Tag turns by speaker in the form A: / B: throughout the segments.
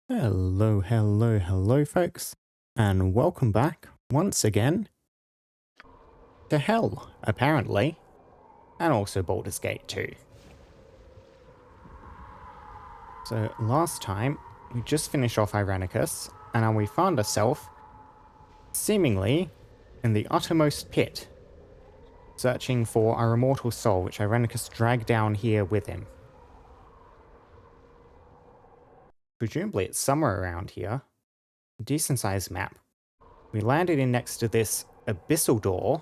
A: Hello, hello, hello, folks, and welcome back once again to Hell, apparently, and also Baldur's Gate 2. So, last time, we just finished off Irenicus, and now we found ourselves, seemingly, in the uttermost pit, searching for our immortal soul, which Irenicus dragged down here with him. Presumably it's somewhere around here. A decent-sized map. We landed in next to this abyssal door,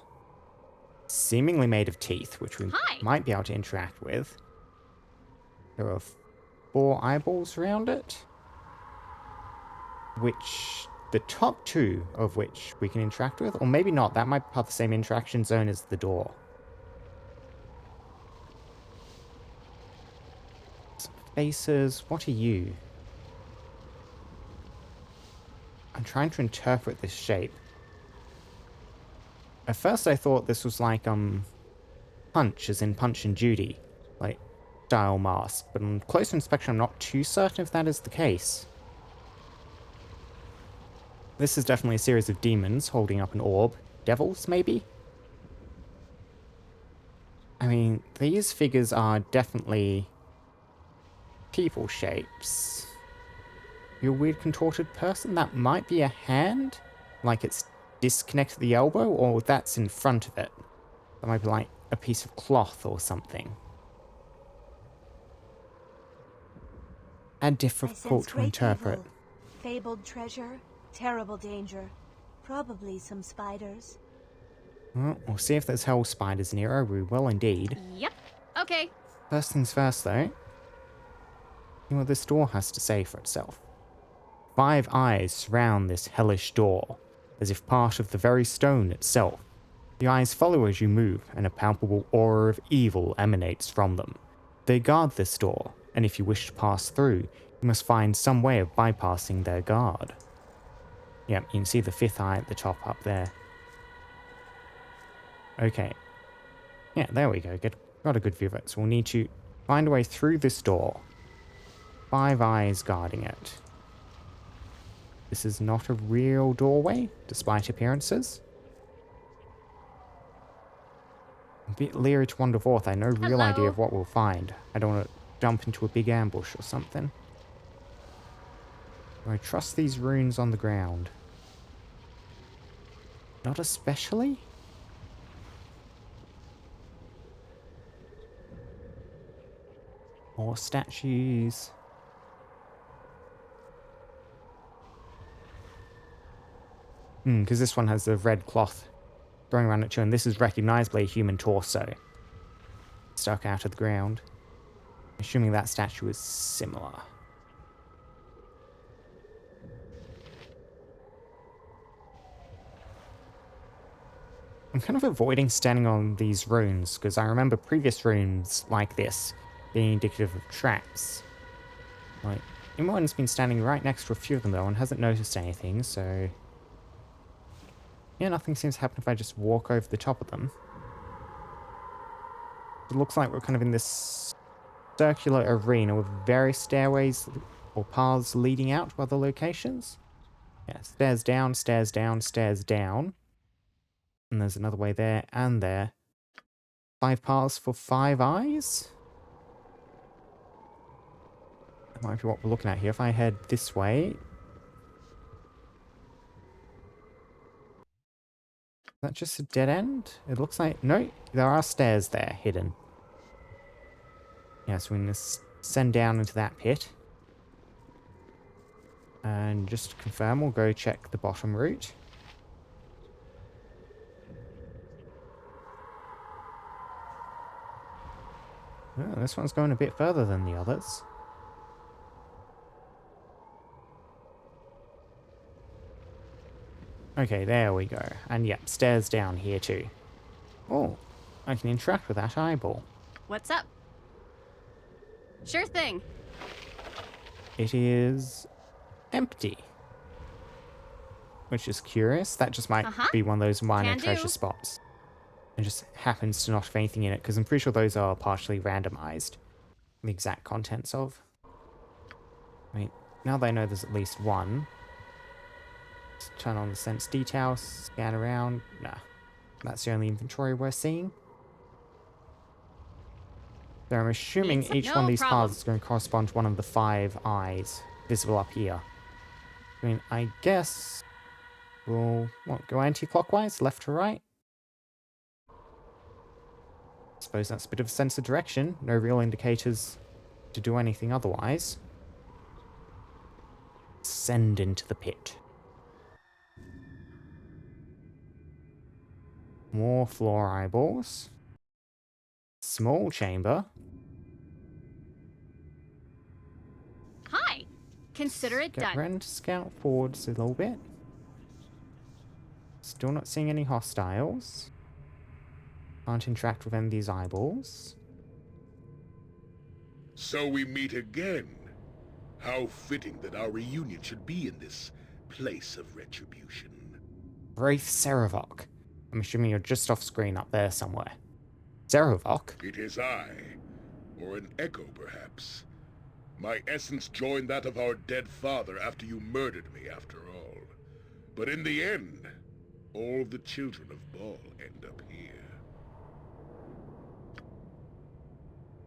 A: seemingly made of teeth, which we might be able to interact with. There are 4 eyeballs around it, which the top 2 of which we can interact with, or maybe not. That might be part of the same interaction zone as the door. Some faces. What are you? I'm trying to interpret this shape. At first I thought this was like Punch, as in Punch and Judy, like style mask, but on closer inspection I'm not too certain if that is the case. This is definitely a series of demons holding up an orb. Devils, maybe? I mean, these figures are definitely people shapes. You're a weird contorted person? That might be a hand? Like it's disconnected at the elbow, or that's in front of it. That might be like a piece of cloth or something. And difficult to interpret.
B: Evil, fabled treasure, terrible danger, probably some spiders.
A: Well, we'll see if there's hell spiders near. We will indeed.
C: Yep. Okay.
A: First things first, though. See what this door has to say for itself. 5 eyes surround this hellish door, as if part of the very stone itself. The eyes follow as you move, and a palpable aura of evil emanates from them. They guard this door, and if you wish to pass through, you must find some way of bypassing their guard. Yep, you can see the 5th eye at the top up there. Okay. Yeah, there we go. Got a good view of it. So we'll need to find a way through this door. 5 eyes guarding it. This is not a real doorway, despite appearances. I'm a bit leery to wander forth. I have no real idea of what we'll find. I don't want to jump into a big ambush or something. Do I trust these runes on the ground? Not especially? More statues. Because this one has the red cloth going around it too, and this is recognisably a human torso stuck out of the ground. Assuming that statue is similar. I'm kind of avoiding standing on these runes, because I remember previous runes like this being indicative of traps. Like, Imoen's been standing right next to a few of them though, and hasn't noticed anything, so... yeah, nothing seems to happen if I just walk over the top of them. It looks like we're kind of in this circular arena with various stairways or paths leading out to other locations. Yeah, stairs down, stairs down, stairs down. And there's another way there and there. 5 paths for 5 eyes? That might be what we're looking at here. If I head this way... is that just a dead end? It looks like... no, there are stairs there, hidden. Yeah, so we're going to send down into that pit. And just to confirm, we'll go check the bottom route. Oh, this one's going a bit further than the others. Okay, there we go. And yep, stairs down here too. Oh, I can interact with that eyeball.
C: What's up? Sure thing.
A: It is empty. Which is curious. That just might be one of those minor treasure spots. It just happens to not have anything in it, because I'm pretty sure those are partially randomized. The exact contents of. I mean, Now they know there's at least one. Let's turn on the sense details, scan around. Nah, that's the only inventory we're seeing. So I'm assuming each one of
C: No
A: these
C: problem.
A: paths is going to correspond to one of the 5 eyes visible up here. I mean, I guess we'll go anti-clockwise, left to right. Suppose that's a bit of a sense of direction. No real indicators to do anything otherwise. Send into the pit. More floor eyeballs. Small chamber.
C: Hi. Consider it
A: Get
C: done.
A: Wren to scout forwards a little bit. Still not seeing any hostiles. Can't interact with any of these eyeballs.
D: So we meet again. How fitting that our reunion should be in this place of retribution.
A: Wraith Seravok. I'm assuming you're just off screen up there somewhere. Seravok?
D: It is I, or an echo perhaps. My essence joined that of our dead father after you murdered me after all. But in the end, all the children of Bhaal end up here.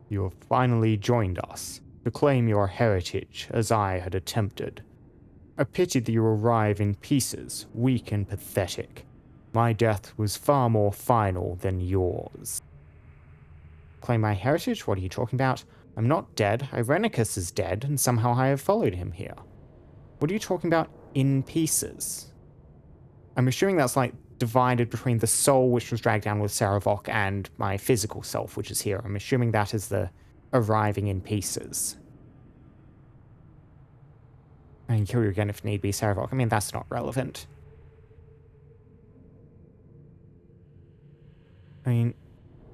A: You have finally joined us to claim your heritage as I had attempted. I pity that you arrive in pieces, weak and pathetic. My death was far more final than yours. Claim my heritage? What are you talking about? I'm not dead. Irenicus is dead, and somehow I have followed him here. What are you talking about in pieces? I'm assuming that's like divided between the soul which was dragged down with Seravok and my physical self, which is here. I'm assuming that is the arriving in pieces. I can kill you again if need be, Seravok. I mean, that's not relevant. I mean,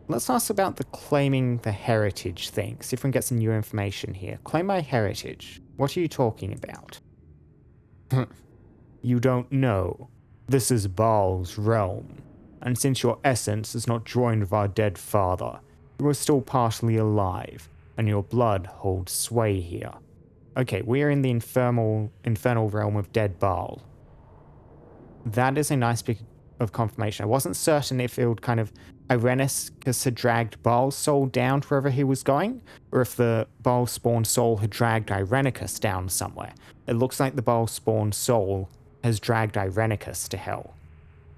A: let's ask about the claiming the heritage thing. See if we can get some new information here. Claim my heritage. What are you talking about? You don't know. This is Bhaal's realm. And since your essence is not joined with our dead father, you are still partially alive, and your blood holds sway here. Okay, we are in the infernal realm of dead Bhaal. That is a nice bit of confirmation. I wasn't certain if it would kind of Irenicus had dragged Bhaal's soul down to wherever he was going, or if the Bhaal spawned soul had dragged Irenicus down somewhere. It looks like the Bhaal spawned soul has dragged Irenicus to hell,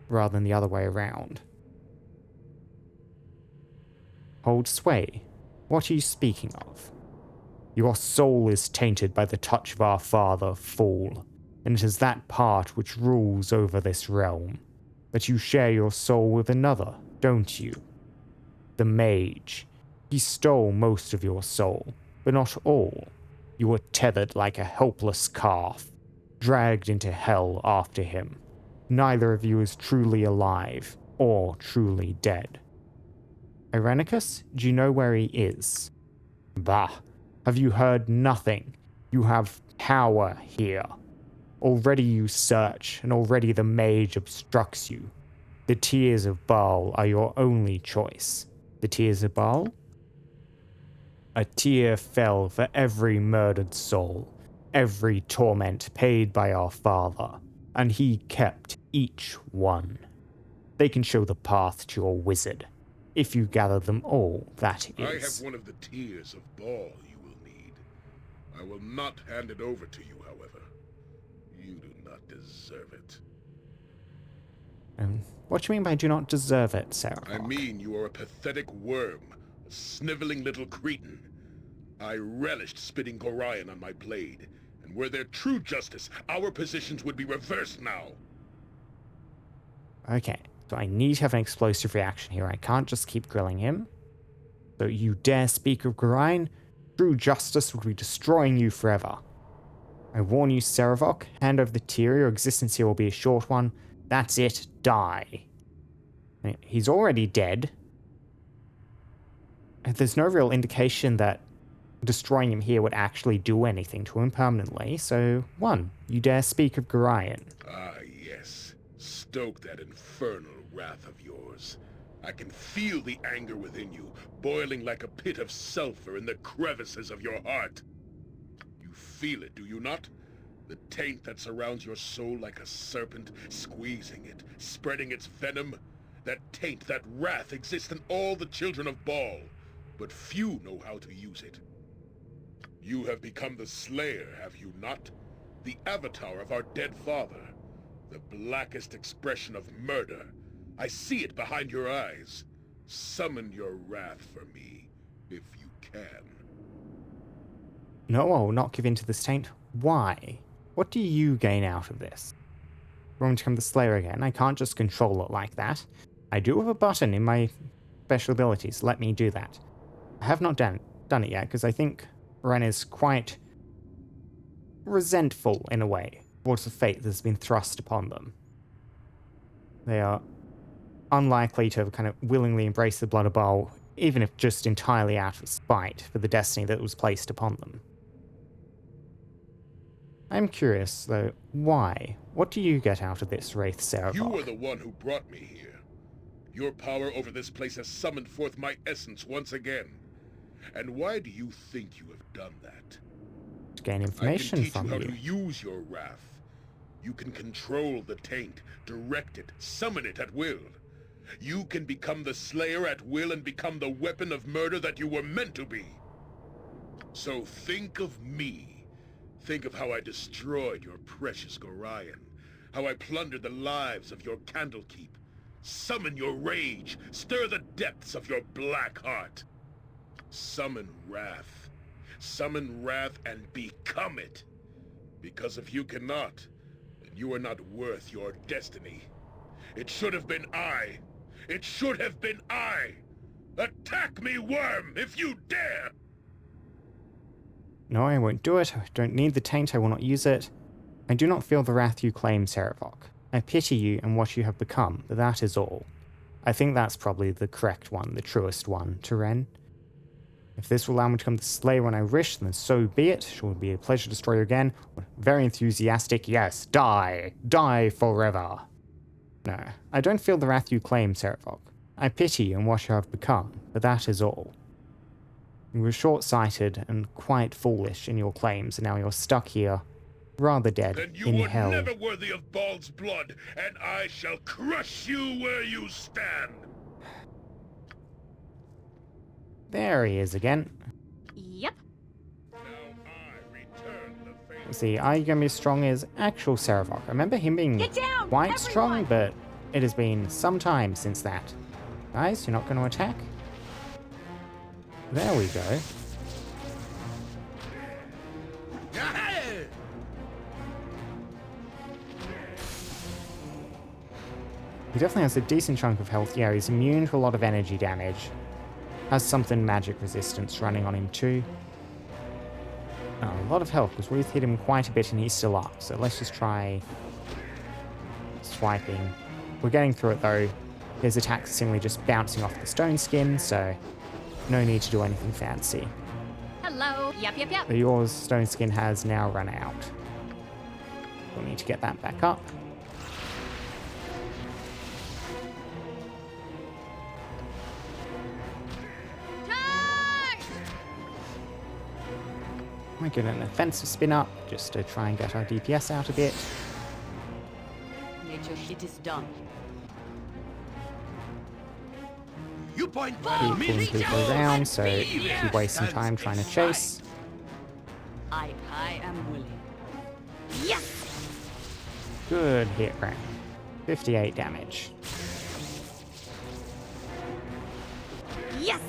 A: rather than the other way around. Hold sway. What are you speaking of? Your soul is tainted by the touch of our father, fool, and it is that part which rules over this realm. But you share your soul with another, don't you? The mage. He stole most of your soul, but not all. You were tethered like a helpless calf, dragged into hell after him. Neither of you is truly alive, or truly dead. Irenicus, do you know where he is? Bah, have you heard nothing? You have power here. Already you search, and already the mage obstructs you. The tears of Bhaal are your only choice. The tears of Bhaal? A tear fell for every murdered soul, every torment paid by our father, and he kept each one. They can show the path to your wizard, if you gather them all, that is.
D: I have one of the tears of Bhaal you will need. I will not hand it over to you, however. You do not deserve it.
A: What do you mean by do not deserve it, Sarah?
D: I mean you are a pathetic worm, a sniveling little cretin. I relished spitting Gorion on my blade, and were there true justice, our positions would be reversed now.
A: Okay, so I need to have an explosive reaction here. I can't just keep grilling him. So you dare speak of Gorion? True justice would be destroying you forever. I warn you, Seravok, hand over the tear, your existence here will be a short one. That's it, die. He's already dead. There's no real indication that destroying him here would actually do anything to him permanently, so 1. You dare speak of Gorion.
D: Ah, yes. Stoke that infernal wrath of yours. I can feel the anger within you, boiling like a pit of sulfur in the crevices of your heart. You feel it, do you not? The taint that surrounds your soul like a serpent, squeezing it, spreading its venom. That taint, that wrath exists in all the children of Bhaal, but few know how to use it. You have become the Slayer, have you not? The avatar of our dead father. The blackest expression of murder. I see it behind your eyes. Summon your wrath for me, if you can.
A: No, I will not give in to this taint. Why? What do you gain out of this? Going to become the Slayer again. I can't just control it like that. I do have a button in my special abilities. Let me do that. I have not done it yet, because I think Wren is quite resentful, in a way, towards the fate that has been thrust upon them. They are unlikely to kind of willingly embrace the blood of Bhaal, even if just entirely out of spite for the destiny that was placed upon them. I'm curious, though, why? What do you get out of this, Wraith Sarevok?
D: You were the one who brought me here. Your power over this place has summoned forth my essence once again. And why do you think you have done that?
A: To gain information from
D: I can
A: you.
D: teach you how to use your wrath. You can control the taint, direct it, summon it at will. You can become the Slayer at will and become the weapon of murder that you were meant to be. So think of me. Think of how I destroyed your precious Gorion. How I plundered the lives of your Candlekeep. Summon your rage. Stir the depths of your black heart. Summon wrath. Summon wrath and become it. Because if you cannot, then you are not worth your destiny. It should have been I. It should have been I. Attack me, worm, if you dare!
A: No, I won't do it. I don't need the taint. I will not use it. I do not feel the wrath you claim, Sarevok. I pity you and what you have become, but that is all. I think that's probably the correct one, the truest one, to Wren. If this will allow me to become the Slayer when I wish, then so be it. It will be a pleasure to destroy you again. Very enthusiastic. Yes, die. Die forever. No, I don't feel the wrath you claim, Sarevok. I pity you and what you have become, but that is all. You were short-sighted and quite foolish in your claims, and now you're stuck here, rather dead,
D: Then you
A: in
D: were
A: hell.
D: never worthy of Bhaal's blood, and I shall crush you where you stand.
A: There he is again.
C: Yep.
D: Now I return the favor.
A: See, are you going to be as strong as actual Sarevok? I remember him being
B: Get down,
A: quite
B: everyone!
A: strong, but it has been some time since that. Guys, you're not going to attack? There we go. He definitely has a decent chunk of health. Yeah, he's immune to a lot of energy damage. Has something magic resistance running on him too. Oh, a lot of health, because we've hit him quite a bit and he's still up. So let's just try swiping. We're getting through it though. His attacks are seemingly just bouncing off the stone skin, so no need to do anything fancy.
C: Hello. Yep.
A: But yours, stone skin, has now run out. We'll need to get that back up.
C: Charge!
A: Might get an offensive spin up, just to try and get our DPS out a bit.
E: Nature, it is done.
F: You point
A: Keep
F: ball,
A: pulling people around, so if you waste some time trying to chase.
E: I am willing.
C: Yes!
A: Good hit, Wren. 58 damage.
C: Yes!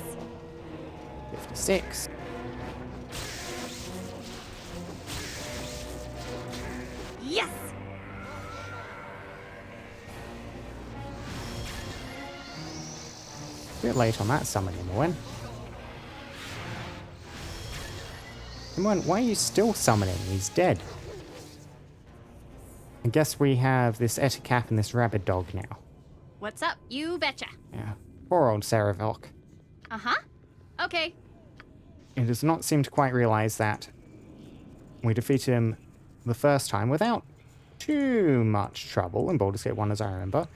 A: 56.
C: Yes!
A: Bit late on that summon, Imoen. Imoen, why are you still summoning? He's dead. I guess we have this Ettercap and this rabid dog now.
C: What's up? You betcha.
A: Yeah, poor old Sarevok.
C: Uh-huh. Okay.
A: He does not seem to quite realize that we defeated him the first time without too much trouble in Baldur's Gate 1, as I remember.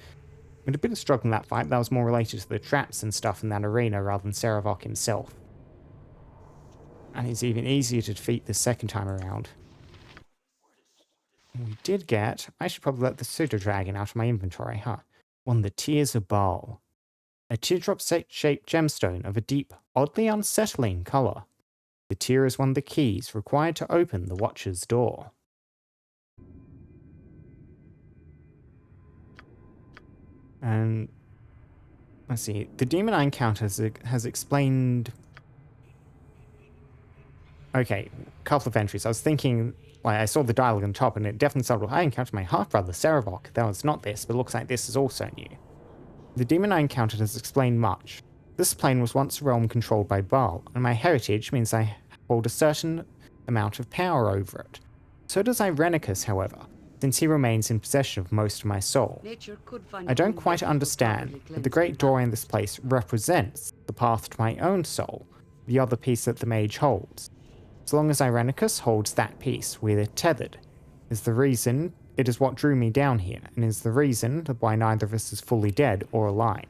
A: We had a bit of struggle in that fight, but that was more related to the traps and stuff in that arena rather than Sarevok himself. And it's even easier to defeat the second time around. We did get... I should probably let the pseudo dragon out of my inventory, huh? One, the Tears of Bhaal. A teardrop-shaped gemstone of a deep, oddly unsettling colour. The tear is one of the keys required to open the Watcher's door. And let's see, the demon I encountered has explained... Okay, a couple of entries. I was thinking, like, I saw the dialogue on top and it definitely said, I encountered my half-brother, Sarevok. That was not this, but it looks like this is also new. The demon I encountered has explained much. This plane was once a realm controlled by Bhaal, and my heritage means I hold a certain amount of power over it. So does Irenicus, however, since he remains in possession of most of my soul. I don't quite understand, but the great door in this place represents the path to my own soul, the other piece that the mage holds. As long as Irenicus holds that piece, we're tethered. It is what drew me down here, and is the reason why neither of us is fully dead or alive.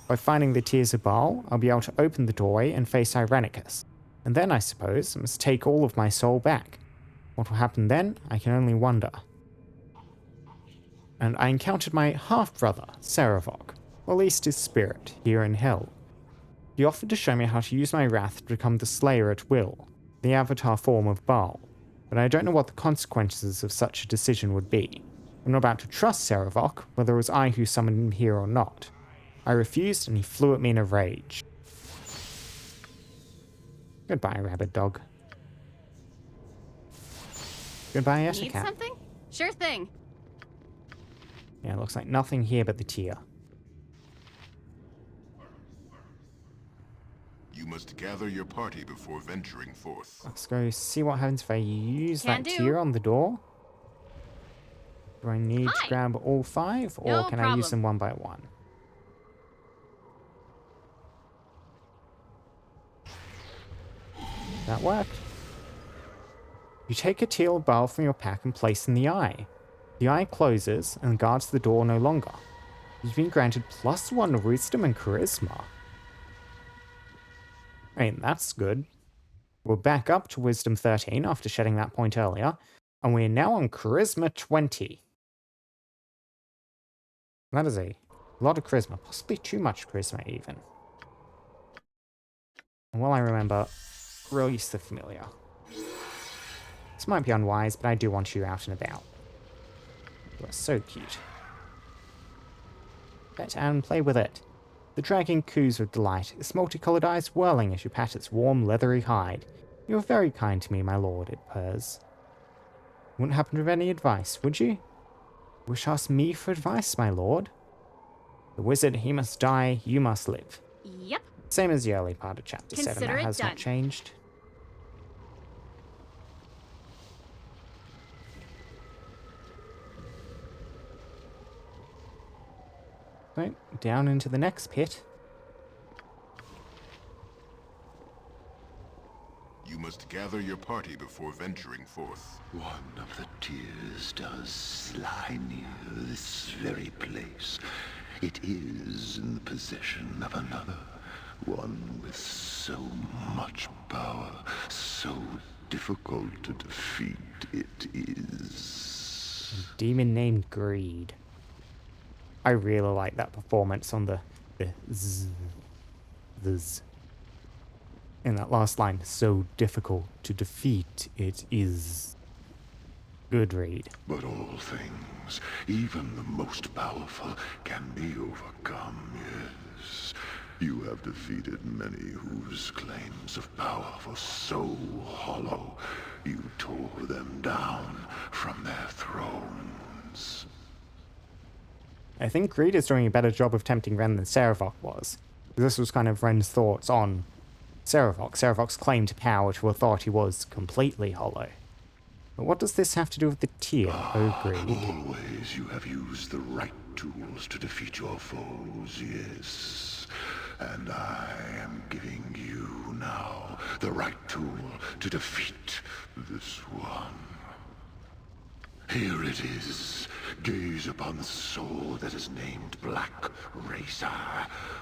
A: By finding the Tears of Bhaal, I'll be able to open the doorway and face Irenicus, and then I suppose I must take all of my soul back. What will happen then, I can only wonder. And I encountered my half-brother, Sarevok, or at least his spirit, here in Hell. He offered to show me how to use my wrath to become the Slayer at will, the avatar form of Bhaal, but I don't know what the consequences of such a decision would be. I'm not about to trust Sarevok, whether it was I who summoned him here or not. I refused, and he flew at me in a rage. Goodbye, rabbit dog. Goodbye,
C: Need
A: Eticat.
C: something? Sure thing.
A: Yeah, looks like nothing here but the tear.
D: You must gather your party before venturing forth.
A: Let's go see what happens if I use
C: Can
A: that
C: do.
A: tear on the door. Do I need to
C: Hi.
A: grab all 5, or
C: No
A: can I use
C: problem.
A: them one by one? That worked. You take a teal bale from your pack and place in the eye. The eye closes and guards the door no longer. You've been granted +1 wisdom and charisma. I mean, that's good. We're back up to wisdom 13 after shedding that point earlier, and we're now on charisma 20. That is a lot of charisma, possibly too much charisma even. And while I remember, release the familiar. This might be unwise, but I do want you out and about. You are so cute. Pet and play with it. The dragon coos with delight, its multicolored eyes whirling as you pat its warm, leathery hide. You are very kind to me, my lord, it purrs. Wouldn't happen to have any advice, would you? Wish to ask me for advice, my lord? The wizard, he must die, you must live.
C: Yep.
A: Same as the early part of chapter 7,
C: Consider
A: that
C: it
A: has
C: done.
A: not changed. Right, down into the next pit.
D: You must gather your party before venturing forth.
G: One of the tears does lie near this very place. It is in the possession of another. One with so much power, so difficult to defeat. It is...
A: A demon named Greed. I really like that performance on the z, in that last line. So difficult to defeat, it is. Good read.
G: But all things, even the most powerful, can be overcome, yes. You have defeated many whose claims of power were so hollow, you tore them down from their thrones.
A: I think Greed is doing a better job of tempting Wren than Sarevok was. This was kind of Wren's thoughts on Sarevok. Sarevok's claim to power to authority was completely hollow. But what does this have to do with the tear, oh Greed?
G: Always you have used the right tools to defeat your foes, yes. And I am giving you now the right tool to defeat this one. Here it is. Gaze upon the soul that is named Black Racer.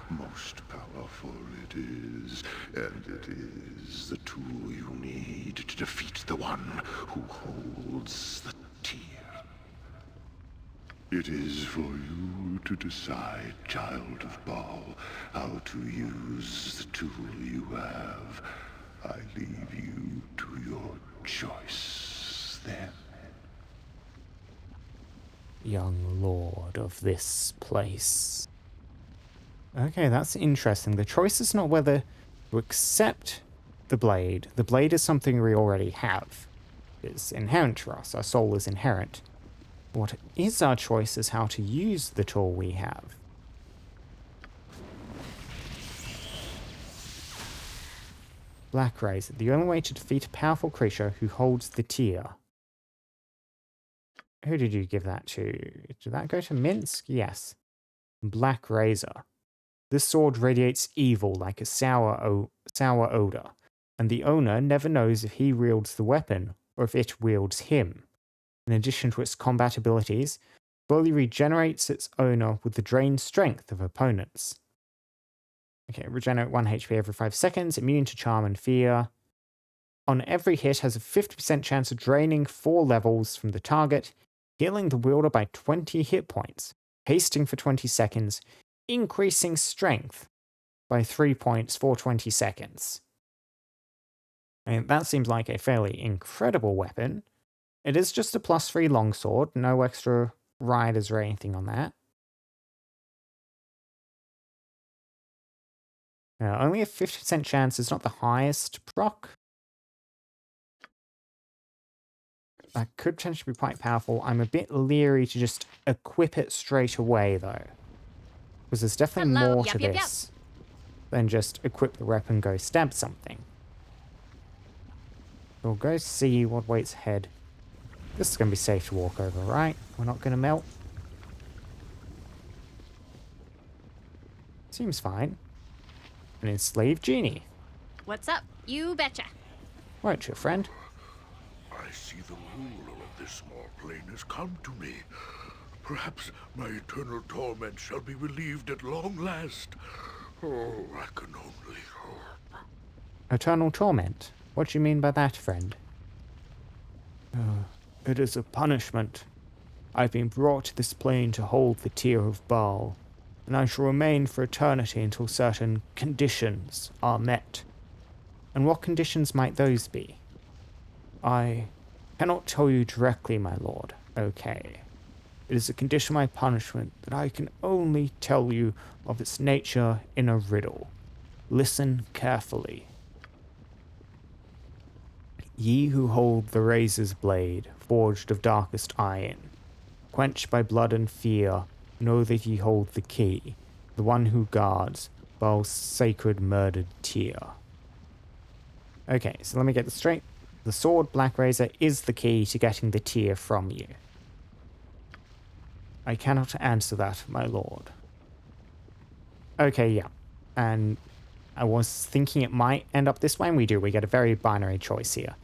G: Most powerful it is, and it is the tool you need to defeat the one who holds the It is for you to decide, Child of Baal, how to use the tool you have. I leave you to your choice then.
A: Young lord of this place. Okay, that's interesting. The choice is not whether to accept the blade. The blade is something we already have. It's inherent to us. Our soul is inherent. What is our choice is how to use the tool we have. Black Razor. The only way to defeat a powerful creature who holds the tear. Who did you give that to? Did that go to Minsk? Yes. Black Razor. This sword radiates evil like a sour odor, and the owner never knows if he wields the weapon or if it wields him. In addition to its combat abilities, slowly regenerates its owner with the drained strength of opponents. Okay, regenerate 1 HP every 5 seconds, immune to charm and fear. On every hit has a 50% chance of draining 4 levels from the target, healing the wielder by 20 hit points, hasting for 20 seconds, increasing strength by 3 points for 20 seconds. And that seems like a fairly incredible weapon. It is just a +3 longsword, no extra riders or anything on that. Only a 50% chance is not the highest proc. That could potentially be quite powerful. I'm a bit leery to just equip it straight away, though. Because there's definitely
C: Hello.
A: more
C: Yep,
A: to
C: yep, yep.
A: this than just equip the weapon and go stab something. We'll go see what waits ahead. This is going to be safe to walk over, right? We're not going to melt. Seems fine. An enslaved genie.
C: What's up? You betcha.
A: Won't you, friend?
D: I see the ruler of this small plane has come to me. Perhaps my eternal torment shall be relieved at long last. Oh, I can only hope.
A: Eternal torment? What do you mean by that, friend? It is a punishment. I've been brought to this plane to hold the tear of Baal, and I shall remain for eternity until certain conditions are met. And what conditions might those be? I cannot tell you directly, my lord. Okay. It is a condition of my punishment that I can only tell you of its nature in a riddle. Listen carefully. Ye who hold the razor's blade, forged of darkest iron, quenched by blood and fear, know that ye hold the key, the one who guards Baal's sacred murdered tear. Okay, so let me get this straight. The sword, Black Razor, is the key to getting the tear from you. I cannot answer that, my lord. Okay, yeah. And I was thinking it might end up this way, and we do. We get a very binary choice here.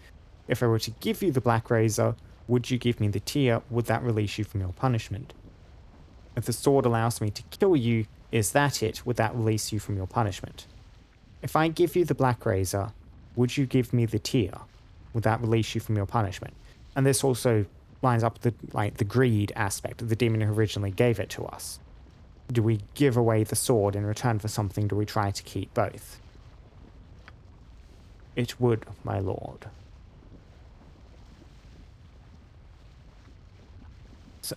A: If I were to give you the Black Razor, would you give me the tear? Would that release you from your punishment? If the sword allows me to kill you, is that it? Would that release you from your punishment? If I give you the Black Razor, would you give me the tear? Would that release you from your punishment? And this also lines up with the greed aspect of the demon who originally gave it to us. Do we give away the sword in return for something? Do we try to keep both? It would, my lord. So,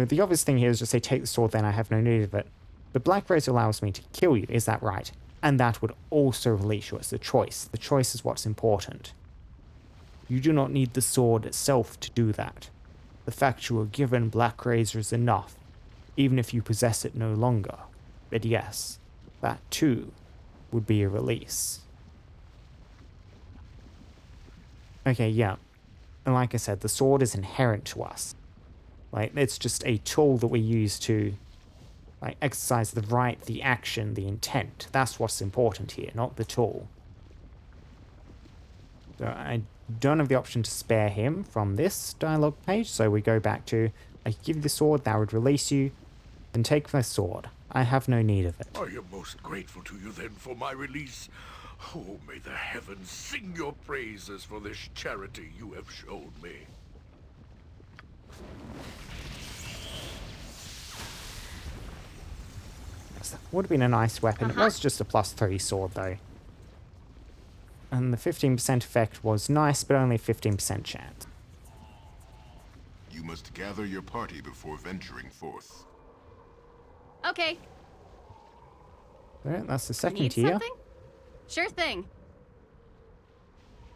A: the obvious thing here is just say, take the sword, then I have no need of it. But Black Razor allows me to kill you, is that right? And that would also release you. It's the choice. The choice is what's important. You do not need the sword itself to do that. The fact you were given Black Razor is enough, even if you possess it no longer. But yes, that too would be a release. Okay, yeah. And like I said, the sword is inherent to us. It's just a tool that we use to exercise the right, the action, the intent. That's what's important here, not the tool. So I don't have the option to spare him from this dialogue page, so we go back to, I give you the sword, that would release you, then take my sword. I have no need of it.
D: I am most grateful to you then for my release. Oh, may the heavens sing your praises for this charity you have shown me.
A: That would have been a nice weapon. It
C: Uh-huh.
A: was just a +3 sword, though. And the 15% effect was nice, but only 15% chance.
D: You must gather your party before venturing forth.
C: Okay.
A: Alright, that's the second
C: Need
A: tier.
C: something? Sure thing.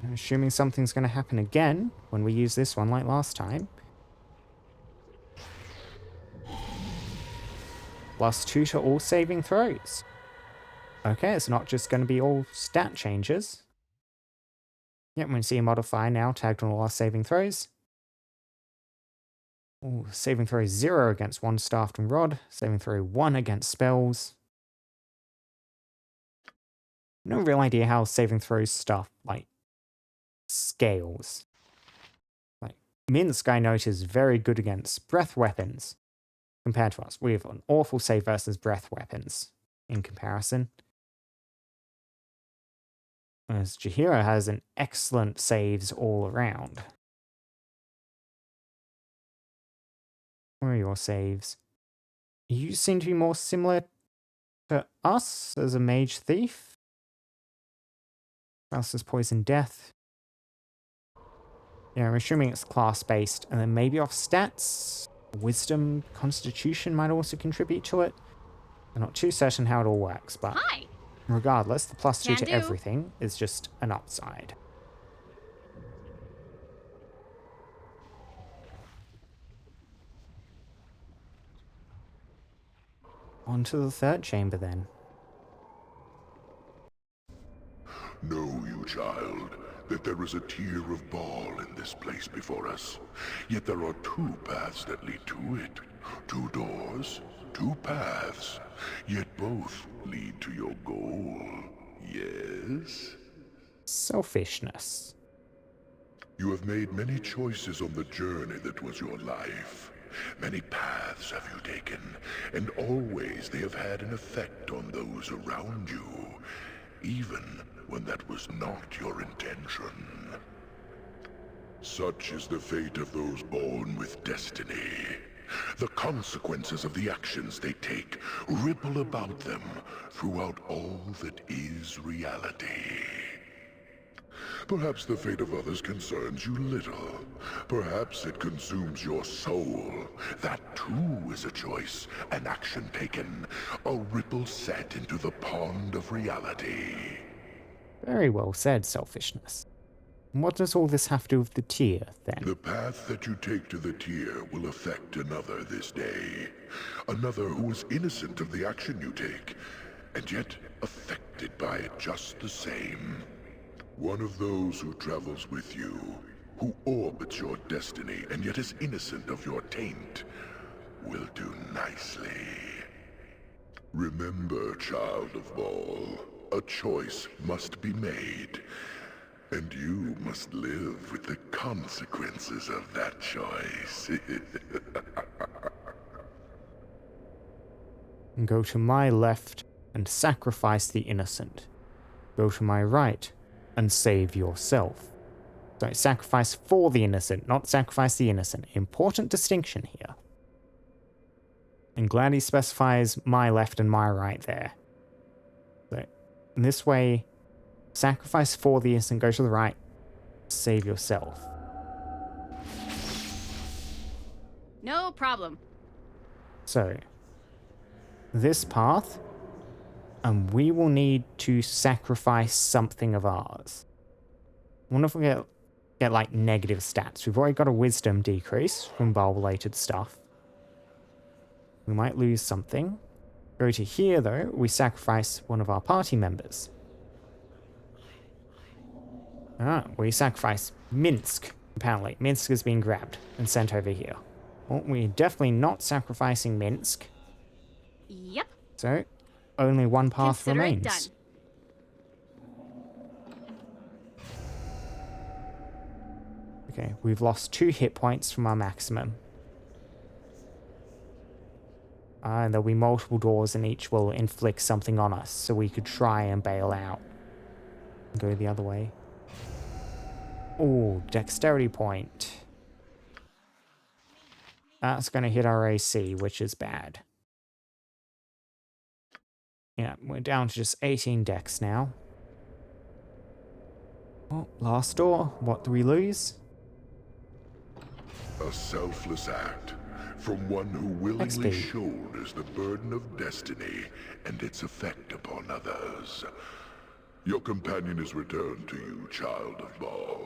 A: I'm assuming something's going to happen again when we use this one like last time. +2 to all saving throws. Okay, it's not just going to be all stat changes. Yep, we can see a modifier now tagged on all our saving throws. Ooh, saving throw 0 against one staffed and rod. Saving throw 1 against spells. No real idea how saving throws stuff, like, scales. Like, Minsk, I note, is very good against breath weapons. Compared to us, we have an awful save versus breath weapons in comparison. Whereas Jaheira has an excellent saves all around. Where are your saves? You seem to be more similar to us as a mage thief. Faustus Poison Death. Yeah, I'm assuming it's class-based, and then maybe off stats. Wisdom, Constitution might also contribute to it. I'm not too certain how it all works, but
C: Hi.
A: regardless, the +2
C: Can
A: to
C: do.
A: everything is just an upside. On to the third chamber then.
D: Know you, child, that there is a tier of Bhaal in this place before us. Yet there are 2 paths that lead to it. 2 doors, 2 paths. Yet both lead to your goal. Yes?
A: Selfishness.
D: You have made many choices on the journey that was your life. Many paths have you taken, and always they have had an effect on those around you, even when that was not your intention. Such is the fate of those born with destiny. The consequences of the actions they take ripple about them throughout all that is reality. Perhaps the fate of others concerns you little. Perhaps it consumes your soul. That too is a choice, an action taken, a ripple set into the pond of reality.
A: Very well said, Selfishness. And what does all this have to do with the tier, then?
D: The path that you take to the tier will affect another this day. Another who is innocent of the action you take, and yet affected by it just the same. One of those who travels with you, who orbits your destiny and yet is innocent of your taint, will do nicely. Remember, child of Bhaal, a choice must be made, and you must live with the consequences of that choice.
A: Go to my left and sacrifice the innocent. Go to my right and save yourself. So sacrifice for the innocent, not sacrifice the innocent. Important distinction here. I'm glad he specifies my left and my right there. So in this way, sacrifice for the innocent, go to the right, save yourself.
C: No problem.
A: So, this path, and we will need to sacrifice something of ours. I wonder if we get like negative stats. We've already got a wisdom decrease from Bhaal-related stuff. We might lose something. Go to here though, we sacrifice one of our party members. We sacrifice Minsk, apparently. Minsk has been grabbed and sent over here. Well, we're definitely not sacrificing Minsk.
C: Yep.
A: So, only one path
C: Consider it
A: remains.
C: done.
A: Okay, we've lost 2 hit points from our maximum. And there'll be multiple doors and each will inflict something on us, so we could try and bail out. And go the other way. Oh, dexterity point. That's going to hit our AC, which is bad. Yeah, we're down to just 18 decks now. Oh, last door. What do we lose?
D: A selfless act from one who willingly
A: XP.
D: shoulders the burden of destiny and its effect upon others. Your companion is returned to you, Child of Bhaal.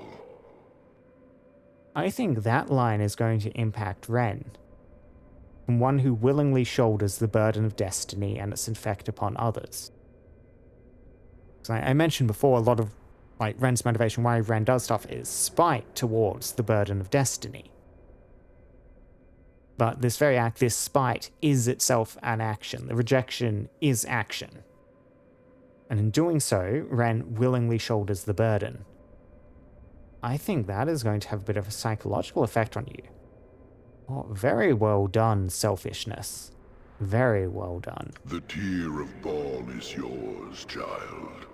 A: I think that line is going to impact Wren. From one who willingly shoulders the burden of destiny and its effect upon others. So I mentioned before, a lot of Wren's motivation, why Wren does stuff, is spite towards the burden of destiny. But this very act, this spite, is itself an action. The rejection is action. And in doing so, Wren willingly shoulders the burden. I think that is going to have a bit of a psychological effect on you. Oh, very well done, selfishness. Very well done.
D: The tear of Bhaal is yours, child.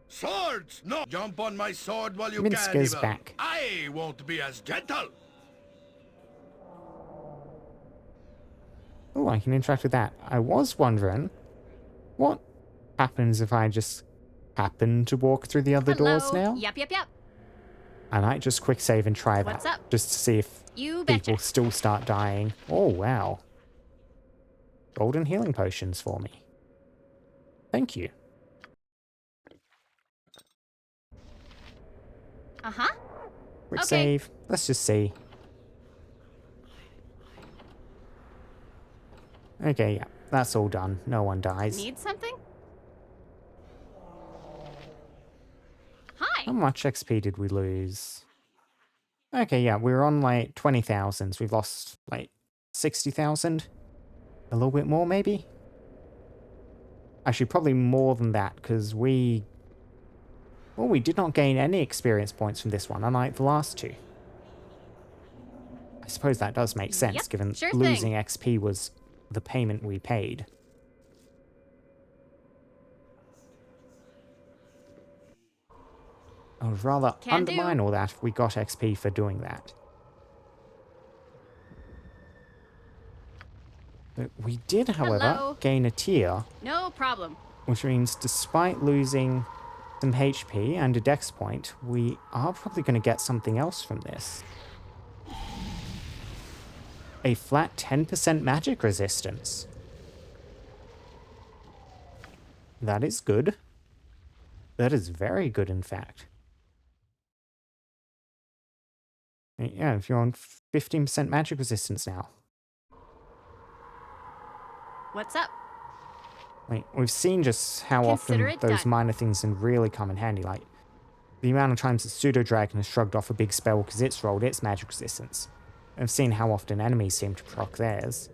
F: Swords! No! Jump on my sword while you
A: Minsk
F: can,
A: is
F: evil.
A: back.
F: I won't be as gentle!
A: Oh, I can interact with that. I was wondering, what happens if I just happen to walk through the other doors now?
C: Yep.
A: I might just quick save and try that.
C: What's up?
A: Just to see if
C: You
A: people
C: betcha.
A: still start dying. Oh, wow. Golden healing potions for me. Thank you.
C: Uh-huh.
A: Quick
C: Okay.
A: save. Let's just see. Okay, yeah. That's all done. No one dies.
C: Need something?
A: How
C: Hi.
A: much XP did we lose? Okay, yeah, we were on 20,000. We've lost 60,000. A little bit more, maybe? Actually, probably more than that, because we did not gain any experience points from this one, unlike the last two. I suppose that does make sense,
C: Yep,
A: given
C: sure
A: losing
C: thing.
A: XP was the payment we paid. I would rather
C: Can do.
A: undermine all that if we got XP for doing that. But we did, however,
C: Hello.
A: gain a tier,
C: No problem.
A: which means despite losing some HP and a dex point, we are probably going to get something else from this. A flat 10% magic resistance. That is good. That is very good, in fact. Yeah, if you're on 15% magic resistance now.
C: What's up?
A: We've seen just how
C: Consider
A: often
C: it
A: those
C: done.
A: minor things can really come in handy. The amount of times that Pseudo Dragon has shrugged off a big spell because it's rolled its magic resistance. I've seen how often enemies seem to proc theirs.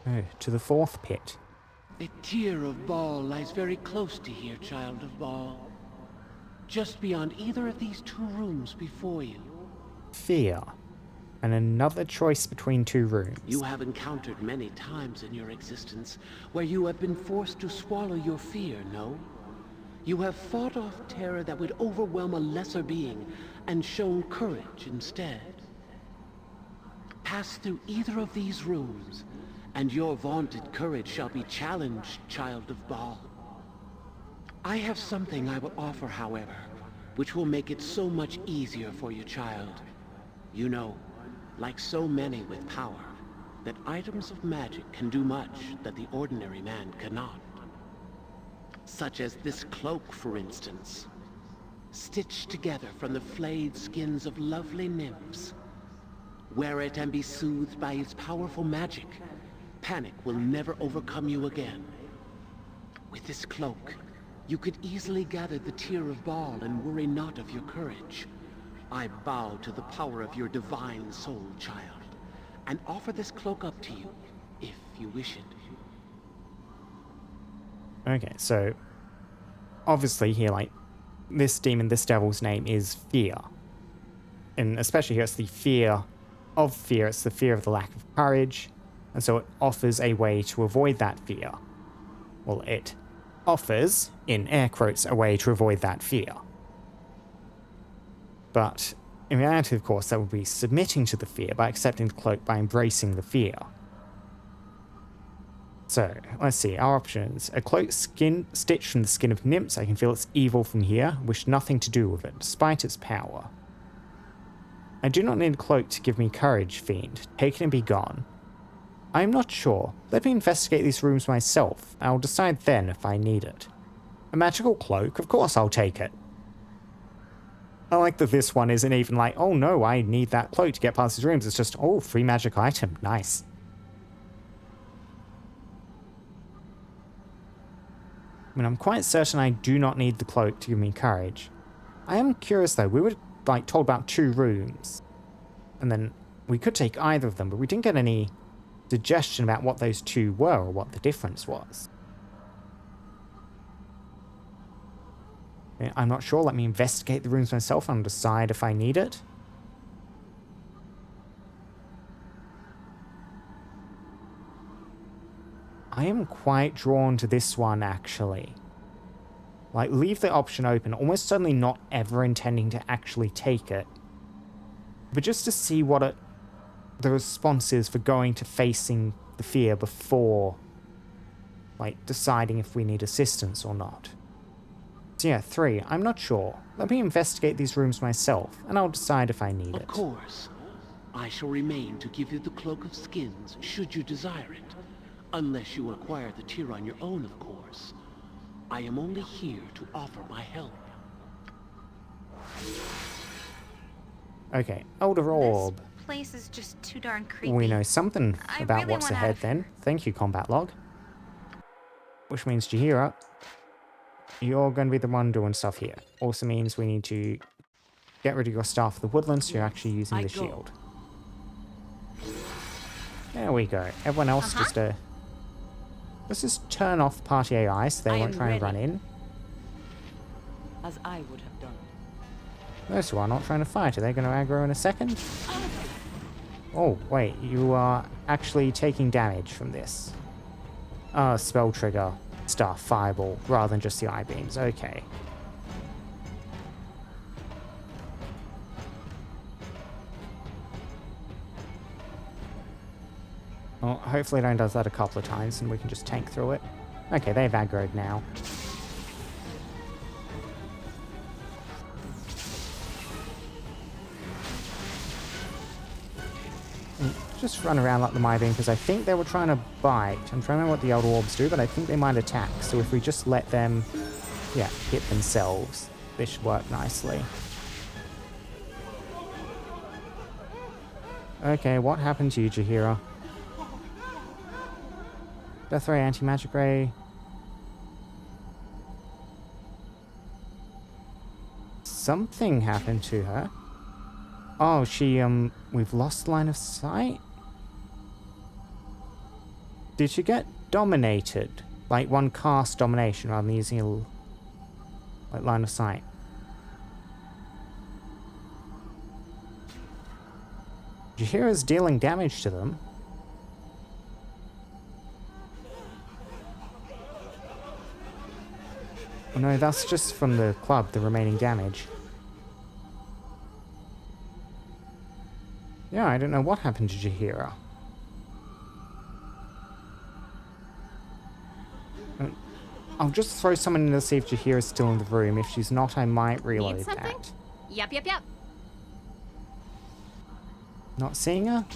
A: Oh, to the fourth pit.
H: The Tear of Bhaal lies very close to here, Child of Bhaal. Just beyond either of these two rooms before you.
A: Fear. And another choice between two rooms.
H: You have encountered many times in your existence where you have been forced to swallow your fear, no? You have fought off terror that would overwhelm a lesser being and shown courage instead. Pass through either of these rooms, and your vaunted courage shall be challenged, Child of Bhaal. I have something I will offer, however, which will make it so much easier for you, child. You know, like so many with power, that items of magic can do much that the ordinary man cannot. Such as this cloak, for instance. Stitched together from the flayed skins of lovely nymphs. Wear it and be soothed by its powerful magic. Panic will never overcome you again. With this cloak, you could easily gather the Tear of Bhaal and worry not of your courage. I bow to the power of your divine soul, child, and offer this cloak up to you, if you wish it.
A: Okay, so obviously here, this demon, this devil's name is Fear. And especially here, it's the fear of fear. It's the fear of the lack of courage. And so it offers a way to avoid that fear. Well, it offers, in air quotes, a way to avoid that fear. But in reality, of course, that would be submitting to the fear by accepting the cloak, by embracing the fear. So, let's see, our options. A cloak stitched from the skin of nymphs. I can feel its evil from here. Wish nothing to do with it, despite its power. I do not need a cloak to give me courage, fiend. Take it and be gone. I am not sure. Let me investigate these rooms myself. I'll decide then if I need it. A magical cloak? Of course I'll take it. I like that this one isn't even like, oh no, I need that cloak to get past these rooms. It's just, oh, free magic item. Nice. I mean, I'm quite certain I do not need the cloak to give me courage. I am curious though, we were like told about 2 rooms. And then we could take either of them, but we didn't get any suggestion about what those 2 were or what the difference was. I'm not sure. Let me investigate the rooms myself and decide if I need it. I am quite drawn to this one, actually. Like, leave the option open, almost certainly not ever intending to actually take it. But just to see what the response is for going to facing the fear before, like, deciding if we need assistance or not. So yeah, 3. I'm not sure. Let me investigate these rooms myself, and I'll decide if I need it.
H: Of course. I shall remain to give you the Cloak of Skins, should you desire it. Unless you acquire the tier on your own, of course. I am only here to offer my help.
A: Okay, Elder Orb.
I: This place is just too darn creepy.
A: We know something about
I: really
A: what's
I: want
A: ahead
I: out of
A: then. Thank you, combat log. Which means, Jaheira, you're going to be the one doing stuff here. Also means we need to get rid of your Staff of the Woodlands so you're actually using the shield. There we go. Everyone else just let's just turn off party AI so they won't try and run in.
E: As I would have done.
A: Those 2 are not trying to fight. Are they going to aggro in a second? Oh, wait. You are actually taking damage from this. Spell trigger stuff, fireball, rather than just the eye beams. Okay. Well, hopefully it only does that a couple of times and we can just tank through it. Okay, they've aggroed now. Just run around like the Mybeam because I think they were trying to bite. I'm trying to remember what the Elder Orbs do, but I think they might attack. So if we just let them, yeah, hit themselves, this should work nicely. Okay, what happened to you, Jaheira? Death Ray, Anti-Magic Ray. Something happened to her. Oh, she, we've lost line of sight? Did she get dominated? Like, one cast domination rather than using a, like, line of sight? Jaheira's dealing damage to them. Oh no, that's just from the club, the remaining damage. Yeah, I don't know what happened to Jaheira. I'll just throw someone in to see if Jaheira's still in the room. If she's not, I might reload
C: Need something?
A: that.
C: Yep.
A: Not seeing her?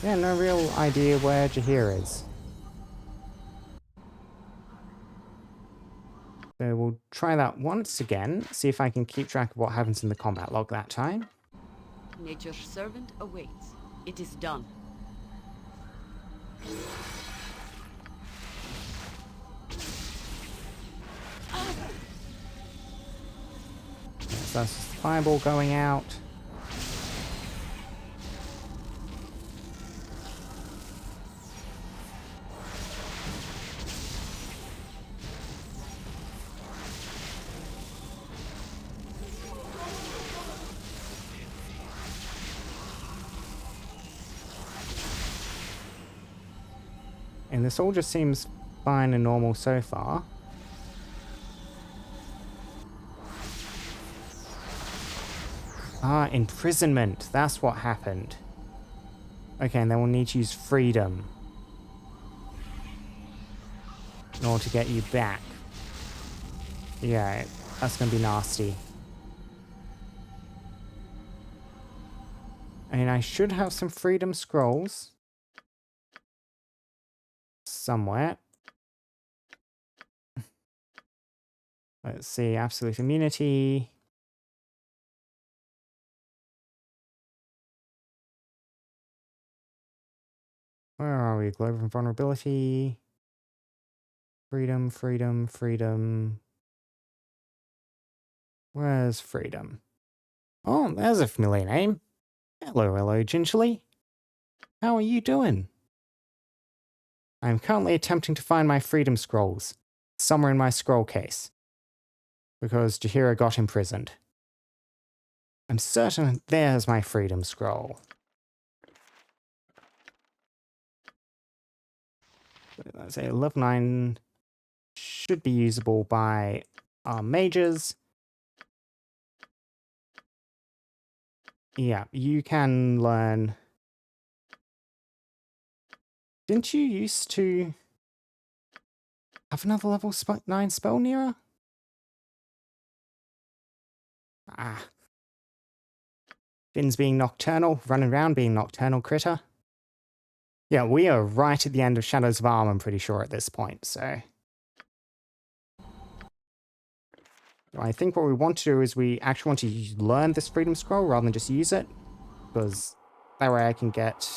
A: Yeah, no real idea where Jaheira is. So we'll try that once again, see if I can keep track of what happens in the combat log that time.
E: Nature's servant awaits. It is done.
A: So that's just the fireball going out. And this all just seems fine and normal so far. Ah, imprisonment. That's what happened. Okay, and then we'll need to use freedom in order to get you back. Yeah, that's going to be nasty. I mean, I should have some freedom scrolls somewhere. Let's see, absolute immunity. Where are we? Global invulnerability. Freedom, freedom, freedom. Where's freedom? Oh, there's a familiar name. Hello, hello, Gingerly. How are you doing? I'm currently attempting to find my freedom scrolls, somewhere in my scroll case, because Jaheira got imprisoned. I'm certain there's my freedom scroll. Let's say level 9 should be usable by our mages. Yeah, you can learn. Didn't you used to have another level 9 spell, Nira? Ah. Finn's being nocturnal, running around being nocturnal critter. Yeah, we are right at the end of Shadows of Arm, I'm pretty sure, at this point, so. I think what we want to do is we actually want to learn this freedom scroll rather than just use it, because that way I can get...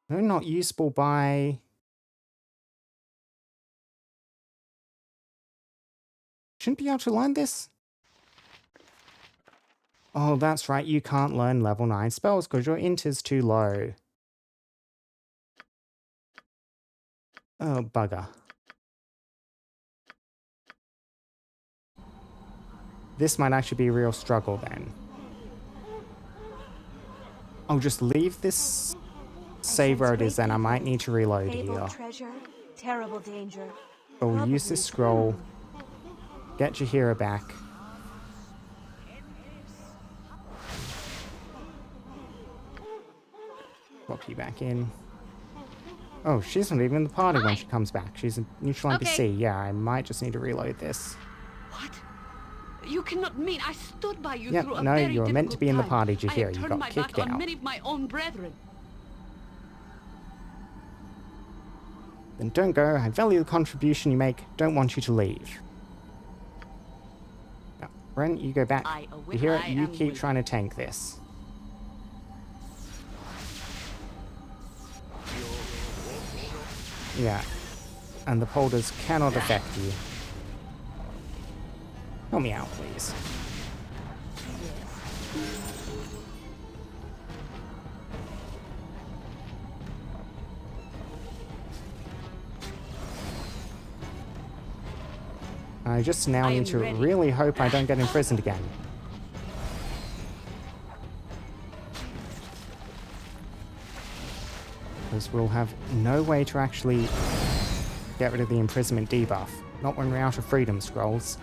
A: No, not usable by... Shouldn't be able to learn this? Oh, that's right, you can't learn level 9 spells because your int is too low. Oh, bugger. This might actually be a real struggle then. I'll just leave this save where it is then. I might need to reload here.
B: Treasure, terrible danger.
A: But we'll use this scroll. Get Jaheira back. Swap you back in. Oh, she's not even in the party when she comes back. She's a neutral NPC. Yeah, I might just need to reload this.
E: What? You cannot mean I stood by you
A: Yep,
E: through a
A: no,
E: very
A: you were meant to be in the
E: difficult
A: party,
E: time. I
A: Jaheira.
E: have
A: You
E: turned
A: got
E: my
A: kicked
E: back on
A: out.
E: many of my own brethren.
A: Then don't go. I value the contribution you make. Don't want you to leave. Now, Wren, you go back. Jaheira, you keep trying to tank this. Yeah. And the polders cannot affect you. Help me out, please. I just now need to really hope I don't get imprisoned again. Because we'll have no way to actually get rid of the imprisonment debuff. Not when we're out of freedom scrolls.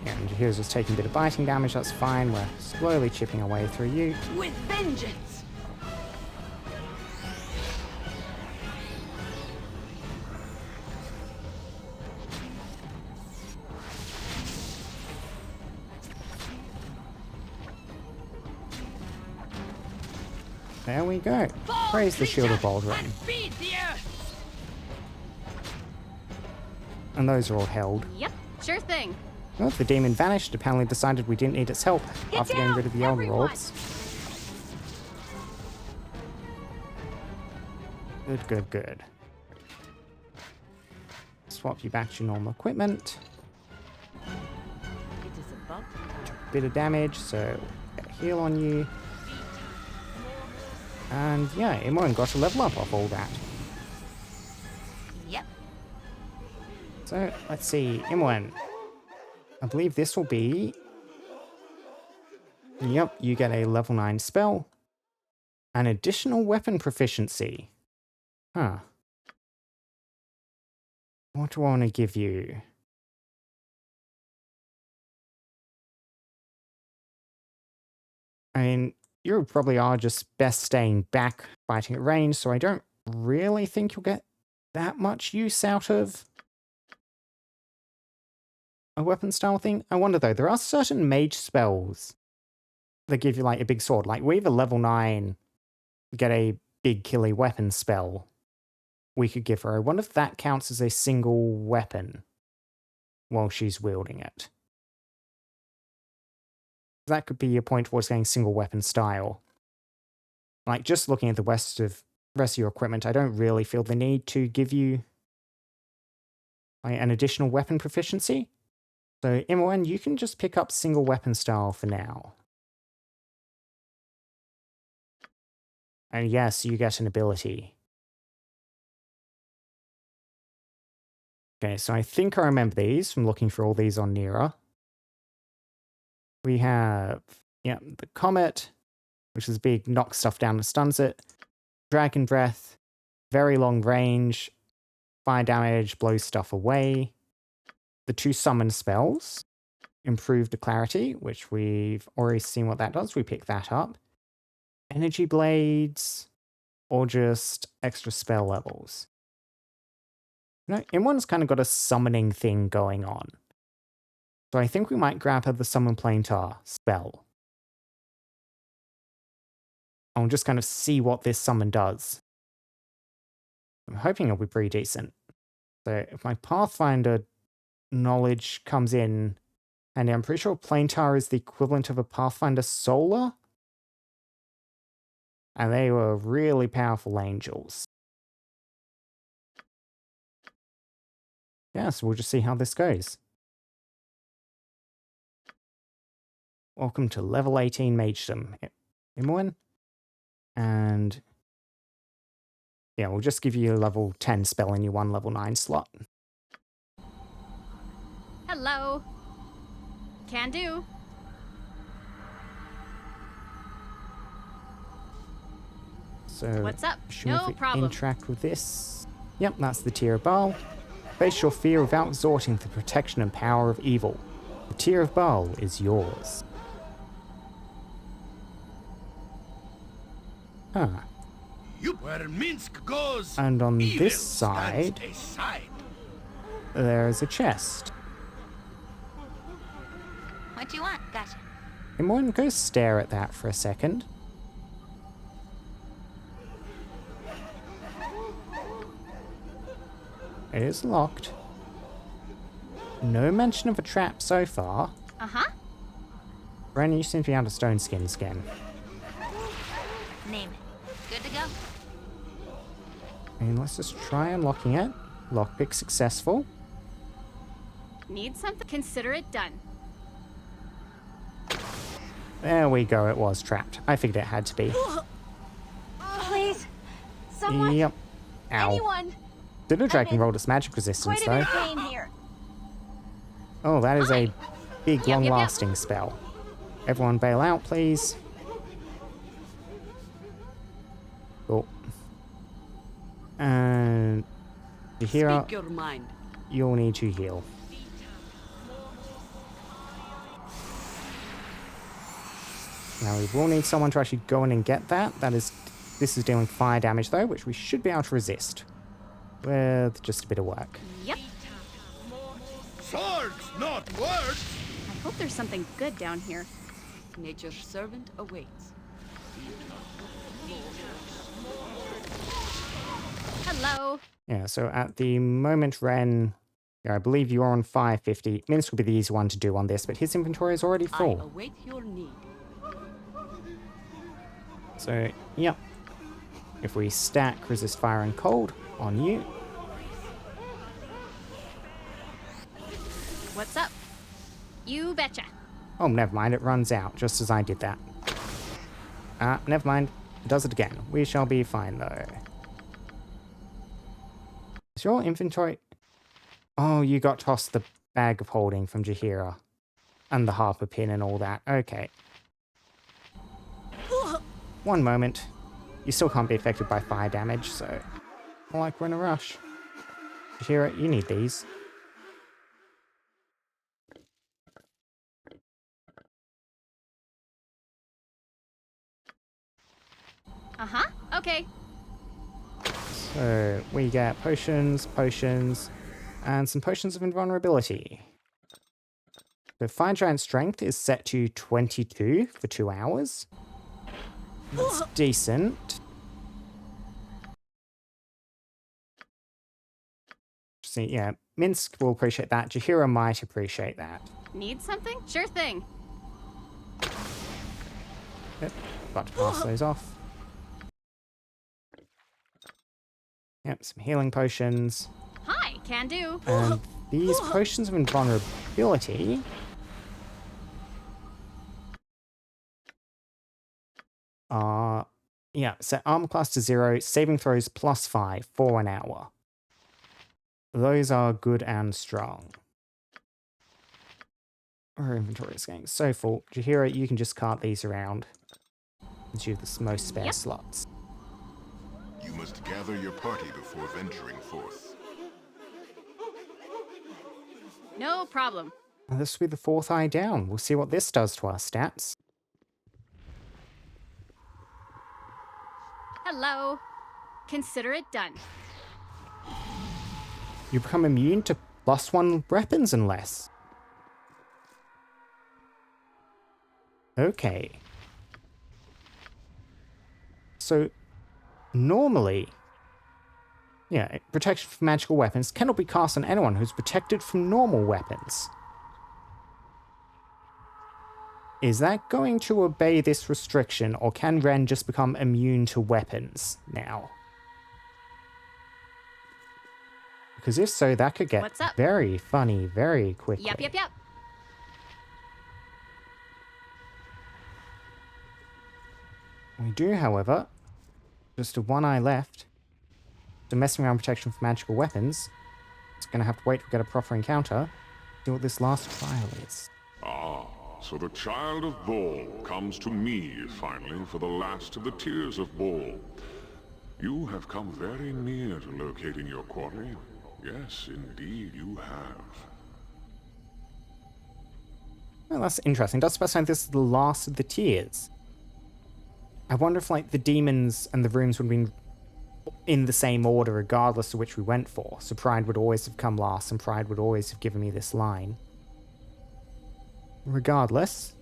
A: And here's just taking a bit of biting damage, that's fine. We're slowly chipping our way through you.
E: With vengeance!
A: There we go. Praise the shield of Baldur. And those are all held.
C: Yep, sure thing.
A: Well, the demon vanished. Apparently decided we didn't need its help after getting rid of the Elder Orbs. Good, good, good. Swap you back to your normal equipment.
E: It is about
A: Took a bit of damage, so get a heal on you. And yeah, Imoen got a level up off all that.
I: Yep.
A: So, let's see. Imwen. I believe this will be... Yep, you get a level 9 spell. An additional weapon proficiency. Huh. What do I want to give you? I mean, you probably are just best staying back fighting at range, so I don't really think you'll get that much use out of a weapon style thing. I wonder though, there are certain mage spells that give you like a big sword. Like we have a level 9, get a big killy weapon spell we could give her. I wonder if that counts as a single weapon while she's wielding it. That could be a point towards getting single weapon style. Like just looking at the rest of your equipment, I don't really feel the need to give you like, an additional weapon proficiency. So Imoen, you can just pick up single weapon style for now. And yes, you get an ability. Okay, so I think I remember these from looking for all these on Nera. We have, yeah, the Comet, which is big, knocks stuff down and stuns it. Dragon Breath, very long range, fire damage, blows stuff away. The 2 summon spells, improve the clarity, which we've already seen what that does. We pick that up. Energy Blades, or just extra spell levels. You know, Imwen's kind of got a summoning thing going on. So I think we might grab her the Summon Plaintar spell. I'll just kind of see what this summon does. I'm hoping it'll be pretty decent. So if my Pathfinder knowledge comes in, and I'm pretty sure Plaintar is the equivalent of a Pathfinder Solar. And they were really powerful angels. Yeah, so we'll just see how this goes. Welcome to level 18 Magedom, Imoen. And yeah, we'll just give you a level 10 spell in your 1 level 9 slot.
C: Hello. Can do.
A: So,
C: What's up?
A: assume
C: No
A: if we
C: problem.
A: interact with this. Yep, that's the Tear of Bhaal. Face your fear without resorting to the protection and power of evil. The Tear of Bhaal is yours. Huh.
F: Where Minsk goes,
A: And on
F: evil
A: this side,
F: stands aside.
A: there's a chest.
I: What do you want? Gotcha.
A: Imoen, go stare at that for a second. It is locked. No mention of a trap so far.
C: Uh-huh.
A: Wren, you seem to be out of stone skins again.
I: Name it. Good to go.
A: And let's just try unlocking it. Lockpick successful.
C: Need something? Consider it done.
A: There we go, it was trapped. I figured it had to be.
B: Please, someone,
A: Yep. Ow.
B: anyone.
A: Did a dragon
B: in
A: roll its magic resistance,
B: Quite a bit
A: though?
B: of pain here.
A: Oh, that is a big,
C: Yep.
A: long-lasting spell. Everyone bail out, please. Cool. And Jahira,
E: Speak your mind.
A: you'll need to heal. Now we will need someone to actually go in and get that. This is dealing fire damage though, which we should be able to resist. With just a bit of work.
C: Yep.
F: Swords, not words!
C: I hope there's something good down here.
E: Nature's servant awaits.
C: Hello.
A: Yeah, so at the moment, Wren, yeah, I believe you're on 550. Minsk will be the easy one to do on this, but his inventory is already
E: I
A: full.
E: await your need.
A: So, yep. If we stack resist fire and cold on you.
C: What's up? You betcha.
A: Oh, never mind, it runs out, just as I did that. Never mind. It does it again. We shall be fine, though. Is your inventory... Oh, you got tossed the bag of holding from Jaheira. And the harper pin and all that. Okay. One moment. You still can't be affected by fire damage, so... More like we're in a rush. Jaheira, you need these.
C: Uh-huh. Okay.
A: So, we get potions, and some potions of invulnerability. The Fire Giant Strength is set to 22 for 2 hours. That's decent. See, yeah, Minsk will appreciate that. Jaheira might appreciate that.
C: Need something? Sure thing.
A: Yep, got to pass those off. Yep, some healing potions.
C: Hi, can do.
A: And these potions of invulnerability... are... Yeah, set armor class to 0, saving throws +5 for an hour. Those are good and strong. Our inventory is getting so full. Jaheira, you can just cart these around. Since you have the most spare slots.
D: You must gather your party before venturing forth.
C: No problem.
A: And this will be the 4th eye down. We'll see what this does to our stats.
C: Hello. Consider it done.
A: You become immune to +1 weapons and less. Okay. So, normally, yeah, protection from magical weapons cannot be cast on anyone who's protected from normal weapons. Is that going to obey this restriction, or can Wren just become immune to weapons now? Because if so, that could get
C: What's up?
A: very funny very quickly.
C: Yep.
A: We do, however, just a 1 eye left. So messing around protection from magical weapons. It's going to have to wait to get a proper encounter. See what this last trial is.
J: Ah, so the Child of Bhaal comes to me, finally, for the last of the Tears of Bhaal. You have come very near to locating your quarry. Yes, indeed you have.
A: Well, that's interesting. It does specify this is the last of the Tears. I wonder if, like, the demons and the rooms would have been in the same order regardless of which we went for. So Pride would always have come last, and Pride would always have given me this line. Regardless.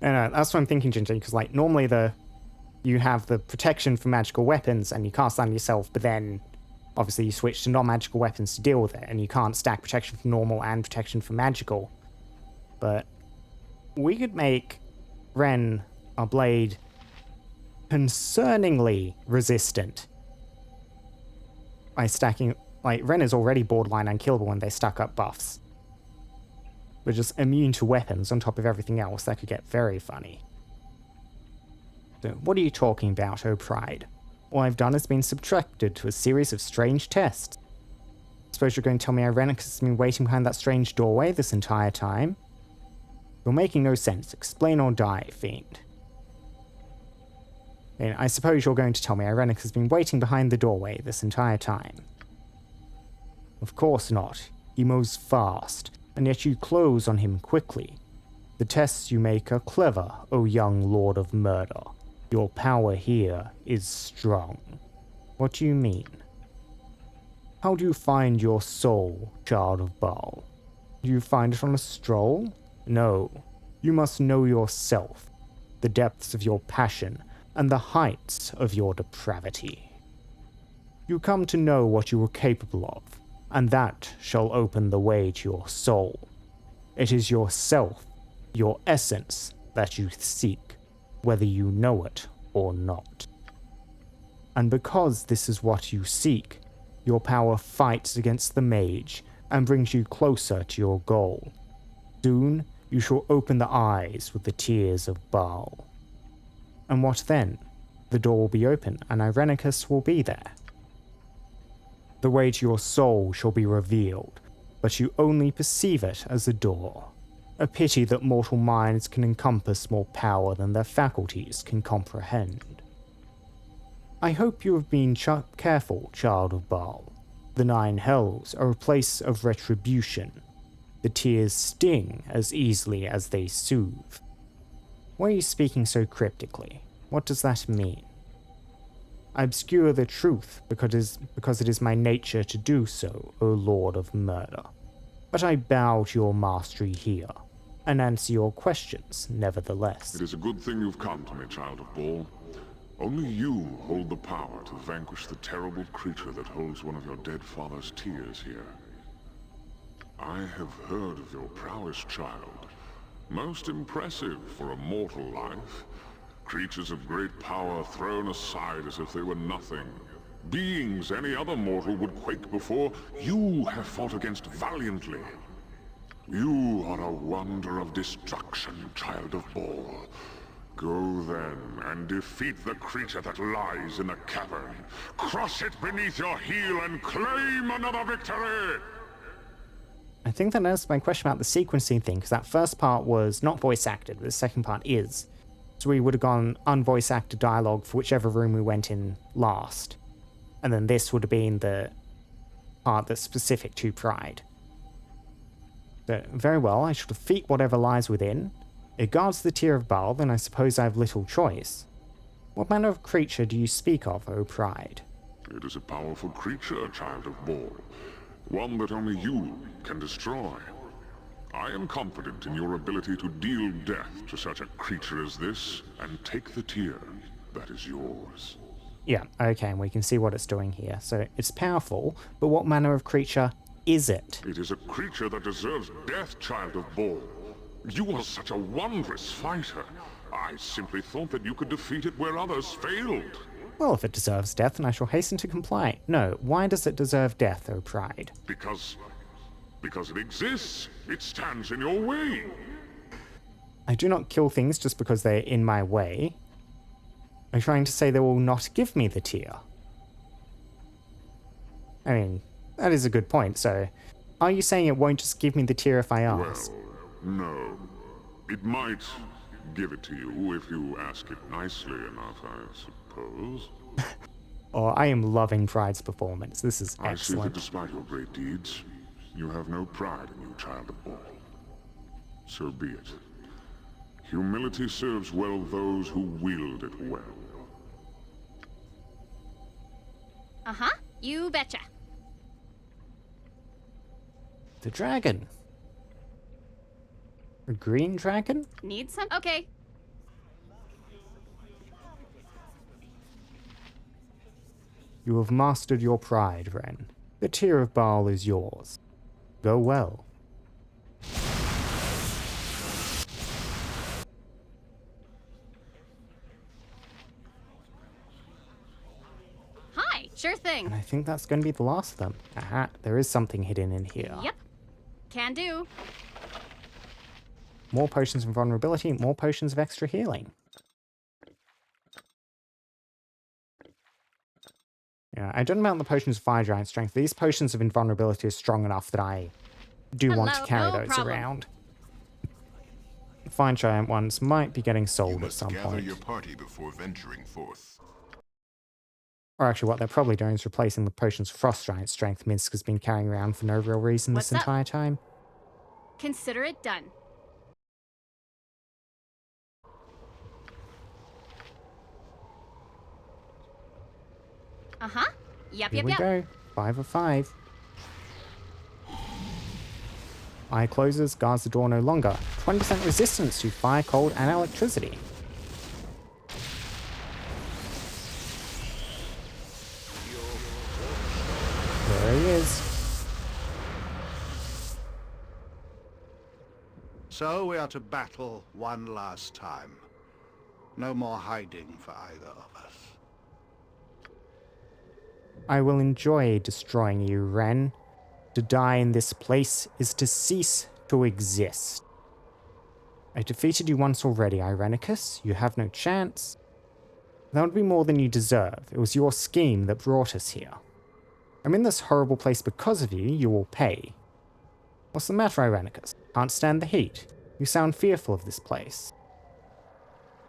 A: And that's what I'm thinking, Ginger, because, like, normally you have the protection for magical weapons and you cast that on yourself, but then obviously you switch to non-magical weapons to deal with it, and you can't stack protection for normal and protection for magical. But we could make Wren, our blade, concerningly resistant by stacking... Like, Wren is already borderline unkillable when they stack up buffs. But just immune to weapons on top of everything else, that could get very funny. So, what are you talking about, oh Pride? All I've done is been subjected to a series of strange tests. Suppose you're going to tell me Irenicus has been waiting behind that strange doorway this entire time? You're making no sense. Explain or die, fiend. And I suppose you're going to tell me Irenicus has been waiting behind the doorway this entire time. Of course not. He moves fast, and yet you close on him quickly. The tests you make are clever, O young Lord of Murder. Your power here is strong. What do you mean? How do you find your soul, Child of Bhaal? Do you find it on a stroll? No. You must know yourself, the depths of your passion, and the heights of your depravity. You come to know what you are capable of, and that shall open the way to your soul. It is yourself, your essence, that you seek, whether you know it or not. And because this is what you seek, your power fights against the mage and brings you closer to your goal. Soon, you shall open the eyes with the tears of Bhaal. And what then? The door will be open and Irenicus will be there. The way to your soul shall be revealed, but you only perceive it as a door. A pity that mortal minds can encompass more power than their faculties can comprehend. I hope you have been careful, Child of Bhaal. The Nine Hells are a place of retribution. The tears sting as easily as they soothe. Why are you speaking so cryptically? What does that mean? I obscure the truth because it is my nature to do so, O Lord of Murder. But I bow to your mastery here, and answer your questions nevertheless.
J: It is a good thing you've come to me, Child of Bhaal. Only you hold the power to vanquish the terrible creature that holds one of your dead father's tears here. I have heard of your prowess, child. Most impressive for a mortal life. Creatures of great power thrown aside as if they were nothing. Beings any other mortal would quake before, you have fought against valiantly. You are a wonder of destruction, Child of Bhaal. Go then, and defeat the creature that lies in the cavern. Crush it beneath your heel and claim another victory!
A: I think that answers my question about the sequencing thing, because that first part was not voice acted, but the second part is. So we would have gone unvoice acted dialogue for whichever room we went in last. And then this would have been the part that's specific to Pride. So, very well, I shall defeat whatever lies within. It guards the Tear of Bhaal, then I suppose I have little choice. What manner of creature do you speak of, O Pride?
J: It is a powerful creature, Child of Bhaal. One that only you can destroy. I am confident in your ability to deal death to such a creature as this, and take the tear that is yours.
A: Yeah, okay, and we can see what it's doing here. So it's powerful, but what manner of creature is it?
J: It is a creature that deserves death, Child of Bhaal. You are such a wondrous fighter. I simply thought that you could defeat it where others failed.
A: Well, if it deserves death, then I shall hasten to comply. No, why does it deserve death, O Pride?
J: Because it exists. It stands in your way.
A: I do not kill things just because they're in my way. Are you trying to say they will not give me the tear? I mean, that is a good point, so... Are you saying it won't just give me the tear if I ask?
J: Well, no. It might give it to you if you ask it nicely enough, I suppose.
A: Oh, I am loving Pride's performance. This is
J: I see that
A: excellent.
J: despite your great deeds, you have no pride in you, Child of Bhaal. So be it. Humility serves well those who wield it well.
C: Uh-huh. You betcha.
A: The dragon. A green dragon?
C: Need some? Okay.
A: You have mastered your pride, Wren. The Tear of Bhaal is yours. Go well.
C: Hi, sure thing.
A: And I think that's going to be the last of them. Aha, there is something hidden in here.
C: Yep. Can do.
A: More potions of vulnerability, more potions of extra healing. Yeah, I don't know about the potions of fire giant strength. These potions of invulnerability are strong enough that I do want to carry
C: no
A: those
C: problem.
A: around. Fire giant ones might be getting
K: You
A: sold at
K: must
A: some
K: gather
A: point.
K: your party before venturing forth.
A: Or actually, what they're probably doing is replacing the potions of frost giant strength Minsk has been carrying around for no real reason
C: What's
A: this
C: up?
A: entire time.
C: Consider it done. Uh-huh. Yep,
A: Here
C: yep,
A: we
C: yep.
A: go. 5 of 5. Eye closes, guards the door no longer. 20% resistance to fire, cold, and electricity. There he is.
F: So we are to battle one last time. No more hiding for either of us.
A: I will enjoy destroying you, Wren. To die in this place is to cease to exist. I defeated you once already, Irenicus. You have no chance. That would be more than you deserve. It was your scheme that brought us here. I'm in this horrible place because of you. You will pay. What's the matter, Irenicus? Can't stand the heat. You sound fearful of this place.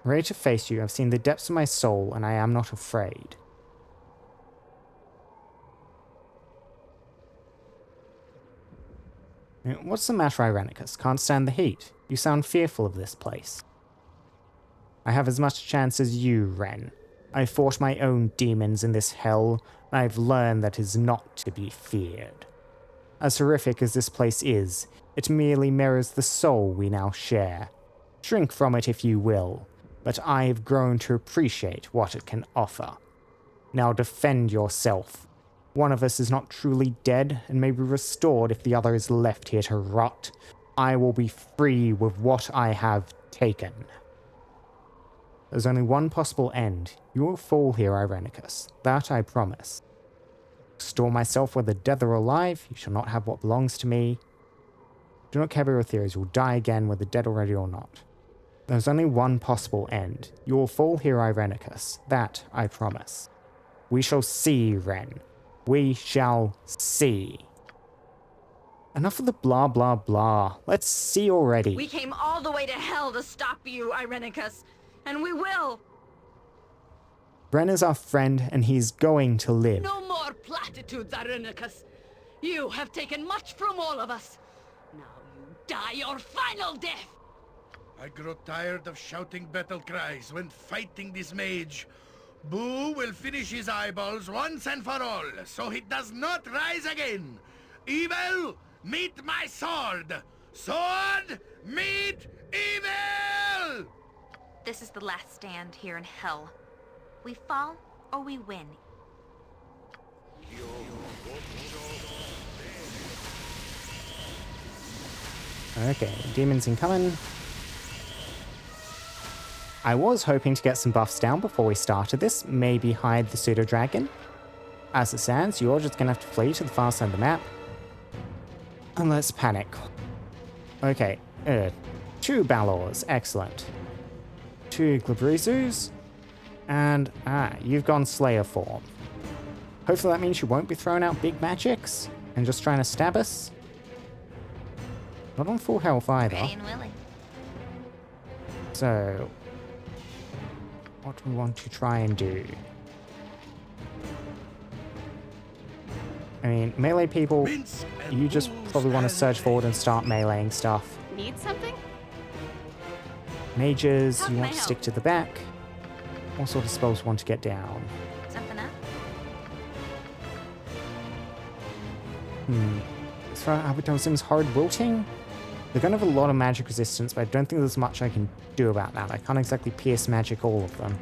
A: I'm ready to face you. I've seen the depths of my soul, and I am not afraid. What's the matter, Irenicus? Can't stand the heat. You sound fearful of this place. I have as much chance as you, Wren. I fought my own demons in this hell, and I've learned that it is not to be feared. As horrific as this place is, it merely mirrors the soul we now share. Shrink from it if you will, but I have grown to appreciate what it can offer. Now defend yourself. One of us is not truly dead and may be restored if the other is left here to rot. I will be free with what I have taken. There's only one possible end. You will fall here, Irenicus. That I promise. Restore myself whether dead or alive. You shall not have what belongs to me. Do not care about your theories. You will die again, whether dead already or not. There's only one possible end. You will fall here, Irenicus. That I promise. We shall see, Wren. We shall see. Enough of the blah blah blah. Let's see already.
L: We came all the way to hell to stop you, Irenicus. And we will!
A: Wren is our friend, and he's going to live.
E: No more platitudes, Irenicus. You have taken much from all of us. Now you die your final death!
F: I grow tired of shouting battle cries when fighting this mage. Boo will finish his eyeballs once and for all, so he does not rise again. Evil, meet my sword! Sword, meet evil!
I: This is the last stand here in hell. We fall or we win.
A: Okay, demons incoming. I was hoping to get some buffs down before we started this, maybe hide the pseudo-dragon. As it stands, you're just gonna have to flee to the far side of the map. And let's panic. Okay, 2 Balors, excellent. 2 Glabrezus, and you've gone Slayer form. Hopefully that means you won't be throwing out big magics and just trying to stab us. Not on full health either.
I: Ready and willing.
A: So, what do we want to try and do? I mean, melee people, you just probably want to surge forward and start meleeing stuff.
C: Need something?
A: Mages,
C: How
A: you
C: can
A: want
C: I
A: to
C: help?
A: stick to the back. What sort of spells want to get down?
I: Something up?
A: Throw out Abadosim's Hard Wilting? They're going to have a lot of magic resistance, but I don't think there's much I can do about that. I can't exactly pierce magic all of them.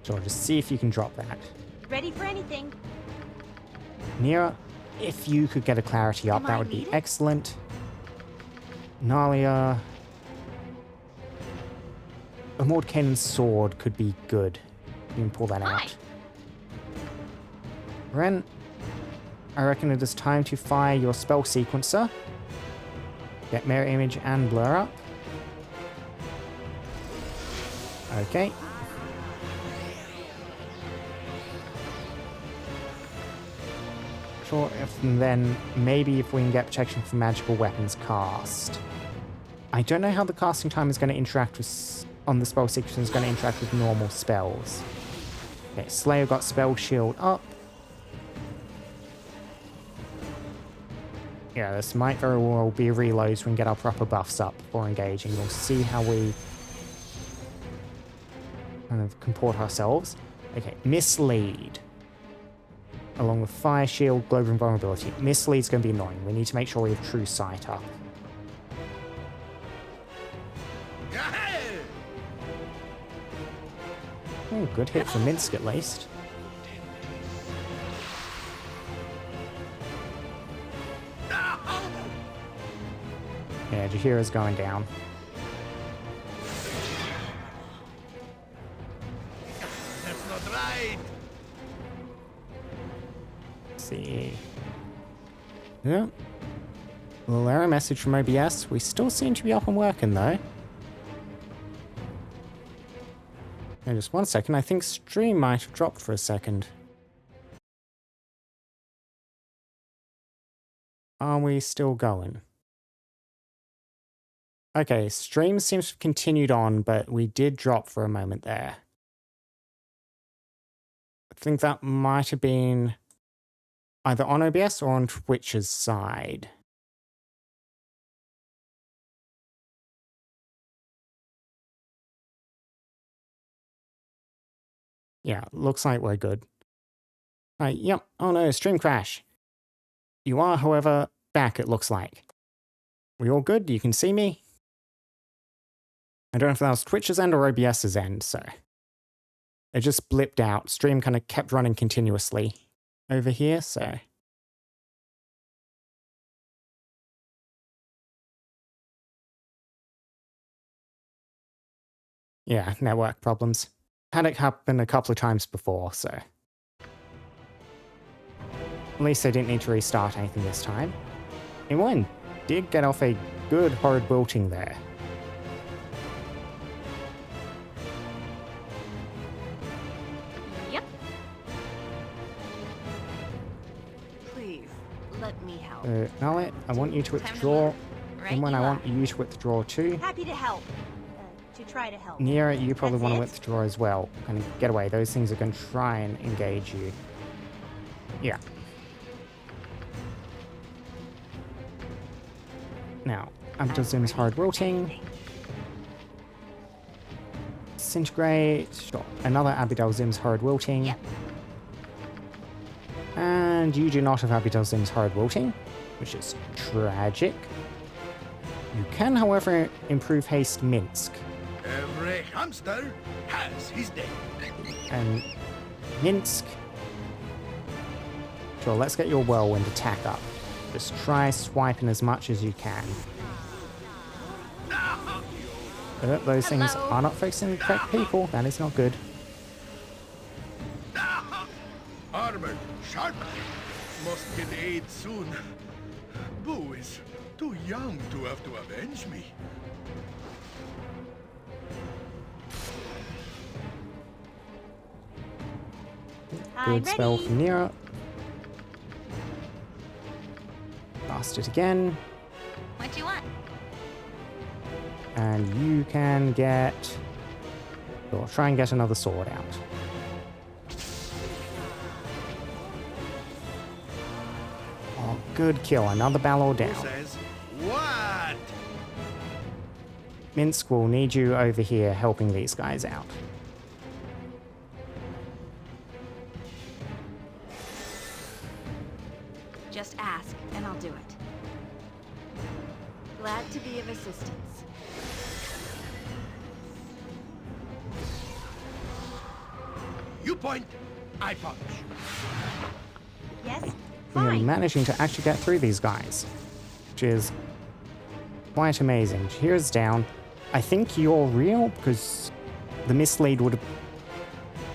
A: So I'll just see if you can drop that.
B: Ready for anything.
A: Nira, if you could get a clarity up,
B: Am
A: that
B: I
A: would be
B: needed?
A: excellent. Nalia. A Mordkainen's sword could be good. You can pull that out. Wren, I reckon it is time to fire your spell sequencer. Get mirror image and blur up. Okay. Sure, then maybe if we can get protection from magical weapons cast. I don't know how the casting time is going to interact with, on the spell sequence is going to interact with normal spells. Okay, Slayer got spell shield up. Yeah, this might very well be a reload so we can get our proper buffs up before engaging. We'll see how we kind of comport ourselves. Okay, Mislead. Along with Fire Shield, Global Invulnerability. Mislead's going to be annoying. We need to make sure we have True Sight up. Oh, good hit for Minsk at least. Yeah, Jahira's going down.
F: That's not right.
A: Let's see. Yeah. Little error message from OBS. We still seem to be up and working though. Now, just one second. I think stream might have dropped for a second. Are we still going? Okay, stream seems to have continued on, but we did drop for a moment there. I think that might have been either on OBS or on Twitch's side. Yeah, looks like we're good. Yep. Oh no, stream crash. You are, however, back, it looks like. We all good? You can see me? I don't know if that was Twitch's end or OBS's end, so... It just blipped out. Stream kind of kept running continuously over here, so... Yeah, network problems. Had it happen a couple of times before, so... At least I didn't need to restart anything this time. And Wren did get off a good horrid wilting there.
C: Yep.
I: Please, let me help.
A: Nala, I want you to withdraw.
I: Right
A: And when
I: you
A: I
I: are.
A: want you to withdraw too.
B: Happy to help. To try to help.
A: Nira, you probably
B: That's
A: want to
B: it?
A: withdraw as well. Kind of get away. Those things are going to try and engage you. Yeah. Now, Abdulzim's hard wilting. Disintegrate. Sure. Another Abdulzim's hard wilting.
I: Yep.
A: And you do not have Abdulzim's hard wilting, which is tragic. You can, however, improve haste Minsk.
F: Every hamster has his day.
A: And Minsk. Sure, let's get your whirlwind attack up. Just try swiping as much as you can. Those things
C: Hello.
A: are not focusing the correct people. That is not good.
F: Armored, sharp. Must get aid soon. Boo is too young to have to avenge me.
B: I'm
A: Good spell
B: ready.
A: from Nira. Blast it again.
I: What you want?
A: And you can get... Or try and get another sword out. Oh, good kill. Another Baldur
F: Who
A: down.
F: says what?
A: Minsk will need you over here helping these guys out.
L: Just ask, and I'll do it. Glad to be of assistance.
F: You point, I punch.
B: Yes?
A: We are
B: Fine.
A: managing to actually get through these guys, which is quite amazing. Here's down. I think you're real because the mislead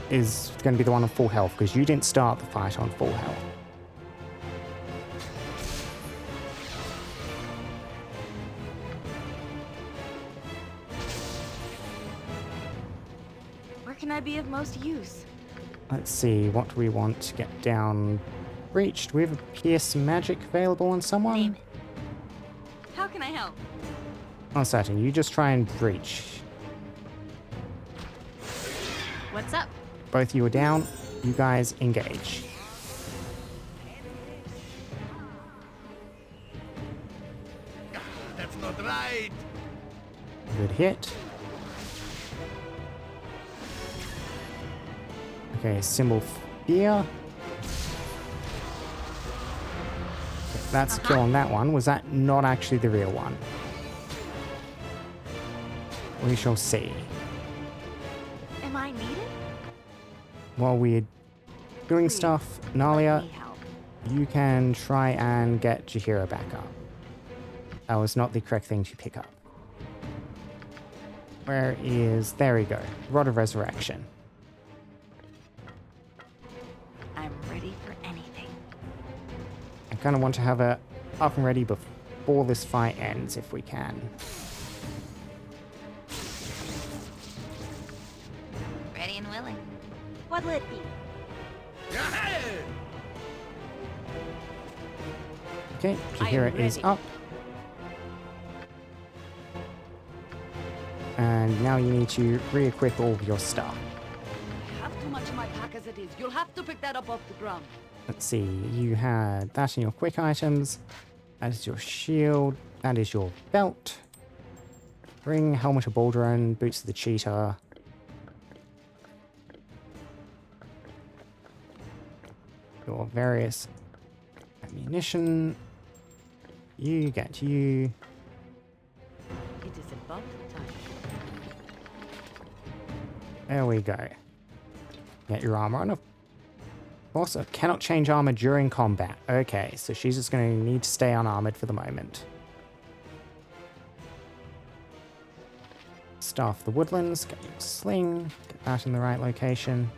A: is going to be the one on full health because you didn't start the fight on full health.
L: Where can I be of most use?
A: Let's see, what do we want to get down? Breach. Do we have a pierce magic available on someone?
I: Name it.
L: How can I help?
A: Uncertain. You just try and breach.
C: What's up?
A: Both you are down. You guys engage.
F: That's not right.
A: Good hit. Okay, symbol fear. Okay, that's a kill on that one. Was that not actually the real one? We shall see.
L: Am I needed?
A: While we're doing stuff, Nalia,
L: Let me help.
A: you can try and get Jahira back up. That was not the correct thing to pick up. Where is... There we go. Rod of Resurrection.
L: I'm ready for anything.
A: I kind of want to have her up and ready before this fight ends, if we can.
I: willing.
B: What'll it be?
A: Okay, Jaheira is up. And now you need to re-equip all of your stuff.
E: I have too much in my pack as it is. You'll have to pick that up off the ground.
A: Let's see, you had that in your quick items. That is your shield. That is your belt. Ring, helmet of Baldur, boots of the cheetah. Your various ammunition. You get you.
E: It is about time.
A: There we go. Get your armor on. Also, cannot change armor during combat. Okay, so she's just going to need to stay unarmored for the moment. Staff the woodlands. Get your sling. Get that in the right location.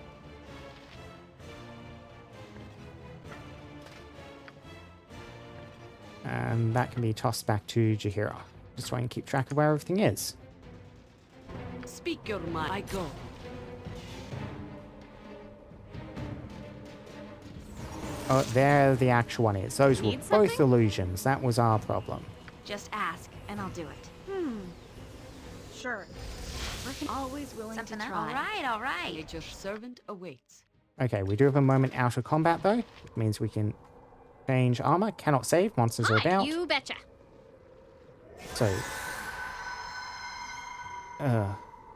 A: And that can be tossed back to Jaheira. Just so I can keep track of where everything is.
E: Speak your mind. I go.
A: Oh, there the actual one is. Those were
C: Need
A: both
C: something?
A: illusions. That was our problem.
I: Just ask, and I'll do it.
B: Sure.
C: Always willing
I: Something
C: to
I: else?
C: try.
I: All right.
E: Nature's servant awaits.
A: Okay, we do have a moment out of combat though. It means we can change armor. Cannot save. Monsters are
C: Hi,
A: about.
C: you betcha.
A: So.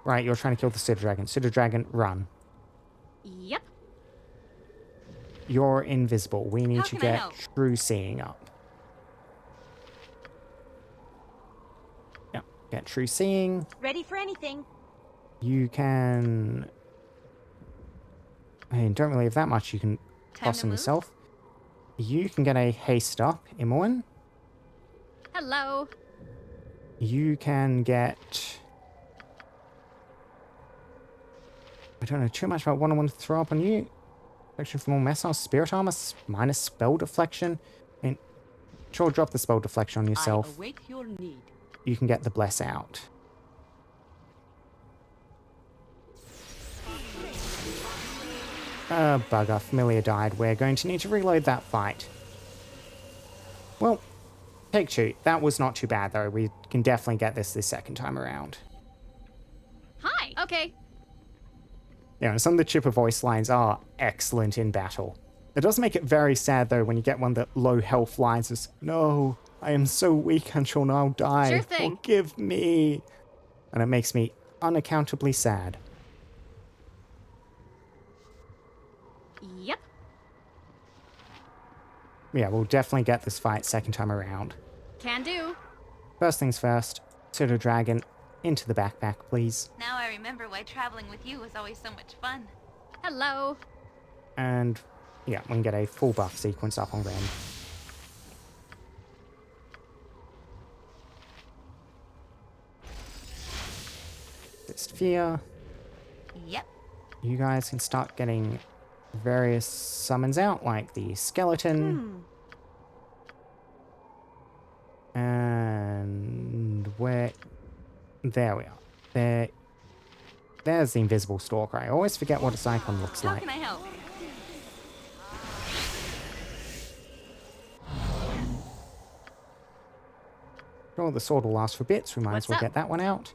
A: Right, you're trying to kill the Pseudo Dragon. Pseudo Dragon, run.
C: Yep.
A: You're invisible. We need
I: How
A: to
I: can I
A: get
I: help?
A: True Seeing up. Yep, get True Seeing.
B: Ready for anything.
A: You can... I mean, don't really have that much you can
I: Time
A: toss
I: to
A: on
I: move?
A: yourself. You can get a Haste up, Imoen.
C: Hello.
A: You can get... I don't know too much about what I want to throw up on you. Deflection from all missiles, Spirit Armor, minus Spell Deflection. I mean, sure, drop the Spell Deflection on
E: I
A: yourself.
E: await your need.
A: You can get the Bless out. Bugger, Familiar died. We're going to need to reload that fight. Well, take two. That was not too bad, though. We can definitely get this second time around.
C: Hi. Okay.
A: Yeah, and some of the chipper voice lines are excellent in battle. It does make it very sad, though, when you get one that low health lines is, "No, I am so weak and shall now die.
C: Sure thing.
A: Forgive me." And it makes me unaccountably sad.
C: Yep.
A: Yeah, we'll definitely get this fight second time around.
C: Can do.
A: First things first, Pseudo Dragon, into the backpack, please.
I: Now I remember why traveling with you was always so much fun.
C: Hello.
A: And yeah, we can get a full buff sequence up on Wren. Fist Fear.
I: Yep.
A: You guys can start getting various summons out, like the skeleton. And where... There we are. There's the invisible stalker. I always forget what its icon looks
I: How
A: like.
I: can I help?
A: Sure, the sword will last for bits. We might
C: What's
A: as well
C: up?
A: get that one out.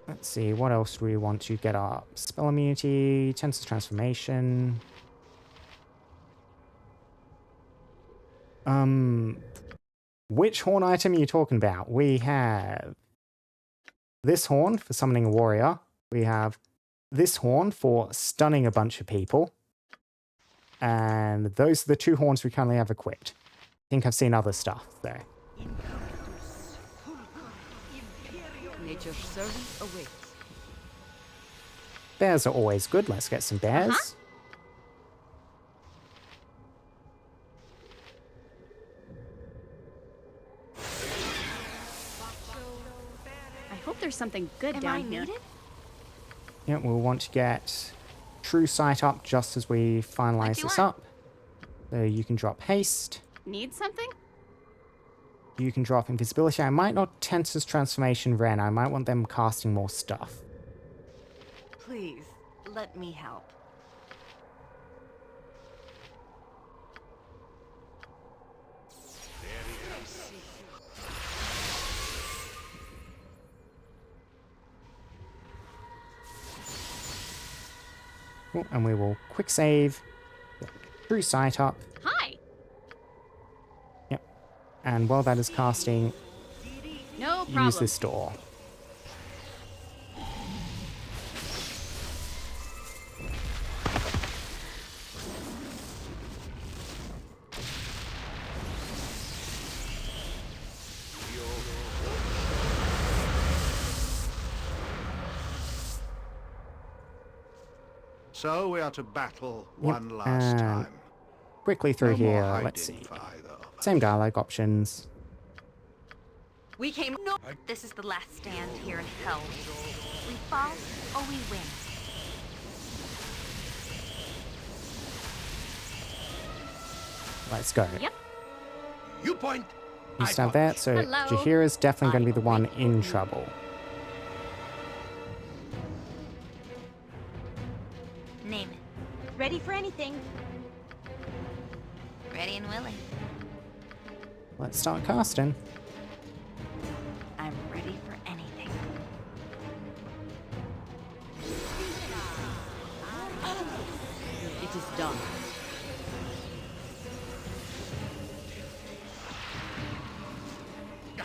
A: Let's see, what else do we want to get up? Spell immunity, Tensor transformation. Which horn item are you talking about? We have this horn for summoning a warrior. We have this horn for stunning a bunch of people. And those are the two horns we currently have equipped. I think I've seen other stuff there.
E: Nature's servant awaits.
A: Bears are always good. Let's get some bears.
C: I hope there's something good
I: Am
C: down
I: I
C: here.
I: needed?
A: Yeah, we'll want to get True Sight up just as we finalize
I: you
A: this
I: want?
A: up. So you can drop haste.
C: Need something?
A: You can drop invisibility. I might not Tensor's transformation Wren. I might want them casting more stuff.
L: Please, let me help.
A: Oh, and we will quick save. True sight up.
C: Hi.
A: Yep. And while that is casting,
C: No problem.
A: use this door.
F: So we are to battle one last
A: and
F: time.
A: quickly through
F: No more
A: here,
F: hiding,
A: let's see.
F: Father.
A: Same dialogue options.
I: We came. No. This is the last stand here in hell. We fall or we win.
A: Let's go.
C: Yep.
F: You point.
A: You stand there, so
C: Hello.
A: Jaheira's definitely going to be the one in trouble.
I: Name it.
B: Ready for anything.
I: Ready and willing.
A: Let's start casting.
I: I'm ready for anything.
E: It is done.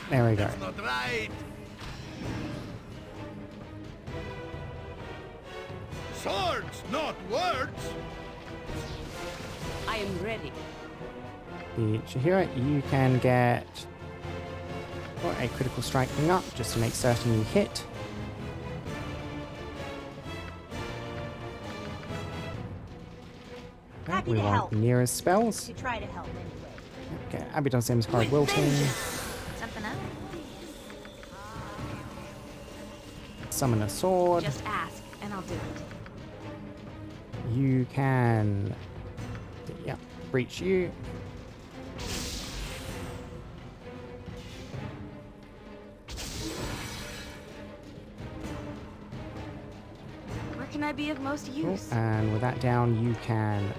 A: There we go.
F: That's not right. Swords, not words.
E: I am ready.
A: The Jaheira, you can get a critical strike thing up just to make certain you hit. Okay,
B: Happy
A: we
B: to
A: want
B: help.
A: Nira's spells.
B: To try to help anyway.
A: Okay, Abby does Zim's card wilting.
I: Something up?
A: Summon a sword.
L: Just ask, and I'll do it.
A: You can, yeah, breach you.
L: Where can I be of most
A: Cool.
L: use?
A: And with that down, you can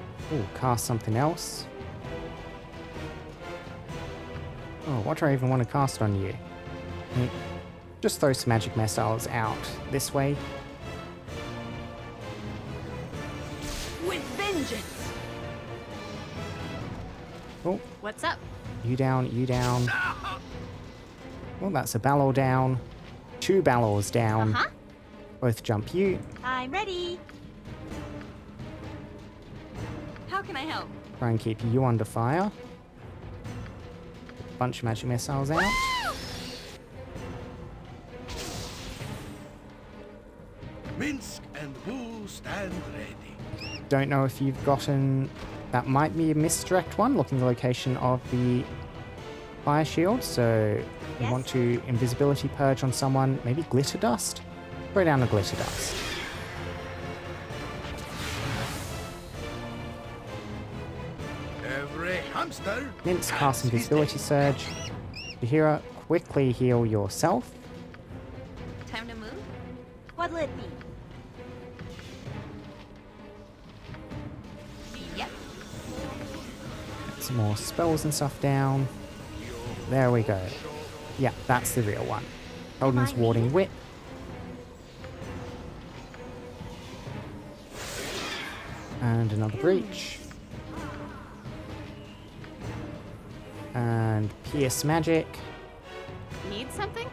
A: cast something else. Oh, what do I even want to cast on you? Just throw some magic missiles out this way.
E: With vengeance!
A: Oh,
C: What's up?
A: you down, you down. Well, that's a Balor down. 2 Balors down.
C: Uh-huh.
A: Both jump you.
B: I'm ready.
L: How can I help?
A: Try and keep you under fire. Bunch of magic missiles out.
F: Minsk and Boo stand ready.
A: Don't know if you've gotten... That might be a misdirect one, looking at the location of the fire shield. So you
B: Yes?
A: want to invisibility purge on someone. Maybe glitter dust? Throw down a glitter dust.
F: Every hamster.
A: Mince,
F: has
A: cast
F: his
A: invisibility
F: day.
A: surge. Jaheira, quickly heal yourself.
I: Time to move?
B: What'll it be?
I: Yep.
A: Get some more spells and stuff down. There we go. Yeah, that's the real one. Holden's Warding Whip. And another breach. And Pierce Magic.
C: Need something?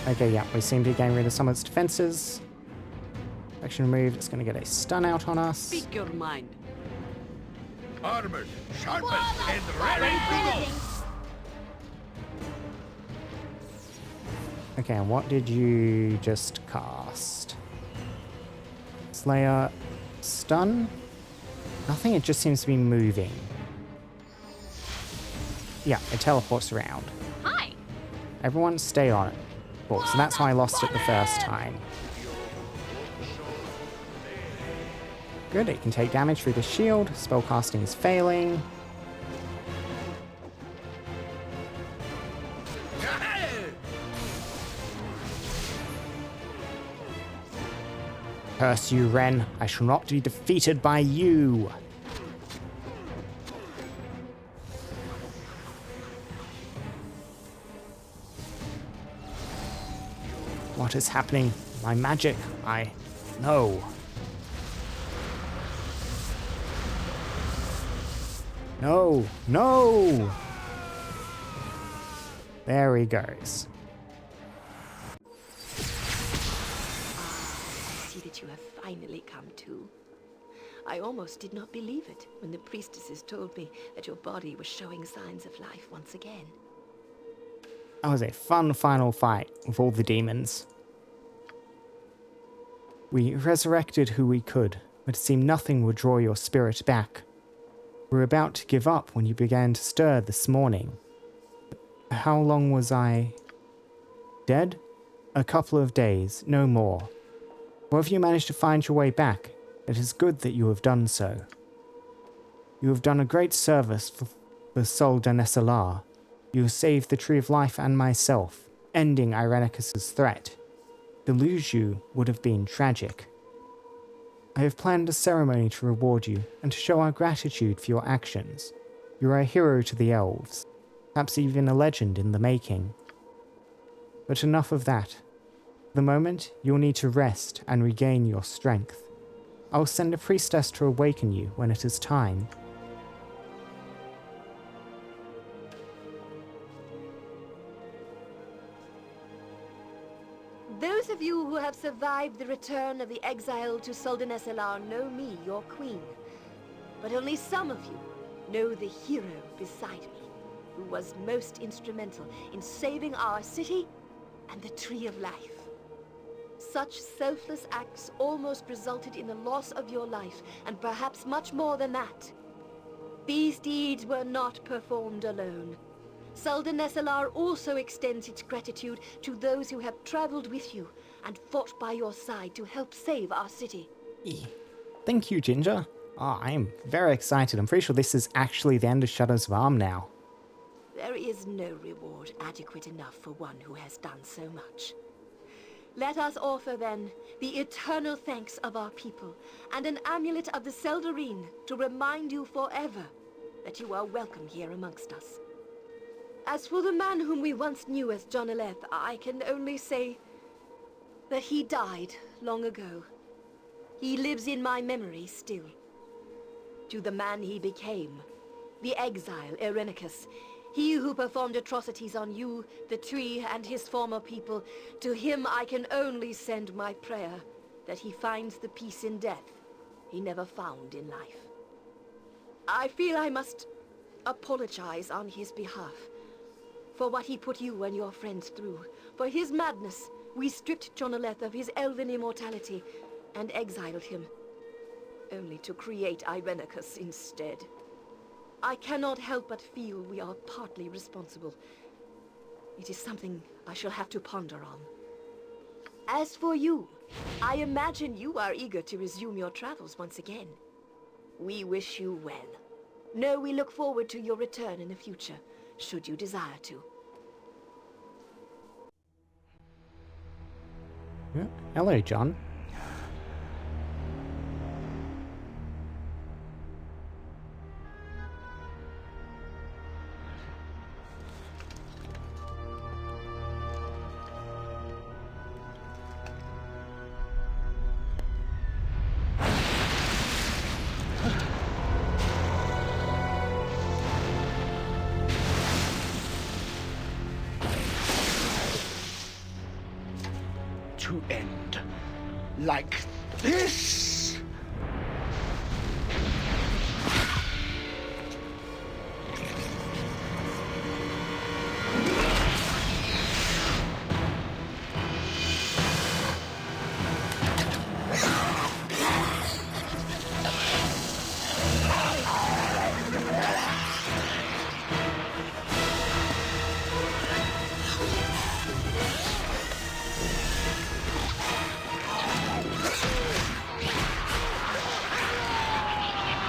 A: Okay, yeah, we seem to be getting rid of some of its defenses. Action removed, it's going to get a stun out on us.
E: Speak your mind.
F: Armored, sharpened, and ready to go.
A: Okay, and what did you just cast? Slayer, stun? Nothing, it just seems to be moving. Yeah, it teleports around.
C: Hi.
A: Everyone stay on it. Of course, and that's why I lost it the first time. Good, it can take damage through the shield. Spellcasting is failing. Curse you, Wren. I shall not be defeated by you. What is happening? My magic? No. No. No! There he goes.
M: See that you have finally come to. I almost did not believe it when the priestesses told me that your body was showing signs of life once again.
A: That was a fun final fight with all the demons. We resurrected who we could, but it seemed nothing would draw your spirit back. We were about to give up when you began to stir this morning. How long was I dead? A couple of days, no more. Or have you managed to find your way back? It is good that you have done so. You have done a great service for Sol Danesalar. You have saved the Tree of Life and myself, ending Irenicus's threat. To lose you would have been tragic. I have planned a ceremony to reward you and to show our gratitude for your actions. You are a hero to the elves, perhaps even a legend in the making. But enough of that. For the moment, you'll need to rest and regain your strength. I will send a priestess to awaken you when it is time.
M: Those of you who have survived the return of the exile to Sol Danesalar know me, your queen. But only some of you know the hero beside me, who was most instrumental in saving our city and the Tree of Life. Such selfless acts almost resulted in the loss of your life, and perhaps much more than that. These deeds were not performed alone. Sol Danesalar also extends its gratitude to those who have traveled with you and fought by your side to help save our city.
A: Thank you, Ginger. I am very excited. I'm pretty sure this is actually the end of Shadows of Arm now.
M: There is no reward adequate enough for one who has done so much. Let us offer, then, the eternal thanks of our people and an amulet of the Seldarine to remind you forever that you are welcome here amongst us. As for the man whom we once knew as Jonaleth, I can only say that he died long ago. He lives in my memory still. To the man he became, the exile Irenicus, he who performed atrocities on you, the tree, and his former people, to him I can only send my prayer that he finds the peace in death he never found in life. I feel I must apologize on his behalf for what he put you and your friends through. For his madness, we stripped Jonaleth of his elven immortality and exiled him, only to create Irenicus instead. I cannot help but feel we are partly responsible. It is something I shall have to ponder on. As for you, I imagine you are eager to resume your travels once again. We wish you well. Know we look forward to your return in the future, should you desire to.
A: Yeah. Hello, John.
F: To end like this?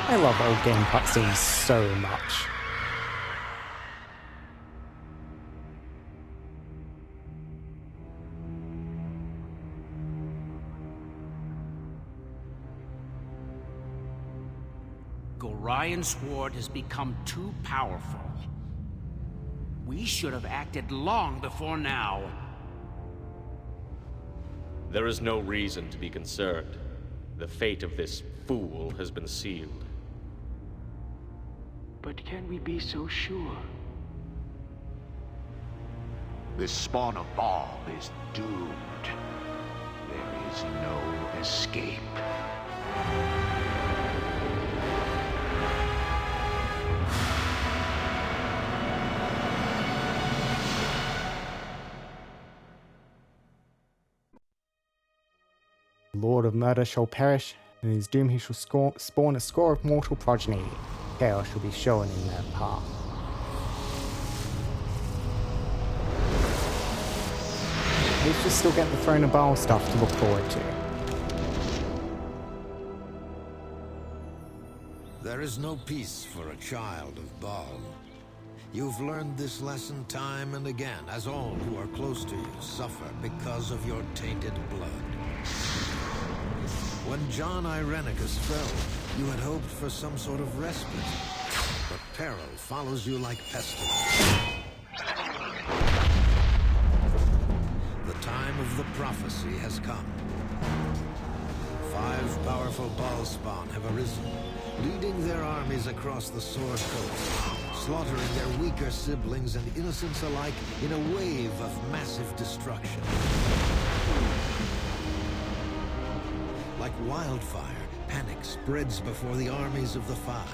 A: I love old game cutscenes so much.
N: Gorion's sword has become too powerful. We should have acted long before now.
O: There is no reason to be concerned. The fate of this fool has been sealed.
H: But can we be so sure?
G: This spawn of Bhaal is doomed. There is no escape.
A: Lord of Murder shall perish, and in his doom he shall spawn a score of mortal progeny. Chaos shall be shown in their path. At least we still get the Throne of Bhaal stuff to look forward to.
P: There is no peace for a child of Bhaal. You've learned this lesson time and again, as all who are close to you suffer because of your tainted blood. When John Irenicus fell, you had hoped for some sort of respite. But peril follows you like pestilence. The time of the prophecy has come. 5 powerful Bhaal spawn have arisen, leading their armies across the Sword Coast, slaughtering their weaker siblings and innocents alike in a wave of massive destruction. Like wildfire, panic spreads before the armies of the 5,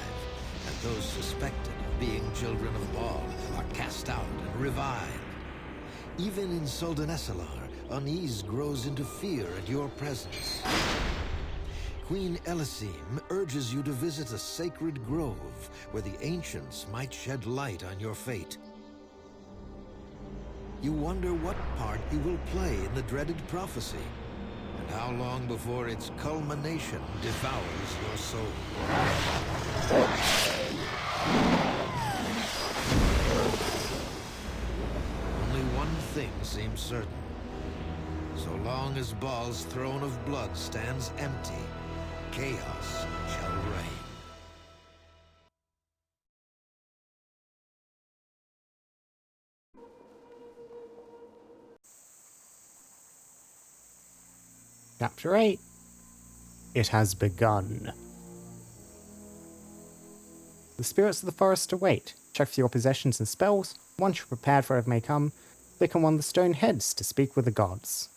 P: and those suspected of being children of Bhaal are cast out and revived. Even in Soldanesalar, unease grows into fear at your presence. Queen Elysim urges you to visit a sacred grove where the ancients might shed light on your fate. You wonder what part you will play in the dreaded prophecy, and how long before its culmination devours your soul. Only one thing seems certain. So long as Bhaal's throne of blood stands empty, chaos shall reign.
A: Chapter 8. It has begun. The spirits of the forest await. Check for your possessions and spells. Once you're prepared for whatever may come, click on one of the stone heads to speak with the gods.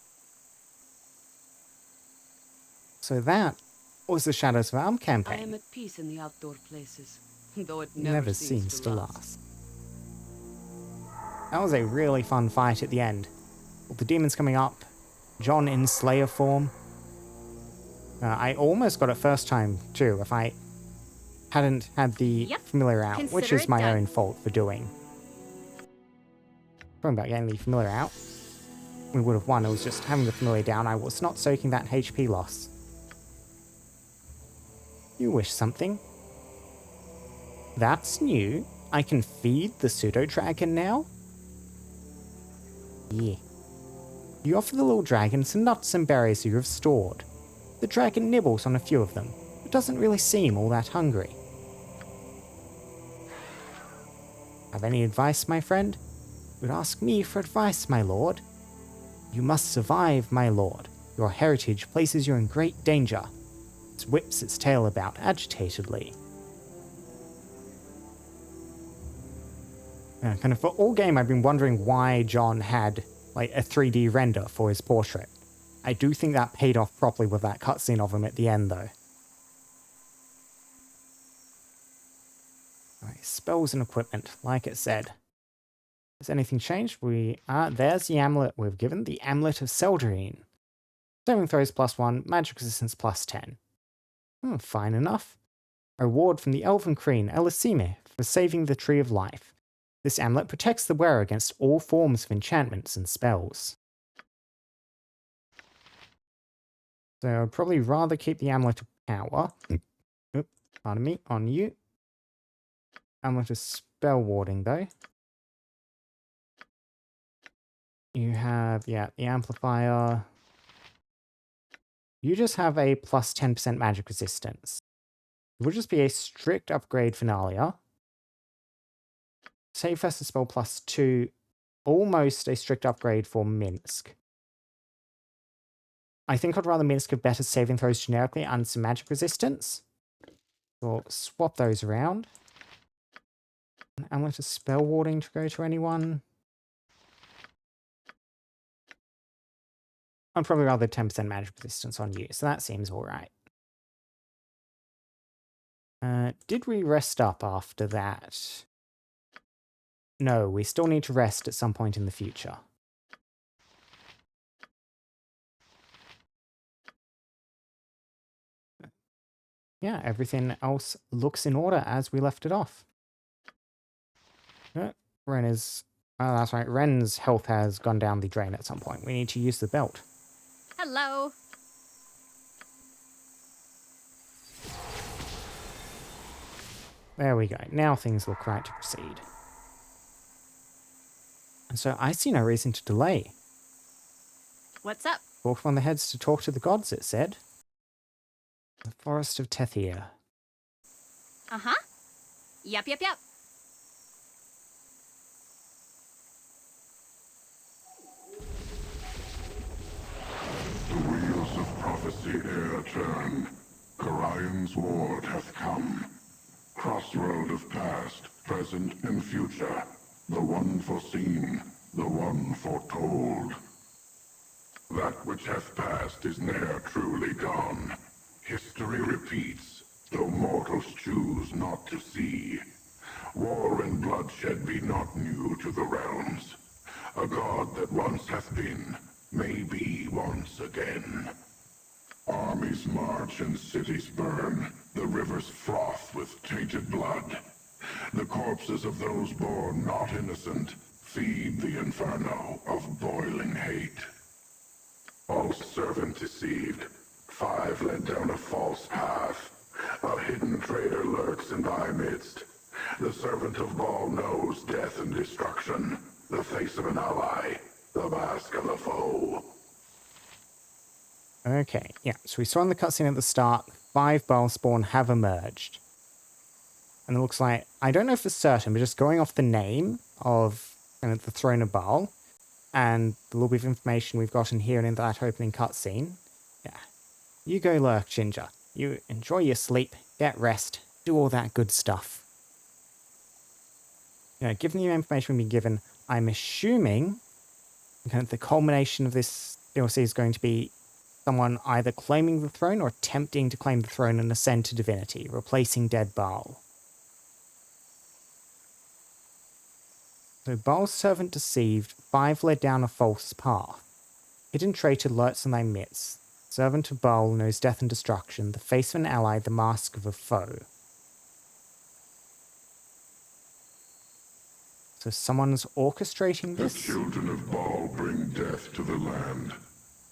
A: So that was the Shadows of Alm campaign.
E: I am at peace in the outdoor places, though it
A: Never seems to last. That was a really fun fight at the end. All the demons coming up, John in Slayer form. I almost got it first time too if I hadn't had the familiar out, which is my own fault for doing. Talking about getting the familiar out, we would have won. It was just having the familiar down. I was not soaking that HP loss. You wish something? That's new. I can feed the pseudo-dragon now? Yeah. You offer the little dragon some nuts and berries you have stored. The dragon nibbles on a few of them, but doesn't really seem all that hungry. Have any advice, my friend? Would ask me for advice, my lord. You must survive, my lord. Your heritage places you in great danger. It whips its tail about agitatedly. Kind of for all game, I've been wondering why John had like a 3D render for his portrait. I do think that paid off properly with that cutscene of him at the end, though. Alright, spells and equipment, like it said. Has anything changed? There's the amulet we've given, the Amulet of Seldarine. Saving throws +1, magic resistance +10. Fine enough. A reward from the Elven Queen Elysim for saving the Tree of Life. This amulet protects the wearer against all forms of enchantments and spells. So I'd probably rather keep the Amulet of Power. Pardon me, on you. Amulet of Spell Warding, though. You have, yeah, the Amplifier. You just have a plus 10% magic resistance. It will just be a strict upgrade for Nalia. Save versus spell plus 2. Almost a strict upgrade for Minsk. I think I'd rather Minsk have better saving throws generically and some magic resistance. We'll swap those around. An Amulet of Spell Warding to go to anyone. I'd probably rather 10% magic resistance on you, so that seems alright. Did we rest up after that? No, we still need to rest at some point in the future. Yeah, everything else looks in order as we left it off. Wren is... Oh, that's right. Wren's health has gone down the drain at some point. We need to use the belt.
C: Hello.
A: There we go. Now things look right to proceed. And so I see no reason to delay.
C: What's up?
A: Walk on the heads to talk to the gods, it said. The Forest of Tethir.
C: Uh-huh. Yep.
J: The wheels of prophecy ere turn. Garion's ward hath come. Crossroad of past, present, and future. The one foreseen, the one foretold. That which hath passed is ne'er truly gone. History repeats, though mortals choose not to see. War and bloodshed be not new to the realms. A god that once hath been, may be once again. Armies march and cities burn, the rivers froth with tainted blood. The corpses of those born not innocent feed the inferno of boiling hate. False servant deceived, 5 led down a false path. A hidden traitor lurks in thy midst. The servant of Bhaal knows death and destruction, the face of an ally, the mask of a foe.
A: Okay, yeah, so we saw in the cutscene at the start, 5 Bhaalspawn have emerged. And it looks like, I don't know for certain, but just going off the name of the Throne of Bhaal, and the little bit of information we've gotten here and in that opening cutscene, yeah, you go lurk, Ginger. You enjoy your sleep, get rest, do all that good stuff. You know, given the information we've been given, I'm assuming the culmination of this DLC is going to be someone either claiming the throne or attempting to claim the throne and ascend to divinity, replacing dead Bhaal. So Bhaal's servant deceived, 5 led down a false path. Hidden traitor lurks in thy midst. Servant of Bhaal knows death and destruction, the face of an ally, the mask of a foe. So someone's orchestrating this?
J: The children of Bhaal bring death to the land.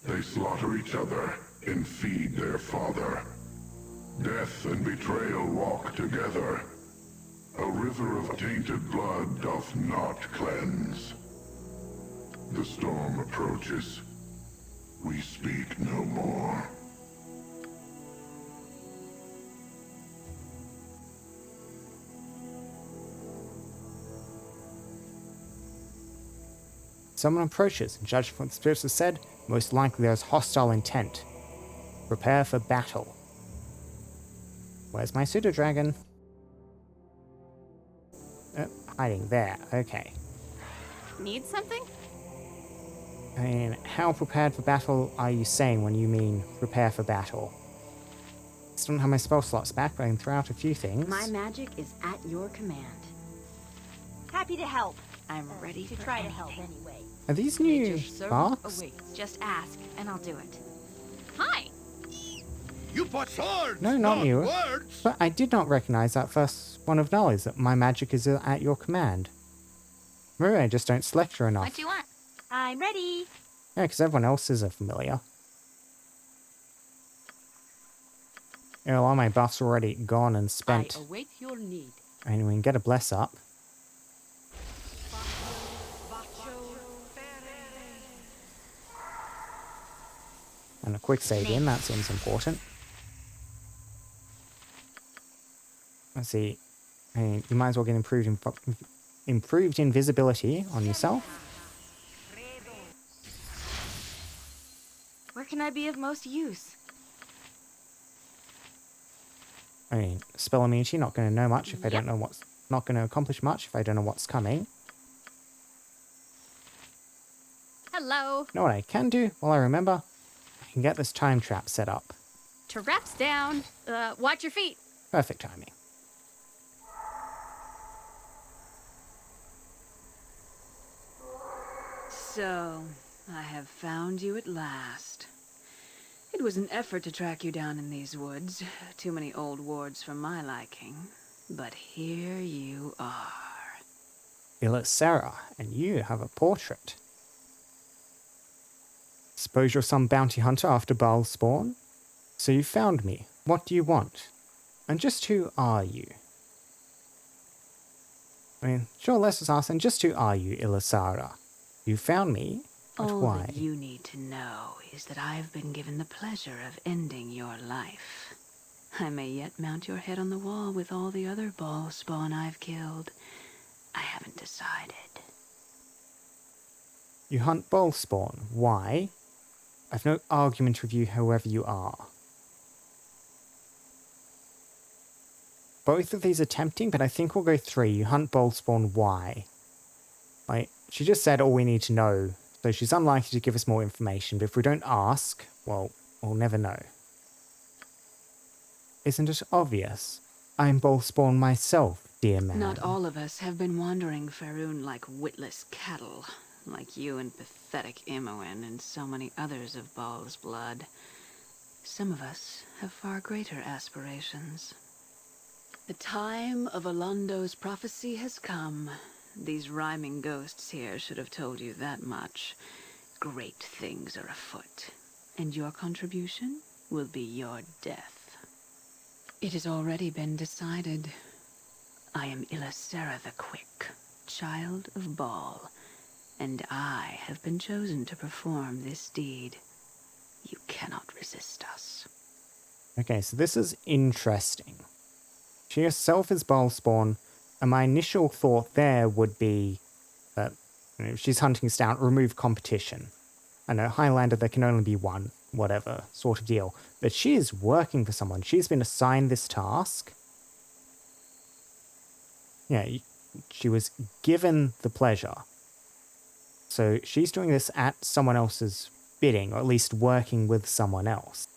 J: They slaughter each other and feed their father. Death and betrayal walk together. A river of tainted blood doth not cleanse. The storm approaches. We speak no more.
A: Someone approaches, and judging from what the spirits have said, most likely there is hostile intent. Prepare for battle. Where's my pseudo-dragon? Hiding there, okay.
C: Need something?
A: I mean, how prepared for battle are you saying when you mean prepare for battle? Still don't have my spell slots back, but I can throw out a few things.
Q: My magic is at your command.
B: Happy to help.
Q: I'm ready
B: to
Q: for
B: try
Q: anything.
B: to help anyway.
A: Are these new barks?
Q: Just ask, and I'll do it.
C: Hi!
F: You put swords,
A: No, not you.
F: words.
A: But I did not recognize that first one of knowledge, that my magic is at your command. Maybe I just don't select her enough.
I: What do you want?
B: I'm ready.
A: Yeah, because everyone else is a familiar. You know, all my buffs are already gone and spent.
E: I await your need.
A: And we can get a bless up. And a quick save in, that seems important. Let's see. I mean, you might as well get improved invisibility on yourself.
Q: Where can I be of most use?
A: I mean, spell immunity, not going to know much if I don't know what's... Not going to accomplish much if I don't know what's coming.
C: Hello.
A: You know what I can do while I remember? I can get this time trap set up.
C: Trap's down. Watch your feet.
A: Perfect timing.
R: So, I have found you at last. It was an effort to track you down in these woods. Too many old wards for my liking. But here you are.
A: Sarah, and you have a portrait. Suppose you're some bounty hunter after Bhaal's spawn? So you found me. What do you want? And just who are you? I mean, sure, let's just ask, and just who are you, Sarah? You found me, but
R: All
A: why?
R: that you need to know is that I have been given the pleasure of ending your life. I may yet mount your head on the wall with all the other Bhaal spawn I've killed. I haven't decided.
A: You hunt Bhaal spawn. Why? I've no argument with you, however you are. Both of these are tempting, but I think we'll go 3. You hunt Bhaal spawn. Why? Like, she just said all we need to know, so she's unlikely to give us more information, but if we don't ask, well, we'll never know. Isn't it obvious? I'm Bhaal spawn myself, dear man.
R: Not all of us have been wandering Faerun like witless cattle, like you and pathetic Imoen and so many others of Bhaal's blood. Some of us have far greater aspirations. The time of Alondo's prophecy has come. These rhyming ghosts here should have told you that much. Great things are afoot, and your contribution will be your death. It has already been decided. I am Sarah the Quick, child of Bhaal, and I have been chosen to perform this deed. You cannot resist us.
A: Okay, so this is interesting. She herself is Bhaal spawn, and my initial thought there would be that if she's hunting us down, remove competition. I know, Highlander, there can only be one, whatever sort of deal. But she is working for someone. She's been assigned this task. Yeah, she was given the pleasure. So she's doing this at someone else's bidding, or at least working with someone else.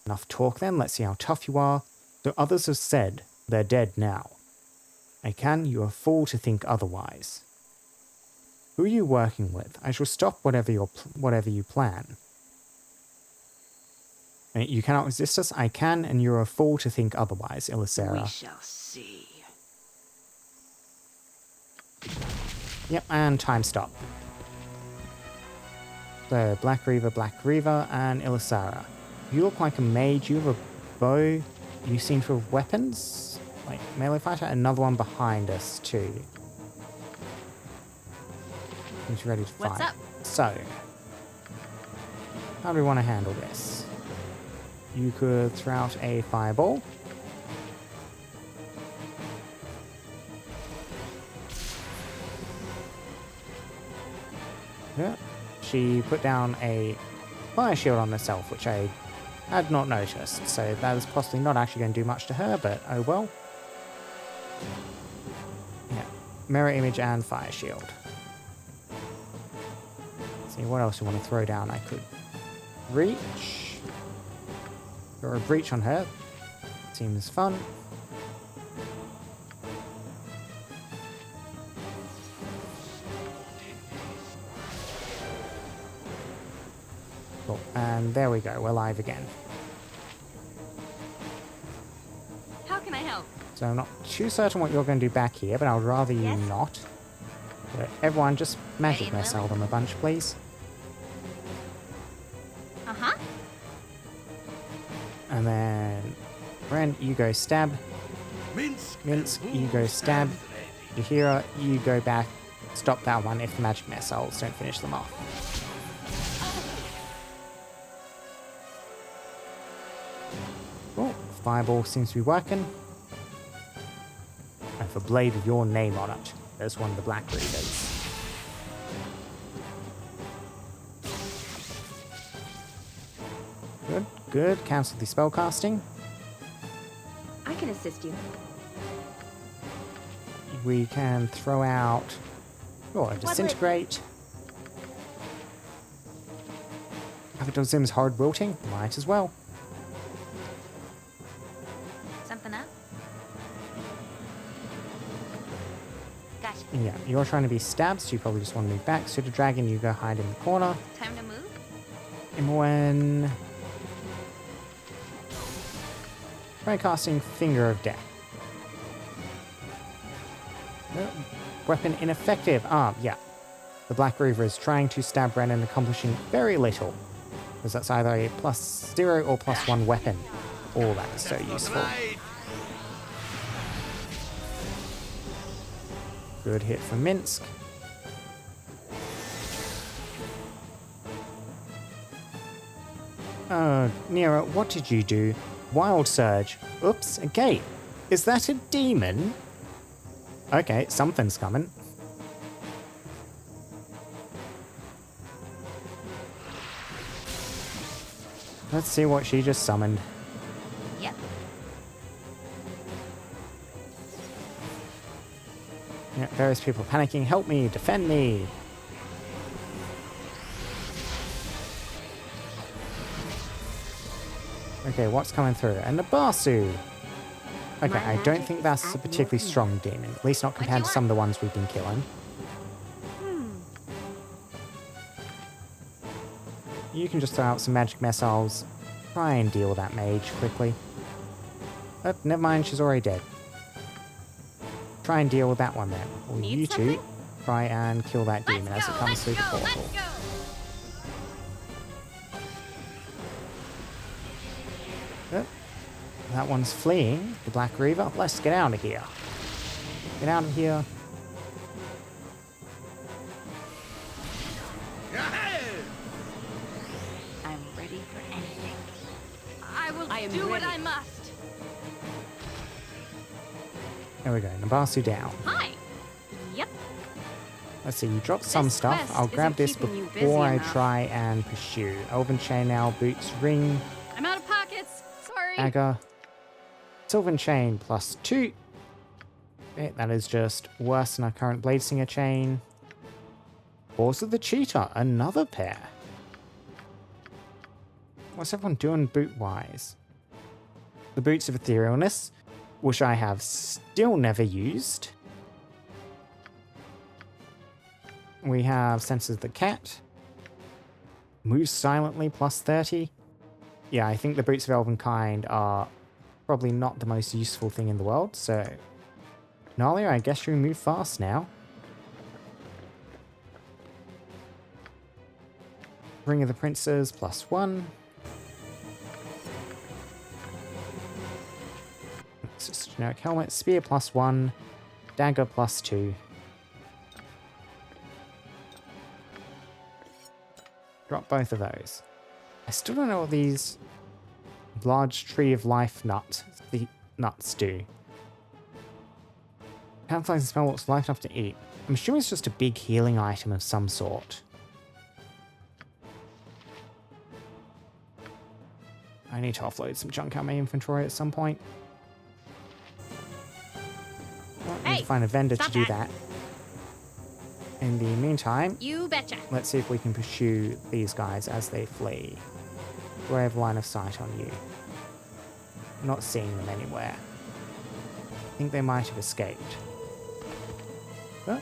A: Enough talk then, let's see how tough you are. So others have said they're dead now. You are a fool to think otherwise. Who are you working with? I shall stop whatever you plan. You cannot resist us. I can, and you're a fool to think otherwise, Sarah.
R: We shall see.
A: Yep, and time stop. So, Black Reaver, and Sarah. You look like a mage. You have a bow. You seem to have weapons. Like, melee fighter. Another one behind us, too. He's ready to fight.
C: What's up?
A: So, how do we want to handle this? You could throw out a fireball. Yeah. She put down a fire shield on herself, which I had not noticed, so that is possibly not actually going to do much to her, but oh well. Yeah. Mirror image and fire shield. Let's see, what else you want to throw down? I could reach. Or a breach on her. Seems fun. Cool. And there we go. We're live again.
I: How can I help?
A: So I'm not too certain what you're going to do back here, but I would rather you not. But everyone, just magic missile them a bunch, please.
C: Uh-huh.
A: And then Wren, you go stab. Minsk, you go stab. Yahira, you go back. Stop that one if the magic missiles don't finish them off. Oh, fireball seems to be working. I have a blade with your name on it. There's one of the Black Reavers. Good, good. Cancel the spell casting.
Q: I can assist you.
A: We can throw out... Oh, disintegrate. Capital Zim's hard wilting. Might as well.
I: Something up? Gotcha.
A: Yeah, you're trying to be stabbed, so you probably just want to move back. Pseudo Dragon, you go hide in the corner.
I: Time to move?
A: Imoen... Try casting Finger of Death. Weapon ineffective. Yeah. The Black Reaver is trying to stab Wren and accomplishing very little. Because that's either a +0 or +1 weapon. Oh, that is so useful. Good hit for Minsk. Nero, what did you do? Wild Surge. Oops, a gate. Is that a demon? Okay, something's coming. Let's see what she just summoned.
I: Yep.
A: Yeah, various people panicking. Help me, defend me. Okay, what's coming through? And the Basu. Okay, I don't think that's a particularly strong demon. At least not compared to some of the ones we've been killing. You can just throw out some magic missiles. Try and deal with that mage quickly. Oh, never mind, she's already dead. Try and deal with that one then. Or you two, try and kill that demon as it comes through the portal. Oh, that one's fleeing. The Black Reaver. Let's get out of here. Get out of here.
R: I'm ready for anything.
L: I will do what I must.
A: There we go. Nabasu down.
C: Hi. Yep.
A: Let's see, you dropped some stuff. I'll grab this before I try and pursue. Elven Chainmail, Boots, Ring,
C: I'm out of pockets. Sorry.
A: Dagger. Sylvan Chain +2. Okay, that is just worse than our current Bladesinger chain. Paws of the Cheetah, another pair. What's everyone doing boot-wise? The Boots of Etherealness, which I have still never used. We have Senses of the Cat. Moves silently +30. Yeah, I think the Boots of Elvenkind are probably not the most useful thing in the world, so... Nalia, I guess you move fast now. Ring of the Princes +1. It's just a generic helmet. Spear +1. Dagger +2. Drop both of those. I still don't know what these large tree of life the nuts do. Camouflage the smell looks light enough to eat. I'm assuming it's just a big healing item of some sort. I need to offload some junk out of my inventory at some point. Well, I need to find a vendor to do that. In the meantime,
C: You betcha.
A: let's see if we can pursue these guys as they flee. Do I have line of sight on you? Not seeing them anywhere. I think they might have escaped. Oh.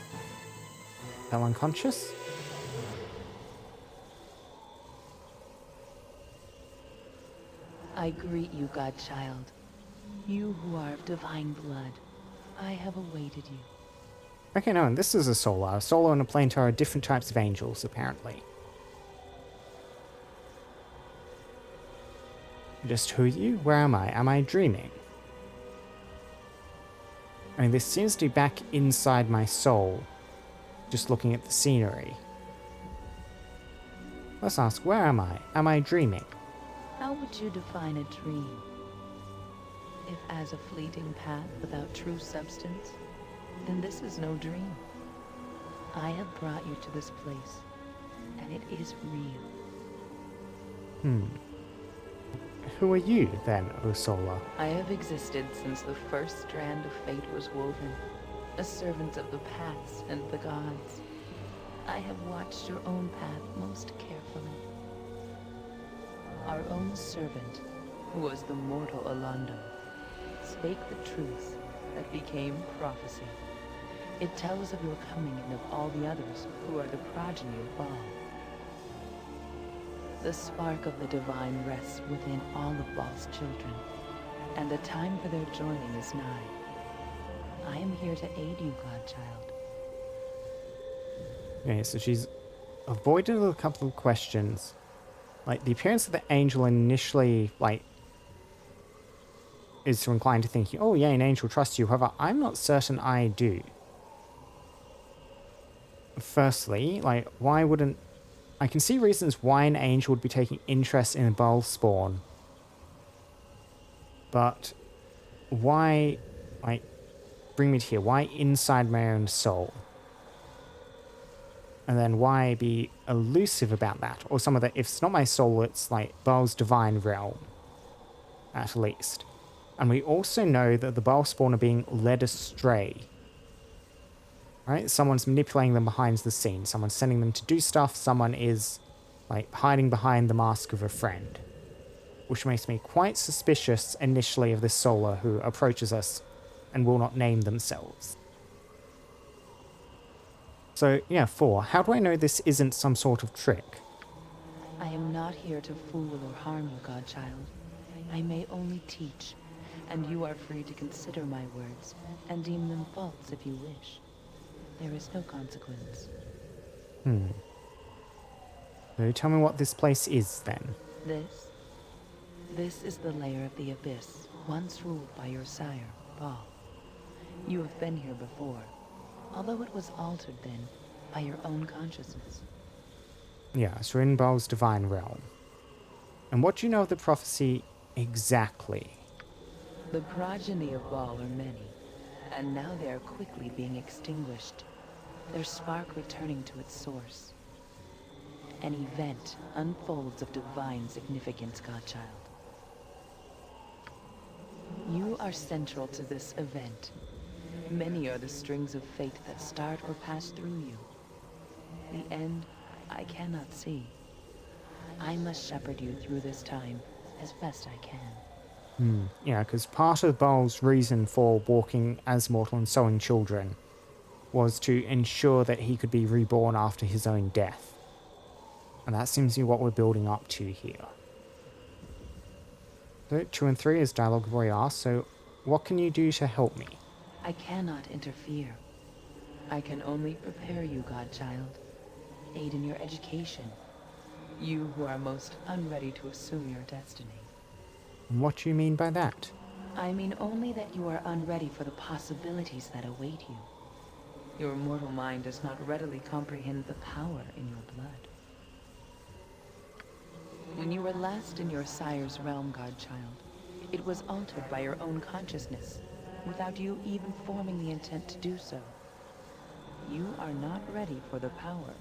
A: Fell unconscious?
S: I greet you, Godchild. You who are of divine blood. I have awaited you.
A: Okay, no, and this is a Solar. A Solar and a Planetar are different types of angels, apparently. Just who are you? Where am I? Am I dreaming? I mean, this seems to be back inside my soul, just looking at the scenery. Let's ask, where am I? Am I dreaming?
S: How would you define a dream? If as a fleeting path without true substance, then this is no dream. I have brought you to this place, and it is real.
A: Who are you, then, O Sola?
S: I have existed since the first strand of fate was woven, a servant of the paths and the gods. I have watched your own path most carefully. Our own servant, who was the mortal Alondo, spake the truth that became prophecy. It tells of your coming and of all the others who are the progeny of Bhaal. The spark of the divine rests within all of Bhaal's children, and the time for their joining is nigh. I am here to aid you, Godchild.
A: Okay, so she's avoided a couple of questions. Like, the appearance of the angel initially, like, is inclined to think, oh yeah, an angel trusts you. However, I'm not certain I do. Firstly, like, why wouldn't... I can see reasons why an angel would be taking interest in a Bhaal spawn. But why, like, bring me to here? Why inside my own soul? And then why be elusive about that? Or some of that, if it's not my soul, it's like Bhaal's divine realm, at least. And we also know that the Bhaal spawn are being led astray. Right? Someone's manipulating them behind the scenes. Someone's sending them to do stuff. Someone is, like, hiding behind the mask of a friend. Which makes me quite suspicious initially of this Solar who approaches us and will not name themselves. So, yeah, 4. How do I know this isn't some sort of trick?
S: I am not here to fool or harm you, Godchild. I may only teach, and you are free to consider my words and deem them false if you wish. There is no consequence.
A: So tell me what this place is, then.
S: This is the lair of the Abyss, once ruled by your sire, Bhaal. You have been here before, although it was altered then by your own consciousness.
A: Yeah, so in Bhaal's divine realm. And what do you know of the prophecy exactly?
S: The progeny of Bhaal are many, and now they are quickly being extinguished, their spark returning to its source. An event unfolds of divine significance, Godchild. You are central to this event. Many are the strings of fate that start or pass through you. The end, I cannot see. I must shepherd you through this time as best I can.
A: Yeah, because part of Bhaal's reason for walking as mortal and sowing children was to ensure that he could be reborn after his own death. And that seems to be what we're building up to here. So 2 and 3 is dialogue I've already asked, so what can you do to help me?
S: I cannot interfere. I can only prepare you, Godchild. Aid in your education. You who are most unready to assume your destiny.
A: What do you mean by that?
S: I mean only that you are unready for the possibilities that await you. Your mortal mind does not readily comprehend the power in your blood. When you were last in your sire's realm, Godchild, it was altered by your own consciousness, without you even forming the intent to do so. You are not ready for the power.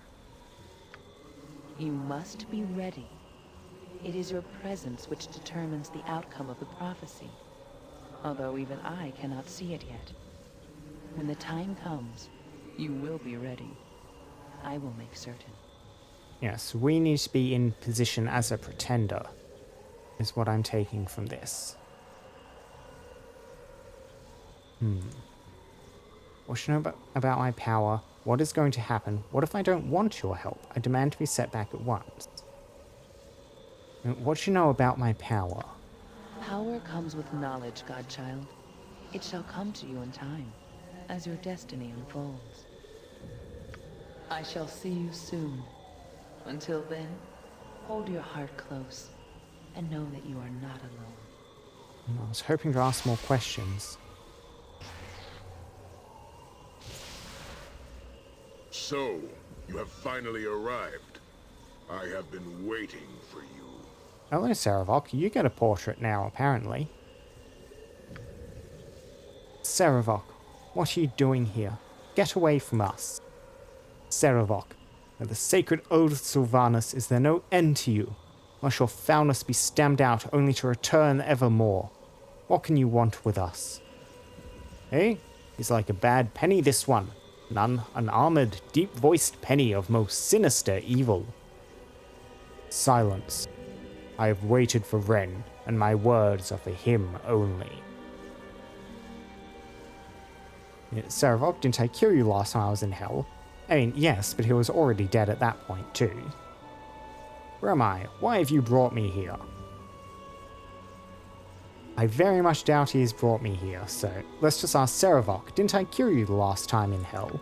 S: You must be ready. It is your presence which determines the outcome of the prophecy, although even I cannot see it yet. When the time comes, you will be ready. I will make certain.
A: Yes, we need to be in position as a pretender, is what I'm taking from this. What should I know about my power? What is going to happen? What if I don't want your help? I demand to be set back at once. What do you know about my power?
S: Power comes with knowledge, Godchild. It shall come to you in time, as your destiny unfolds. I shall see you soon. Until then, hold your heart close and know that you are not alone.
A: I was hoping to ask more questions.
D: So, you have finally arrived. I have been waiting for you.
A: Hello, Saravok. You get a portrait now, apparently. Saravok, what are you doing here? Get away from us. Saravok, by the sacred oath of Sylvanus, is there no end to you? Must your foulness be stamped out only to return evermore? What can you want with us? Eh? He's like a bad penny, this one. None, an armored, deep-voiced penny of most sinister evil. Silence. I have waited for Wren, and my words are for him only. Saravok, didn't I kill you last time I was in hell? I mean, yes, but he was already dead at that point, too. Where am I? Why have you brought me here? I very much doubt he has brought me here, so let's just ask Saravok, didn't I cure you the last time in hell?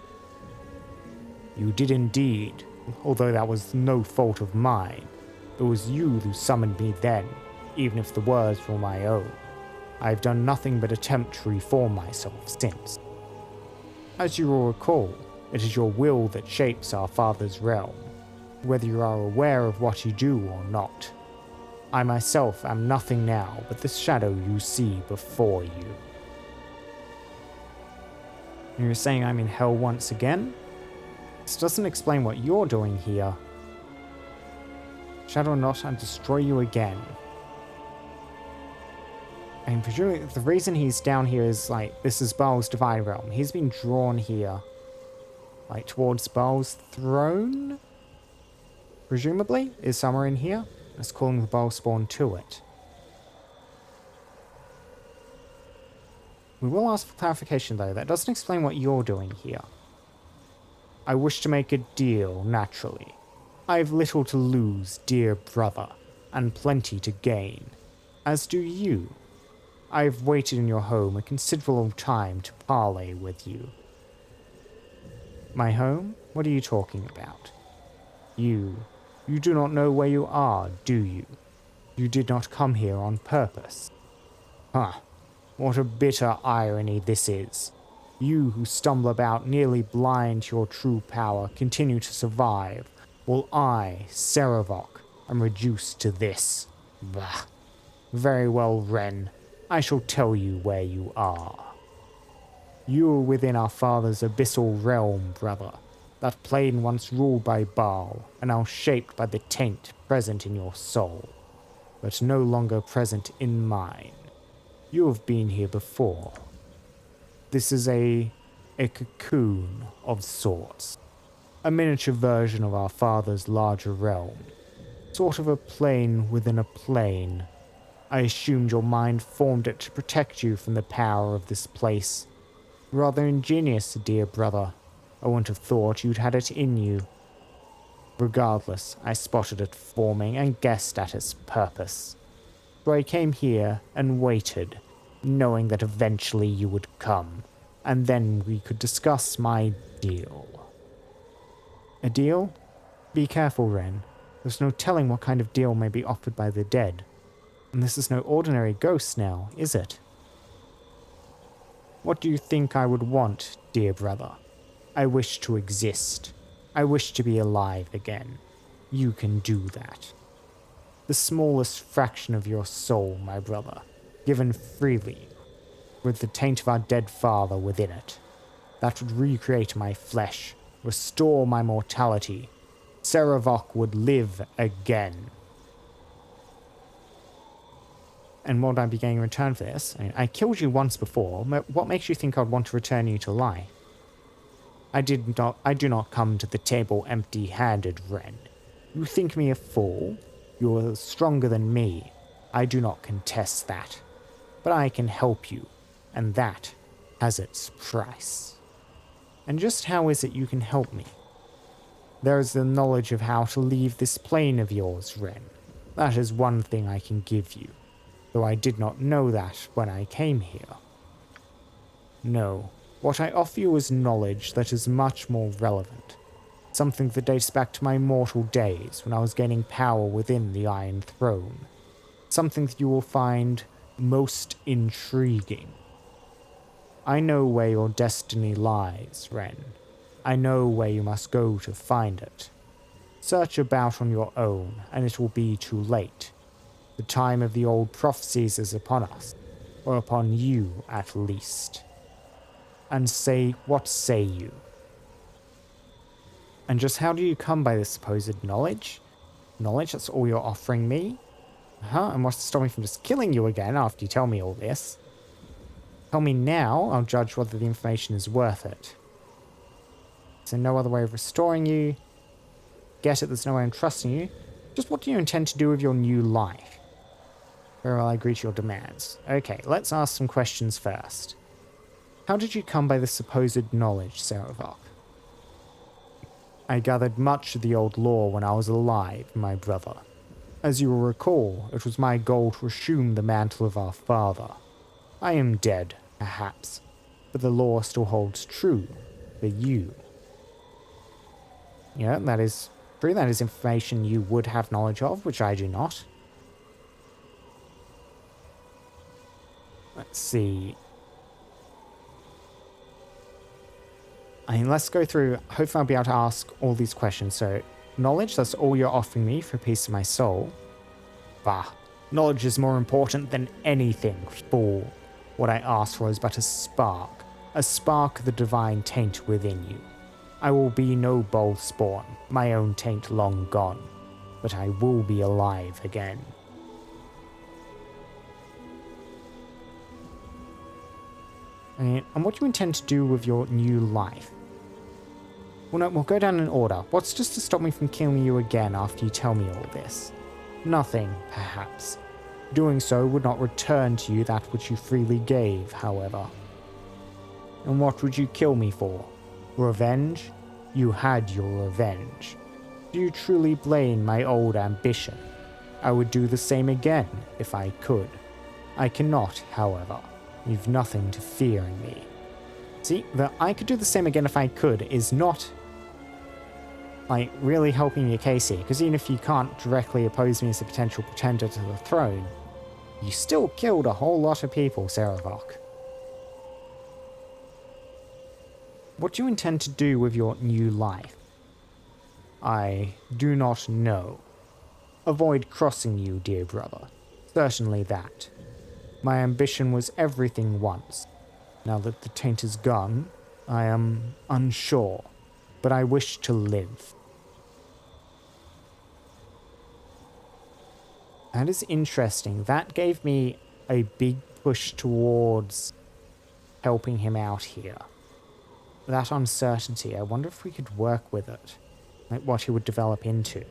A: You did indeed, although that was no fault of mine. It was you who summoned me then, even if the words were my own. I have done nothing but attempt to reform myself since. As you will recall, it is your will that shapes our father's realm, whether you are aware of what you do or not. I myself am nothing now but the shadow you see before you. You're saying I'm in hell once again? This doesn't explain what you're doing here. Shadow or not, I'll destroy you again. And presumably the reason he's down here is like, this is Baal's divine realm. He's been drawn here, like towards Baal's throne? Presumably, is somewhere in here. It's calling the Baal spawn to it. We will ask for clarification though, that doesn't explain what you're doing here. I wish to make a deal, naturally. I have little to lose, dear brother, and plenty to gain. As do you. I have waited in your home a considerable time to parley with you. My home? What are you talking about? You do not know where you are, do you? You did not come here on purpose. Huh. What a bitter irony this is. You who stumble about nearly blind to your true power continue to survive, while I, Saravok, am reduced to this. Bah. Very well, Wren. I shall tell you where you are. You are within our father's abyssal realm, brother. That plane once ruled by Baal, and now shaped by the taint present in your soul, but no longer present in mine. You have been here before. This is a cocoon of sorts. A miniature version of our father's larger realm. Sort of a plane within a plane. I assumed your mind formed it to protect you from the power of this place. Rather ingenious, dear brother. I wouldn't have thought you'd had it in you. Regardless, I spotted it forming and guessed at its purpose. So I came here and waited, knowing that eventually you would come, and then we could discuss my deal. A deal? Be careful, Wren. There's no telling what kind of deal may be offered by the dead. And this is no ordinary ghost now, is it? What do you think I would want, dear brother? I wish to exist. I wish to be alive again. You can do that. The smallest fraction of your soul, my brother, given freely, with the taint of our dead father within it. That would recreate my flesh, restore my mortality. Saravok would live again. And what would I be getting in return for this? I killed you once before. What makes you think I'd want to return you to life? I do not come to the table empty-handed, Wren. You think me a fool? You are stronger than me. I do not contest that. But I can help you, and that has its price. And just how is it you can help me? There is the knowledge of how to leave this plane of yours, Wren. That is one thing I can give you, though I did not know that when I came here. No. What I offer you is knowledge that is much more relevant. Something that dates back to my mortal days when I was gaining power within the Iron Throne. something that you will find most intriguing. I know where your destiny lies, Wren. I know where you must go to find it. Search about on your own, and it will be too late. The time of the old prophecies is upon us, or upon you at least. And what say you? And just how do you come by this supposed knowledge? Knowledge, that's all you're offering me? And what's to stop me from just killing you again after you tell me all this? Tell me now, I'll judge whether the information is worth it. So no other way of restoring you. Get it, there's no way I'm trusting you. Just what do you intend to do with your new life? Very well, I agree to your demands. Okay, let's ask some questions first. How did you come by this supposed knowledge, Saravok? I gathered much of the old lore when I was alive, my brother. As you will recall, it was my goal to assume the mantle of our father. I am dead, perhaps, but the lore still holds true for you. Yeah, that is true. That is information you would have knowledge of, which I do not. Let's see. I mean, let's go through. Hopefully I'll be able to ask all these questions. So, knowledge, that's all you're offering me for a piece of my soul. Bah, knowledge is more important than anything, fool. What I asked for is but a spark of the divine taint within you. I will be no bold spawn, my own taint long gone, but I will be alive again. And what do you intend to do with your new life? Well, no, we'll go down in order. What's just to stop me from killing you again after you tell me all this? Nothing, perhaps. Doing so would not return to you that which you freely gave, however. And what would you kill me for? Revenge? You had your revenge. Do you truly blame my old ambition? I would do the same again if I could. I cannot, however. You've nothing to fear in me. See, the I could do the same again if I could is not, like, really helping your case here, because even if you can't directly oppose me as a potential pretender to the throne, you still killed a whole lot of people, Saravok. What do you intend to do with your new life? I do not know. Avoid crossing you, dear brother. Certainly that. My ambition was everything once. Now that the taint is gone, I am unsure, but I wish to live. That is interesting. That gave me a big push towards helping him out here. That uncertainty, I wonder if we could work with it. Like what he would develop into. It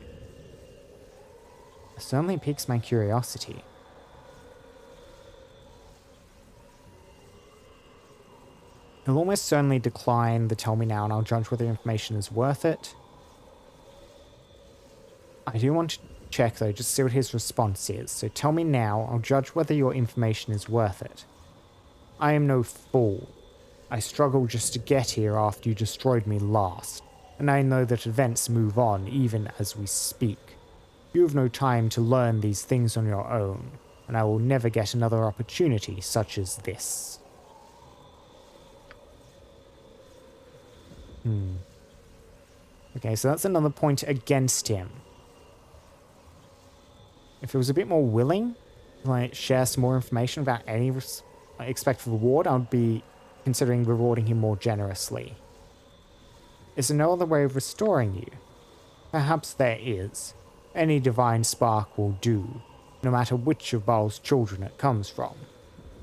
A: certainly piques my curiosity. He'll almost certainly decline the tell me now and I'll judge whether the information is worth it. I do want to check though, just to see what his response is. So tell me now, I'll judge whether your information is worth it. I am no fool. I struggled just to get here after you destroyed me last, and I know that events move on even as we speak. You have no time to learn these things on your own, and I will never get another opportunity such as this. Okay, so that's another point against him. If he was a bit more willing to like, share some more information about any expected reward, I would be considering rewarding him more generously. Is there no other way of restoring you? Perhaps there is. Any divine spark will do, no matter which of Bhaal's children it comes from.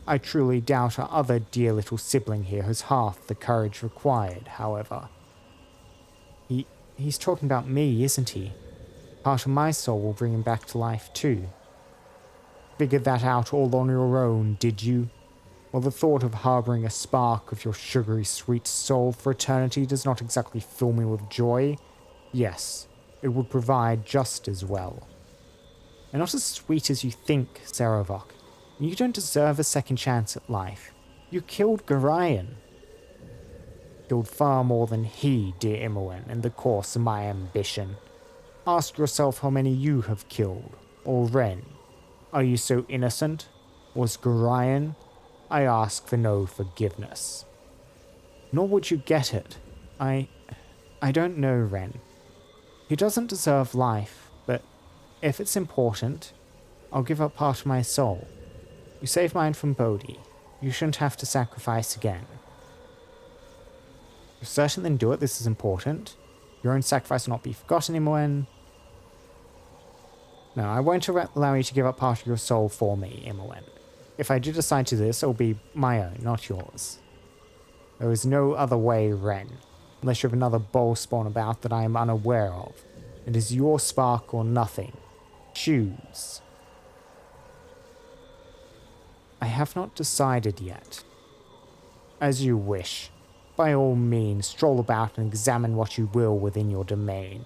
A: I truly doubt our other dear little sibling here has half the courage required, however. He's talking about me, isn't he? Part of my soul will bring him back to life too. Figured that out all on your own, did you? Well, the thought of harboring a spark of your sugary sweet soul for eternity does not exactly fill me with joy. Yes, it would provide just as well. And not as sweet as you think, Saravok. You don't deserve a second chance at life. You killed Gorion. Killed far more than he, dear Imoen, in the course of my ambition. Ask yourself how many you have killed, or Wren. Are you so innocent? Was Gorion? I ask for no forgiveness. Nor would you get it. I don't know Wren. He doesn't deserve life, but if it's important, I'll give up part of my soul. You saved mine from Bodhi. You shouldn't have to sacrifice again. You're certain, then do it. This is important. Your own sacrifice will not be forgotten, Imoen. No, I won't allow you to give up part of your soul for me, Imoen. If I do decide to do this, it will be my own, not yours. There is no other way, Wren. Unless you have another bowl spawn about that I am unaware of. It is your spark or nothing. Choose. I have not decided yet. As you wish. By all means, stroll about and examine what you will within your domain.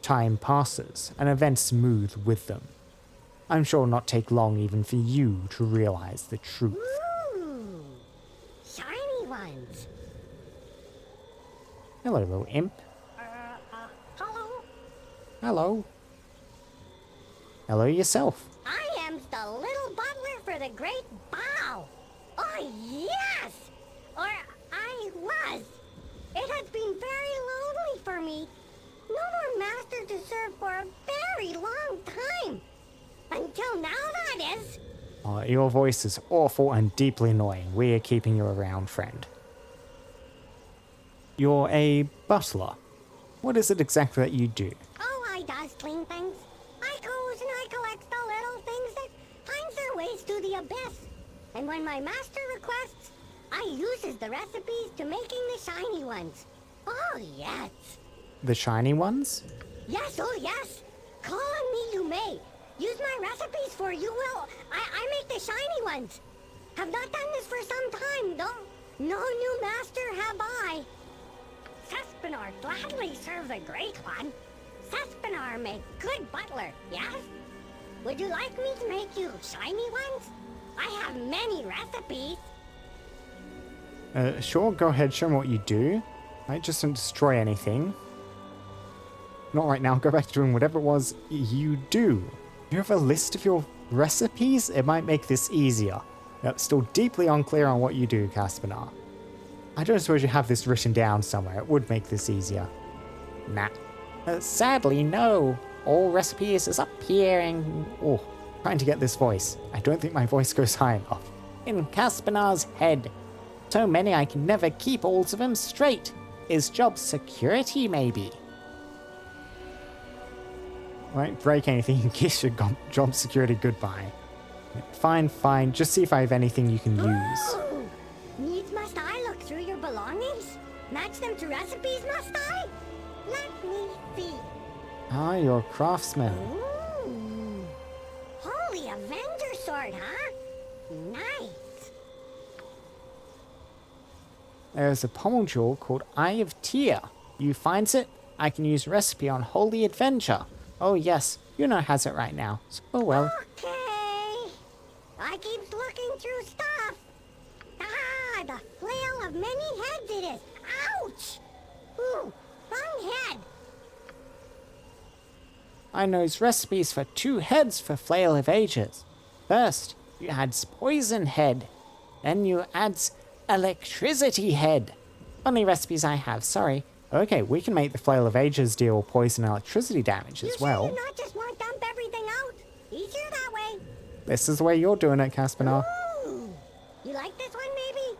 A: Time passes, and events move with them. I'm sure it will not take long even for you to realize the truth.
T: Ooh, shiny ones.
A: Hello, little imp.
T: Hello?
A: Hello. Hello yourself.
T: I am the little butler for the Great Bhaal. Oh, yes! Or I was. It has been very lonely for me. No more master to serve for a very long time. Until now, that is.
A: Your voice is awful and deeply annoying. We are keeping you around, friend. You're a butler. What is it exactly that you do?
T: Oh, I does clean things. I goes and I collects the little things that finds their ways to the abyss. And when my master requests, I uses the recipes to making the shiny ones. Oh, yes.
A: The shiny ones?
T: Yes, oh, yes. Call on me you may. Use my recipes for you will. I make the shiny ones. Have not done this for some time, though. No new master have I. Sespinar gladly serve the great one. Sespinar make good butler, yes? Would you like me to make you shiny ones? I have many recipes.
A: Sure, go ahead, show me what you do. I just don't destroy anything. Not right now, go back to doing whatever it was you do. Do you have a list of your recipes? It might make this easier. Yep, still deeply unclear on what you do, Caspinar. I don't suppose you have this written down somewhere. It would make this easier. Nah. Sadly, no. All recipes is up here and... Oh, trying to get this voice. I don't think my voice goes high enough. In Caspinar's head. So many I can never keep all of them straight. Is job security, maybe? Won't break anything and kiss your job security goodbye. Fine, fine. Just see if I have anything you can use.
T: Ooh, needs must I look through your belongings? Match them to recipes, must I? Let me see.
A: Ah, you're a craftsman.
T: Ooh, holy Avenger sword, huh? Nice.
A: There's a pommel jewel called Eye of Tyr. You finds it? I can use recipe on Holy Adventure. Oh yes, you know has it right now. So, oh well.
T: Okay. I keeps looking through stuff. Ah, the flail of many heads it is. Ouch! Ooh, wrong head.
A: I knows recipes for 2 heads for Flail of Ages. First, you adds poison head. Then you adds electricity head. Only recipes I have, sorry. Okay, we can make the Flail of Ages deal poison and electricity damage as well.
T: You not just want to dump everything out? Easier that way.
A: This is the way you're doing it, Caspinar.
T: Ooh, you like this one, maybe?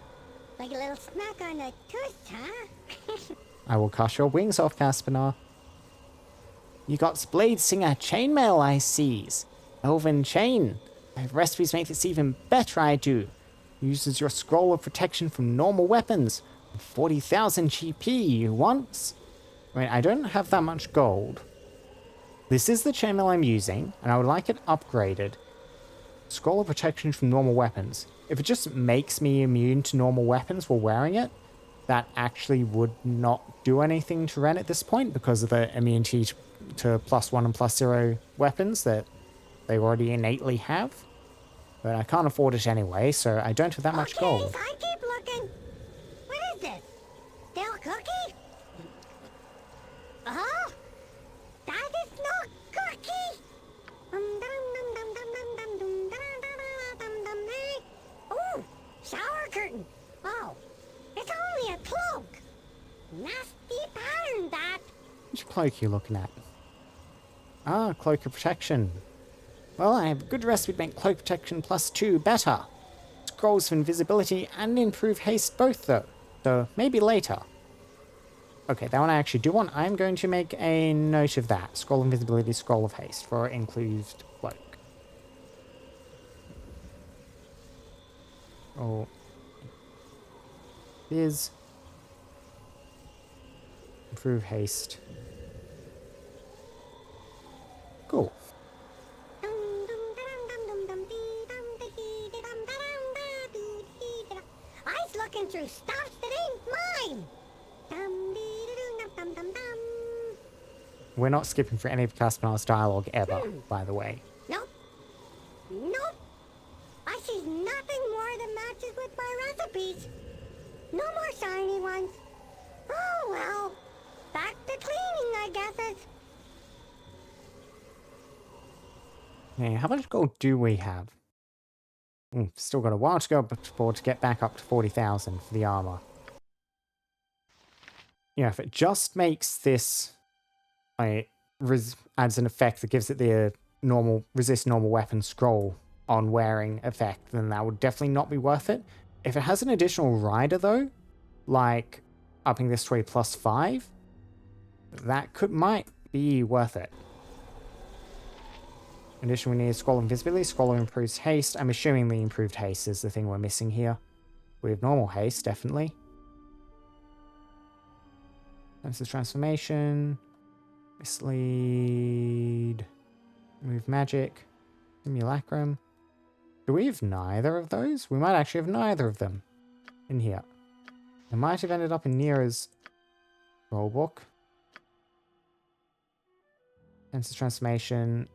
T: Like a little smack on the tooth, huh?
A: I will cut your wings off, Caspinar. You got Blade Singer chainmail, I sees. Elven chain. I have recipes make this even better, I do. Uses your scroll of protection from normal weapons. 40,000 GP you want? I mean, I don't have that much gold. This is the chainmail I'm using, and I would like it upgraded. Scroll of protection from normal weapons. If it just makes me immune to normal weapons while wearing it, that actually would not do anything to Wren at this point because of the immunity to +1 and +0 weapons that they already innately have. But I can't afford it anyway, so I don't have that much gold.
T: I keep looking. What is this? Stale cookie? Oh, that is no cookie. Dum dum dum dum dum dum dum
A: cloak you're looking at? Ah, cloak of protection. Well, I have a good recipe to make cloak protection +2 better. Scrolls of invisibility and improve haste both though. So maybe later. Okay, that one I actually do want. I'm going to make a note of that. Scroll of invisibility, scroll of haste for included cloak. Oh. Is improve haste. Cool.
T: I's looking through stuff that ain't mine.
A: We're not skipping for any of Caspinar's dialogue ever, by the way.
T: Nope. Nope. I see nothing more that matches with my recipes. No more shiny ones. Oh well. Back to cleaning, I guess.
A: Yeah, how much gold do we have? Still got a while to go before to get back up to 40,000 for the armor. You know, if it just makes this adds an effect that gives it the normal resist normal weapon scroll on wearing effect, then that would definitely not be worth it. If it has an additional rider though, like upping this to a +5, that might be worth it. In addition, we need Scroll of Invisibility. Scroll improves haste. I'm assuming the improved haste is the thing we're missing here. We have normal haste, definitely. That's the transformation. Mislead. Remove magic. Simulacrum. Do we have neither of those? We might actually have neither of them in here. It might have ended up in Nira's rulebook. Sense of transformation.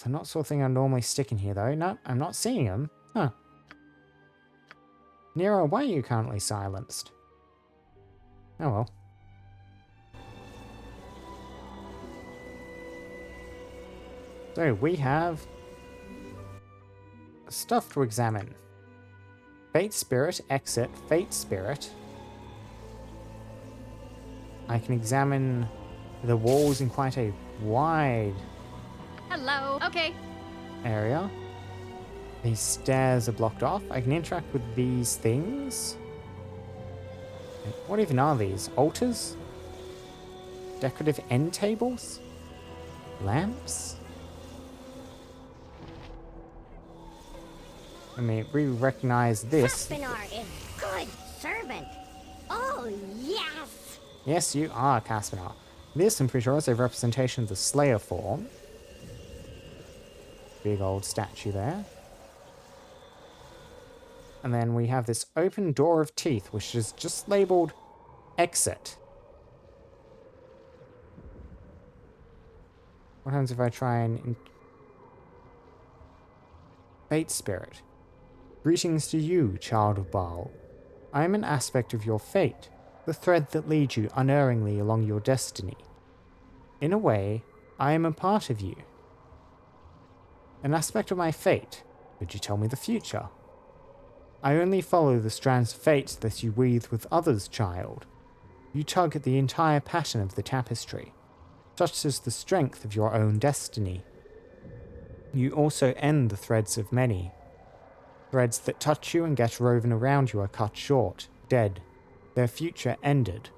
A: They're not sort of thing I normally stick in here though. No, I'm not seeing them. Huh. Nero, why are you currently silenced? Oh well. So we have stuff to examine. Fate Spirit, exit, Fate Spirit. I can examine the walls in quite a wide
C: Hello. Okay.
A: area. These stairs are blocked off. I can interact with these things. What even are these? Altars? Decorative end tables? Lamps? I mean, we recognize this.
T: Caspinar is good servant. Oh, yes!
A: Yes, you are, Caspinar. This, I'm pretty sure, is a representation of the Slayer form. Big old statue there. And then we have this open door of teeth, which is just labeled exit. What happens if I try and... Fate Spirit. Greetings to you, child of Bhaal. I am an aspect of your fate, the thread that leads you unerringly along your destiny. In a way, I am a part of you. An aspect of my fate. Could you tell me the future? I only follow the strands of fate that you weave with others, child. You tug at the entire pattern of the tapestry. Such is the strength of your own destiny. You also end the threads of many. Threads that touch you and get woven around you are cut short, dead, their future ended.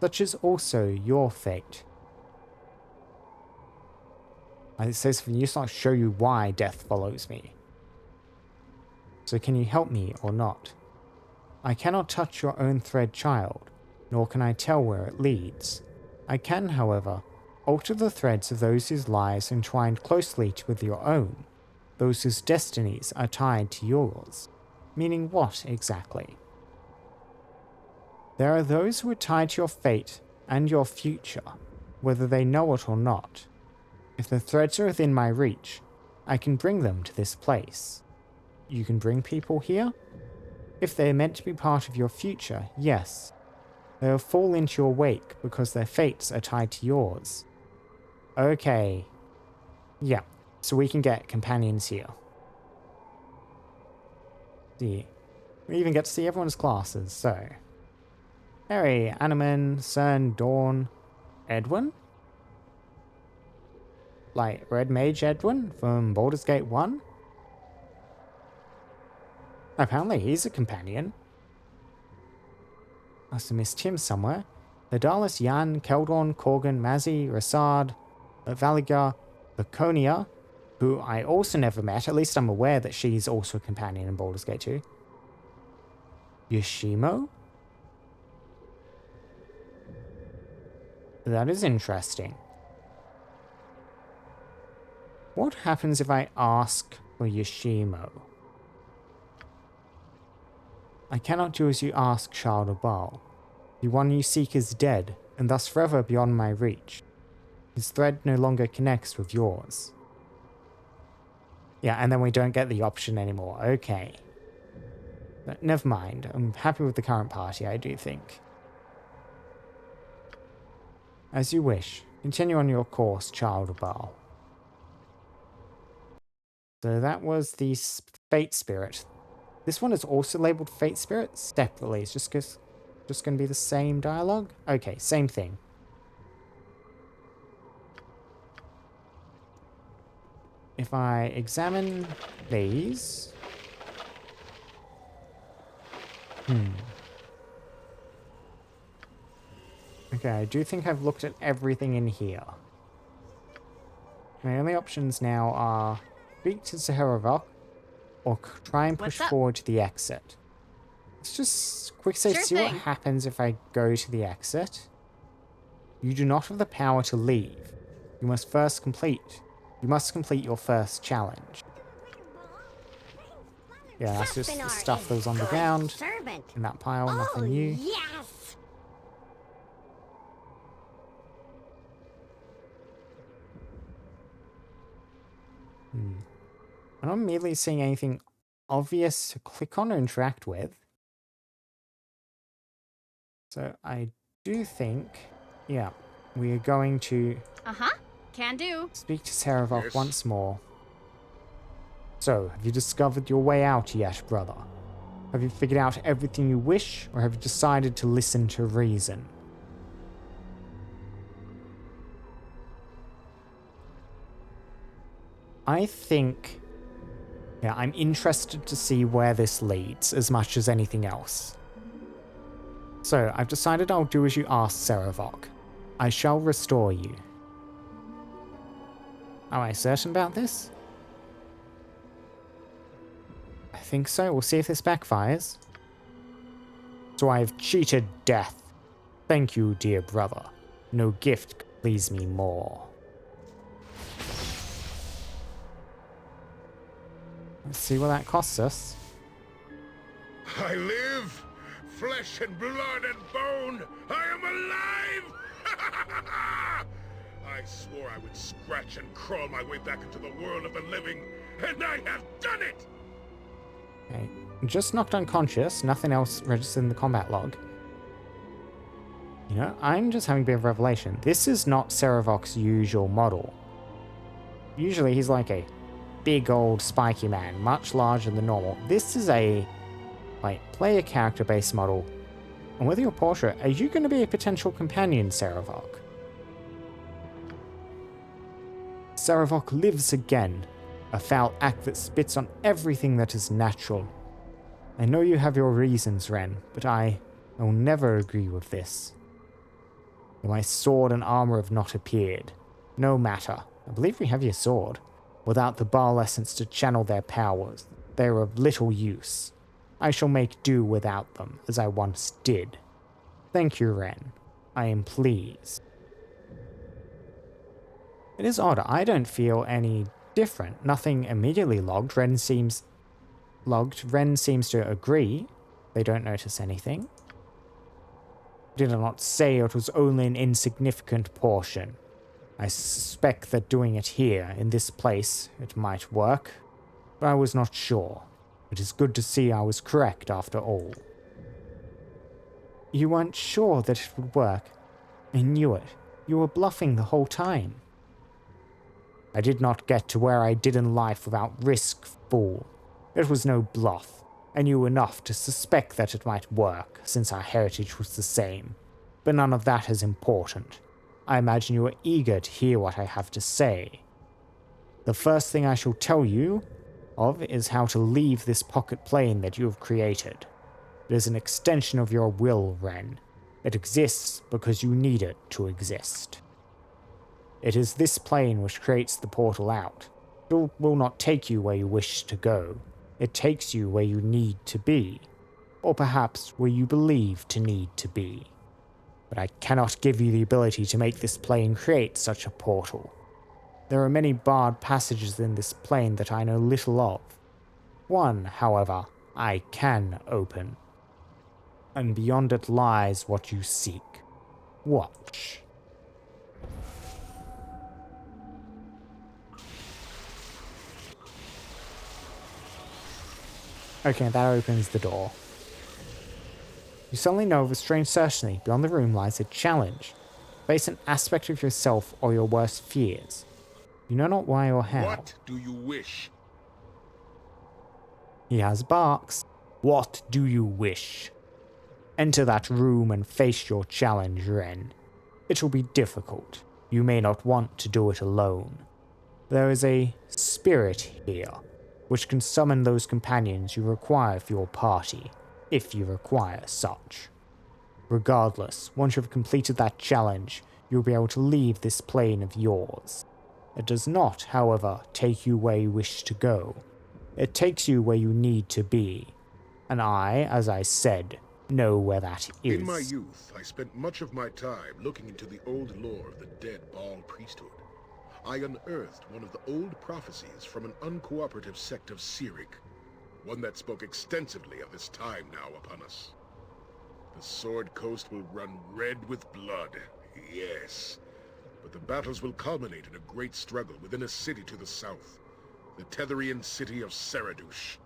A: Such is also your fate. It says for use, I'll show you why death follows me. So can you help me or not? I cannot touch your own thread, child, nor can I tell where it leads. I can, however, alter the threads of those whose lives are entwined closely with your own, those whose destinies are tied to yours. Meaning what, exactly? There are those who are tied to your fate and your future, whether they know it or not. If the threads are within my reach, I can bring them to this place. You can bring people here? If they are meant to be part of your future, yes. They will fall into your wake because their fates are tied to yours. Okay. Yeah, so we can get companions here. See. We even get to see everyone's classes, so... Harry, Animan, Cern, Dawn, Edwin? Like Red Mage Edwin from Baldur's Gate 1? Apparently he's a companion. Must have missed him somewhere. Ledalis, Yan, Keldorn, Korgan, Mazzy, Rasad, Valiga, Laconia, who I also never met. At least I'm aware that she's also a companion in Baldur's Gate 2. Yoshimo? That is interesting. What happens if I ask for Yoshimo? I cannot do as you ask, Child of Bhaal. The one you seek is dead, and thus forever beyond my reach. His thread no longer connects with yours. Yeah, and then we don't get the option anymore. Okay. But never mind. I'm happy with the current party, I do think. As you wish. Continue on your course, Child of Bhaal. So that was the Fate Spirit. This one is also labeled Fate Spirit separately. It's just going to be the same dialogue? Okay, same thing. If I examine these... Okay, I do think I've looked at everything in here. My only options now are speak to Zaharovok or try and push forward to the exit. Let's just quick save, see what happens if I go to the exit. You do not have the power to leave. You must complete your first challenge. Yeah, that's just the stuff that was on the ground. In that pile, nothing new.
T: Yes!
A: I'm not immediately seeing anything obvious to click on or interact with. So I do think, yeah, we are going to...
C: Can do.
A: Speak to Zaharovok once more. So, have you discovered your way out yet, brother? Have you figured out everything you wish, or have you decided to listen to reason? I think... Yeah, I'm interested to see where this leads, as much as anything else. So, I've decided I'll do as you asked, Zaharovok. I shall restore you. Am I certain about this? I think so. We'll see if this backfires. So I have cheated death. Thank you, dear brother. No gift could please me more. Let's see what that costs us.
D: I live, flesh and blood and bone. I am alive! I swore I would scratch and crawl my way back into the world of the living, and I have done it!
A: Okay, just knocked unconscious, nothing else registered in the combat log. You know, I'm just having a bit of revelation. This is not Zaharovok's usual model. Usually he's like a big old spiky man, much larger than normal. This is a, like, player character based model. And with your portrait, are you going to be a potential companion, Zaharovok? Zaharovok lives again, a foul act that spits on everything that is natural. I know you have your reasons, Wren, but I will never agree with this. My sword and armor have not appeared. No matter. I believe we have your sword. Without the Bhaal essence to channel their powers, they are of little use. I shall make do without them, as I once did. Thank you, Wren. I am pleased. It is odd, I don't feel any different. Nothing immediately logged. Wren seems to agree. They don't notice anything. Did I not say it was only an insignificant portion? I suspect that doing it here, in this place, it might work, but I was not sure. It is good to see I was correct after all. You weren't sure that it would work. I knew it. You were bluffing the whole time. I did not get to where I did in life without risk, fool. It was no bluff. I knew enough to suspect that it might work, since our heritage was the same. But none of that is important. I imagine you are eager to hear what I have to say. The first thing I shall tell you of is how to leave this pocket plane that you have created. It is an extension of your will, Wren. It exists because you need it to exist. It is this plane which creates the portal out. It will not take you where you wish to go. It takes you where you need to be, or perhaps where you believe to need to be. But I cannot give you the ability to make this plane create such a portal. There are many barred passages in this plane that I know little of. One, however, I can open. And beyond it lies what you seek. Watch. Okay, that opens the door. You suddenly know with strange certainty beyond the room lies a challenge. Face an aspect of yourself or your worst fears. You know not why or how.
D: What do you wish?
A: He has barks. What do you wish? Enter that room and face your challenge, Wren. It will be difficult. You may not want to do it alone. There is a spirit here, which can summon those companions you require for your party, if you require such. Regardless, once you have completed that challenge, you'll be able to leave this plane of yours. It does not, however, take you where you wish to go. It takes you where you need to be. And I, as I said, know where that is.
D: In my youth, I spent much of my time looking into the old lore of the dead Bhaal priesthood. I unearthed one of the old prophecies from an uncooperative sect of Cyric, one that spoke extensively of this time now upon us. The Sword Coast will run red with blood, yes. But the battles will culminate in a great struggle within a city to the south, the Tetherian city of Saradush.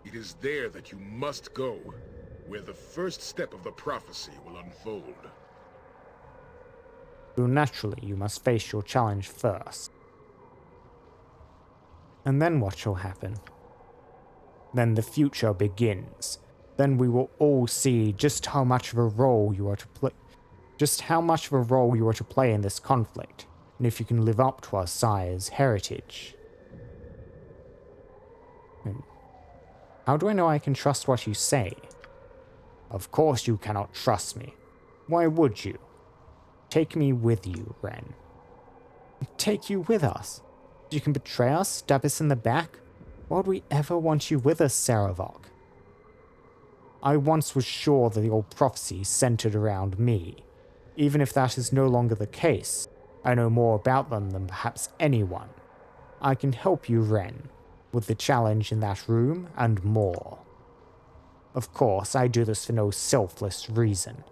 D: It is there that you must go, where the first step of the prophecy will unfold.
A: So naturally, you must face your challenge first. And then what shall happen? Then the future begins. Then we will all see just how much of a role you are to play. Just how much of a role you are to play in this conflict, and if you can live up to our sire's heritage. How do I know I can trust what you say? Of course you cannot trust me. Why would you? Take me with you, Wren. Take you with us? You can betray us, stab us in the back? Why would we ever want you with us, Saravok? I once was sure that the old prophecies centered around me. Even if that is no longer the case, I know more about them than perhaps anyone. I can help you, Wren, with the challenge in that room and more. Of course, I do this for no selfless reason.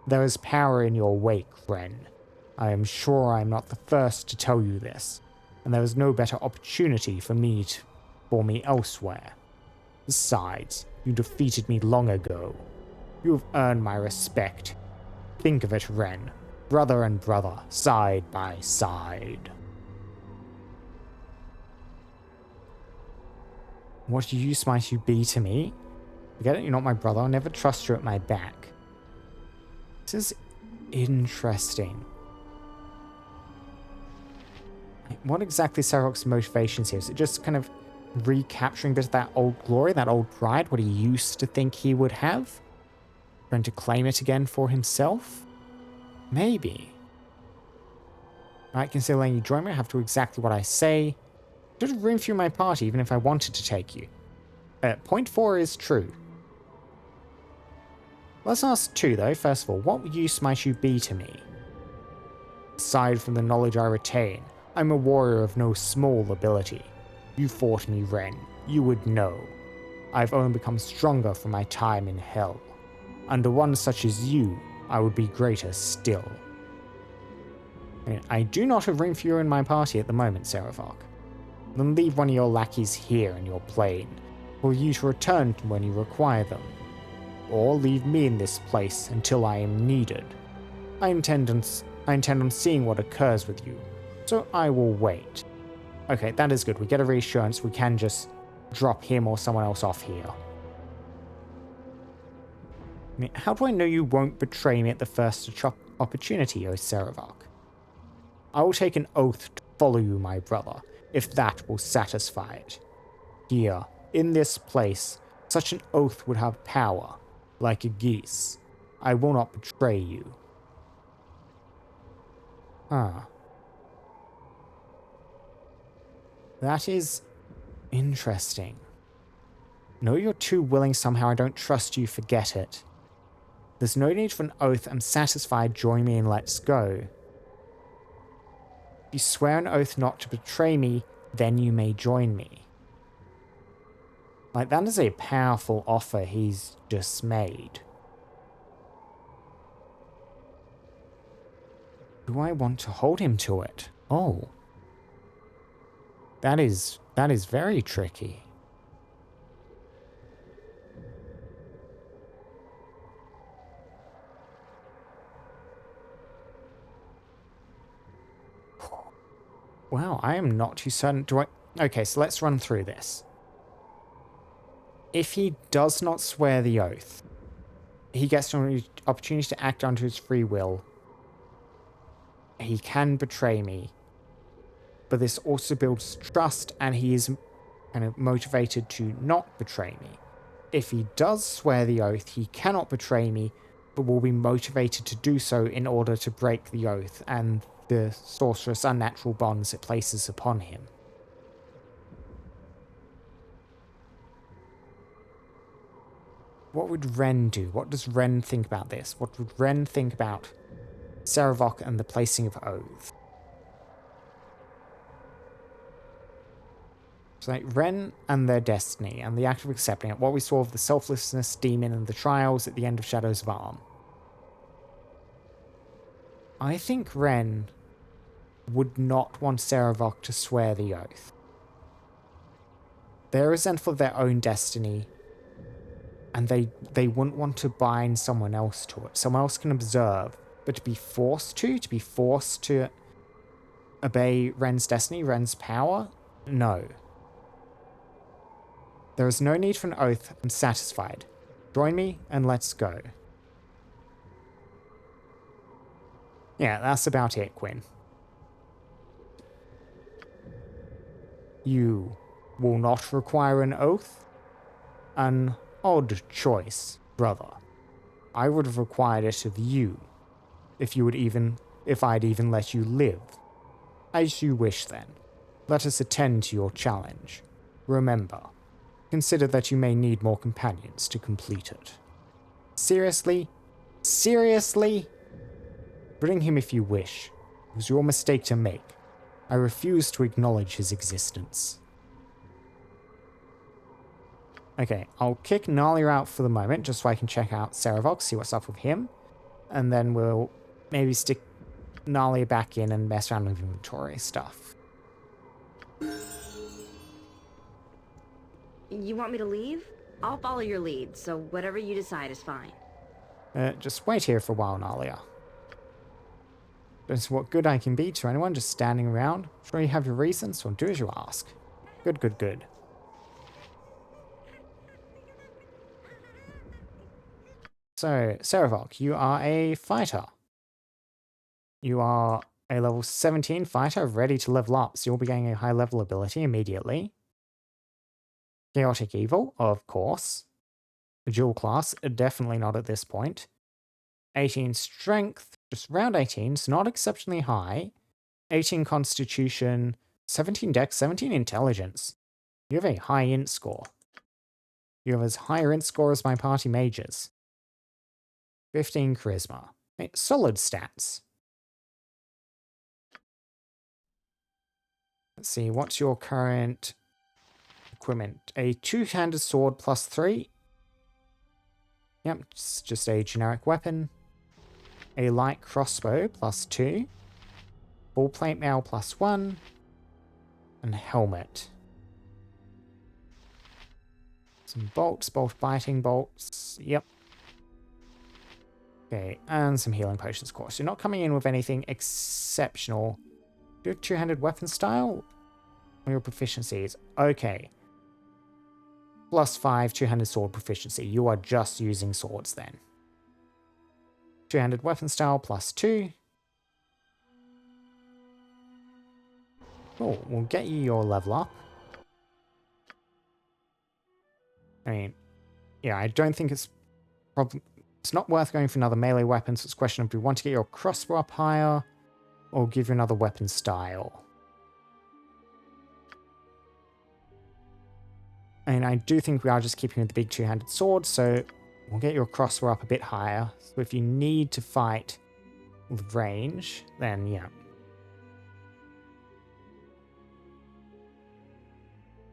A: There is power in your wake, Wren. I am sure I am not the first to tell you this, and there is no better opportunity for me elsewhere. Besides, you defeated me long ago. You have earned my respect. Think of it, Wren. Brother and brother, side by side. What use might you be to me? Forget it, you're not my brother. I'll never trust you at my back. This is interesting. What exactly is Saravok's motivations here? Is it just kind of recapturing a bit of that old glory, that old pride, what he used to think he would have? Trying to claim it again for himself? Maybe. Right, consider letting you join me. I have to do exactly what I say. There's room for you in my party, even if I wanted to take you. Point 4 is true. Let's ask 2, though. First of all, what use might you be to me? Aside from the knowledge I retain, I'm a warrior of no small ability. You fought me, Wren. You would know. I've only become stronger from my time in hell. Under one such as you, I would be greater still. I do not have room for you in my party at the moment, Saravok. Then leave one of your lackeys here in your plane, for you to return to when you require them. Or leave me in this place until I am needed. I intend on seeing what occurs with you, so I will wait. Okay, that is good. We get a reassurance. We can just drop him or someone else off here. I mean, how do I know you won't betray me at the first opportunity, O Seravok? I will take an oath to follow you, my brother, if that will satisfy it. Here, in this place, such an oath would have power, like a geese. I will not betray you. Huh. That is interesting. No, you're too willing somehow. I don't trust you. Forget it. There's no need for an oath. I'm satisfied. Join me and let's go. If you swear an oath not to betray me, then you may join me. Like, that is a powerful offer he's just made. Do I want to hold him to it? Oh. That is very tricky. Wow, I am not too certain. Okay, so let's run through this. If he does not swear the oath, he gets an opportunity to act under his free will. He can betray me. But this also builds trust, and he is kind of motivated to not betray me. If he does swear the oath, he cannot betray me, but will be motivated to do so in order to break the oath and the sorcerous unnatural bonds it places upon him. What would Wren do? What does Wren think about this? What would Wren think about Seravok and the placing of oaths? So like Wren and their destiny and the act of accepting it, what we saw of the selflessness demon and the trials at the end of Shadows of Arm. I think Wren would not want Seravok to swear the oath. They're resentful of their own destiny, and they wouldn't want to bind someone else to it. Someone else can observe, but to be forced to obey Wren's destiny, Wren's power? No. There is no need for an oath. I'm satisfied. Join me and let's go. Yeah, that's about it, Quinn. You will not require an oath? An odd choice, brother. I would have required it of you, if I'd even let you live. As you wish then. Let us attend to your challenge. Remember, consider that you may need more companions to complete it. Seriously? Seriously? Bring him if you wish. It was your mistake to make. I refuse to acknowledge his existence. Okay, I'll kick Nalia out for the moment, just so I can check out Seravok, see what's up with him. And then we'll maybe stick Nalia back in and mess around with inventory stuff.
Q: You want me to leave? I'll follow your lead, so whatever you decide is fine.
A: Just wait here for a while, Nalia. Don't see what good I can be to anyone just standing around. Sure you have your reasons, so do as you ask. Good, good, good. So, Seravok, you are a fighter. You are a level 17 fighter ready to level up, so you'll be getting a high level ability immediately. Chaotic Evil, of course. Dual class, definitely not at this point. 18 Strength, just round 18, so not exceptionally high. 18 Constitution, 17 Dex, 17 Intelligence. You have a high int score. You have as higher int score as my party mages. 15 Charisma. Solid stats. Let's see, what's your current equipment? A two-handed sword plus 3. Yep, it's just a generic weapon. A light crossbow plus 2. Full plate mail plus 1. And helmet. Some bolts, bolt biting bolts. Yep. Okay, and some healing potions, of course. You're not coming in with anything exceptional. Do you have two-handed weapon style? Or your proficiencies? Okay. +5 two-handed sword proficiency. You are just using swords then. Two-handed weapon style +2. Cool, we'll get you your level up. I mean, yeah, I don't think it's not worth going for another melee weapon, so it's a question of do we want to get your crossbow up higher or give you another weapon style. And I do think we are just keeping with the big two-handed sword, so we'll get your crossbow up a bit higher. So if you need to fight with range, then yeah.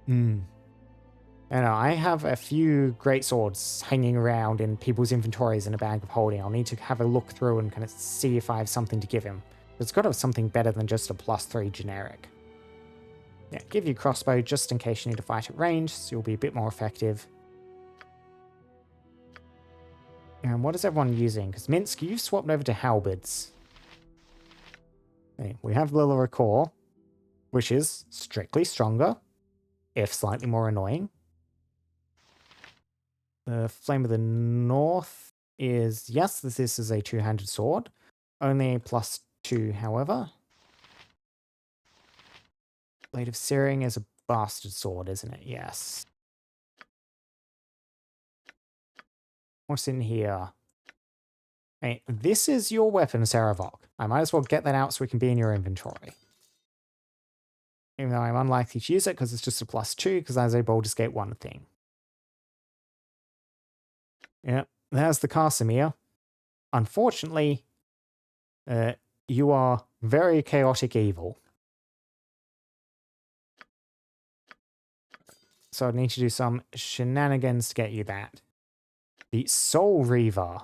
A: I know, I have a few great swords hanging around in people's inventories in a bag of holding. I'll need to have a look through and kind of see if I have something to give him. It's got to have something better than just a +3 generic. Yeah, give you crossbow just in case you need to fight at range, so you'll be a bit more effective. And what is everyone using? Because Minsk, you've swapped over to halberds. Okay, we have Lilla Core, which is strictly stronger, if slightly more annoying. The Flame of the North is, yes, this is a two-handed sword. Only a +2, however. Blade of Searing is a bastard sword, isn't it? Yes. What's in here? Hey, this is your weapon, Saravok. I might as well get that out so it can be in your inventory. Even though I'm unlikely to use it because it's just a +2, because I was able to escape one thing. Yep, there's the Casimir. Unfortunately, you are very chaotic evil. So I'd need to do some shenanigans to get you that. The Soul Reaver.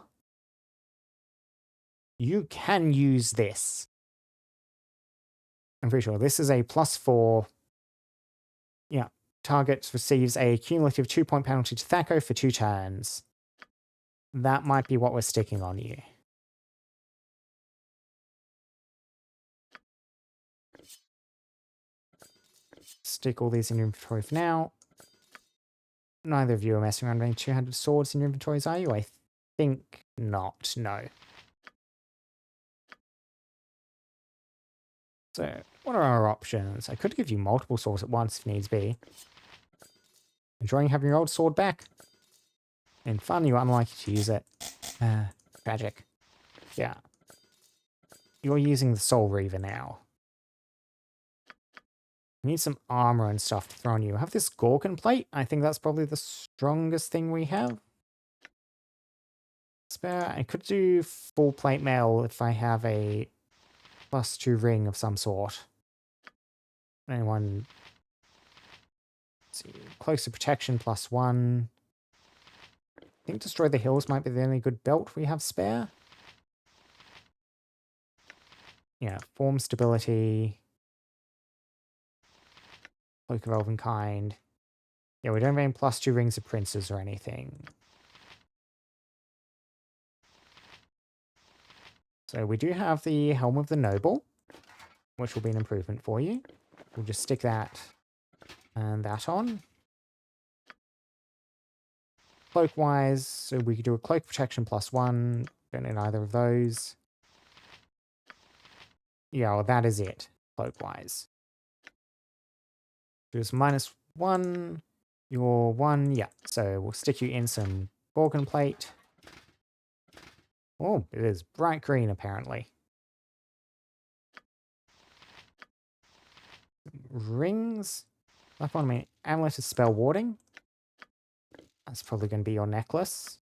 A: You can use this. I'm pretty sure this is a +4. Yeah. Target receives a cumulative 2-point penalty to Thaco for 2 turns. That might be what we're sticking on you. Stick all these in your inventory for now. Neither of you are messing around with any two-handed swords in your inventories, are you? I think not, no. So, what are our options? I could give you multiple swords at once if needs be. Enjoying having your old sword back? In fun, you're unlikely to use it. Tragic. Yeah. You're using the Soul Reaver now. You need some armor and stuff to throw on you. I have this Gorgon plate. I think that's probably the strongest thing we have. Spare. I could do full plate mail if I have a +2 ring of some sort. Anyone? Let's see. Closer protection +1. I think Destroy the Hills might be the only good belt we have spare. Yeah, form stability. Cloak of Elvenkind. Yeah, we don't have any +2 rings of princes or anything. So we do have the Helm of the Noble, which will be an improvement for you. We'll just stick that and that on. Cloak-wise, so we could do a cloak protection +1. Don't need either of those. Yeah, well, that is it, cloak-wise. Just -1. You're 1, yeah. So we'll stick you in some Gorgon plate. Oh, it is bright green, apparently. Rings. Left one, my amulet is spell warding. That's probably going to be your necklace.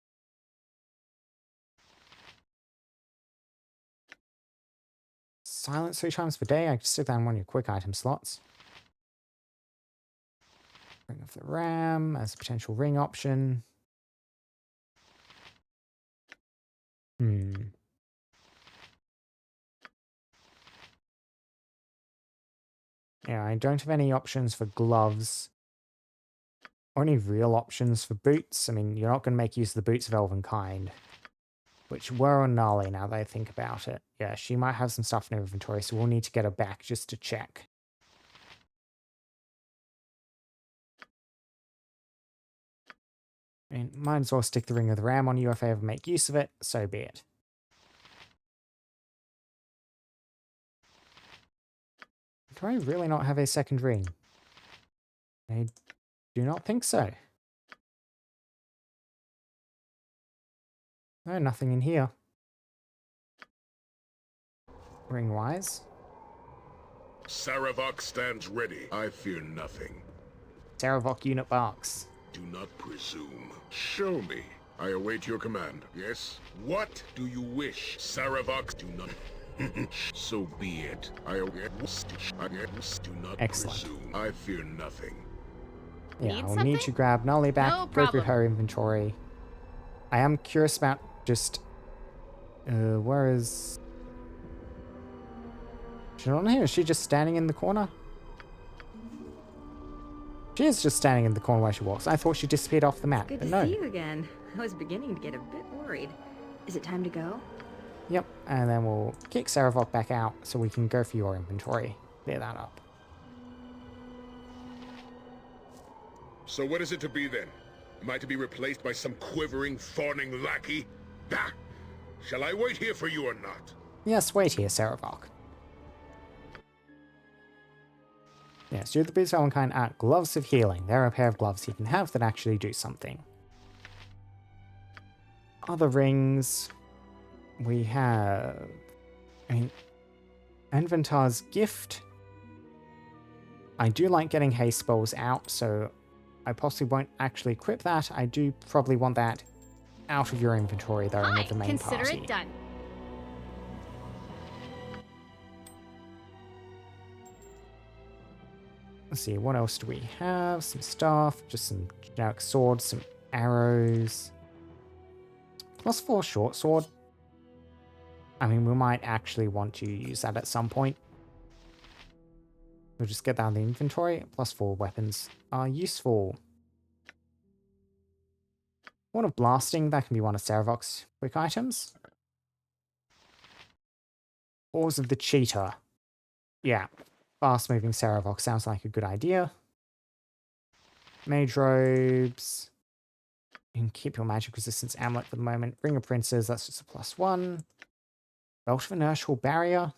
A: Silence 3 times per day. I can stick that in one of your quick item slots. Ring of the Ram as a potential ring option. Yeah, I don't have any options for gloves. Or any real options for boots. I mean, you're not going to make use of the boots of Elvenkind. Which were on Nali now that I think about it. Yeah, she might have some stuff in her inventory, so we'll need to get her back just to check. I mean, might as well stick the Ring of the Ram on you if I ever make use of it, so be it. Do I really not have a second ring? I do not think so. No, nothing in here. Ring-wise.
D: Saravok stands ready. I fear nothing.
A: Saravok unit barks.
D: Do not presume. Show me. I await your command. Yes? What do you wish? Saravok, do not... So be it. I do not presume. I fear nothing.
A: Yeah, I'll need to grab Nolly back, go through her inventory. I am curious about just... where is... She's not here. Is she just standing in the corner? She is just standing in the corner where she walks. I thought she disappeared off the map,
Q: Good
A: but
Q: to
A: no.
Q: see you again. I was beginning to get a bit worried. Is it time to go?
A: Yep, and then we'll kick Saravok back out so we can go for your inventory. Clear that up.
D: So what is it to be then? Am I to be replaced by some quivering, fawning lackey? Ah! Shall I wait here for you or not?
A: Yes, wait here, Saravok. Yes, you're the Beast kind at Gloves of Healing. There are a pair of gloves you can have that actually do something. Other rings... We have... I mean... Enventar's Gift. I do like getting haste spells out, so I possibly won't actually equip that. I do probably want that out of your inventory, though, and with the main party.
C: Consider it done.
A: Let's see, what else do we have? Some stuff, just some generic swords, some arrows. +4 short sword. I mean, we might actually want to use that at some point. We'll just get that in the inventory. +4 weapons are useful. One of blasting, that can be one of Saravok's quick items. Oars of the Cheetah. Yeah, fast-moving Saravok sounds like a good idea. Mage robes. You can keep your magic resistance amulet for the moment. Ring of Princes, that's just a +1. Belt of Inertial Barrier.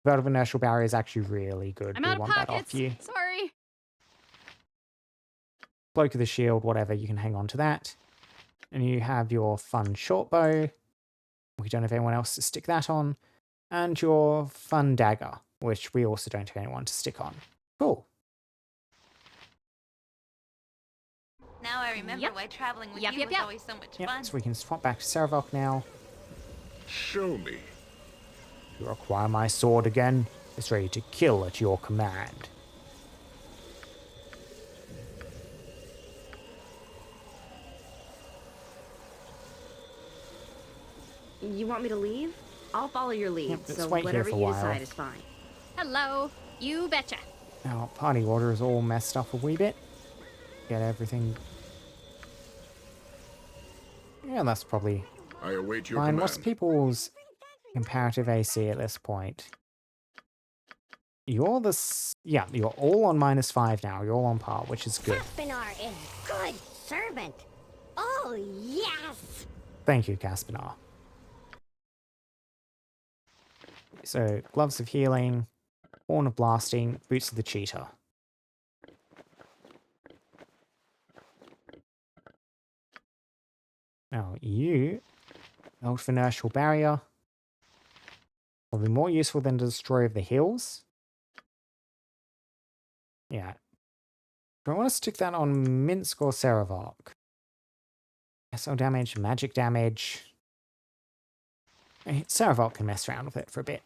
A: Belt of Inertial Barrier is actually really good.
C: I'm
A: We'll
C: out of
A: want that
C: pockets.
A: off you.
C: Sorry.
A: Cloak of the Shield, whatever, you can hang on to that. And you have your fun short bow. We don't have anyone else to stick that on. And your fun dagger, which we also don't have anyone to stick on. Cool.
I: Now I remember why traveling with you was always so much fun.
A: So we can swap back to Saravok now.
D: Show me.
A: You require my sword again? It's ready to kill at your command.
Q: You want me to leave? I'll follow your lead,
A: Yep, let's
Q: so
A: wait here
Q: whatever
A: for a
Q: you
A: while.
Q: decide is fine.
C: Hello. You betcha.
A: Our party order is all messed up a wee bit. Get everything... Yeah, that's probably
D: I await your
A: fine.
D: command.
A: What's people's comparative AC at this point? You're the... Yeah, you're all on -5 now. You're all on par, which is good.
T: Caspinar is good servant. Oh, yes!
A: Thank you, Caspinar. So, Gloves of Healing, Horn of Blasting, Boots of the Cheetah. Now, you, Belt of Inertial Barrier, probably more useful than Destroyer of the Hills. Yeah. Do I want to stick that on Minsk or Saravok? SO damage, magic damage. Saravok can mess around with it for a bit.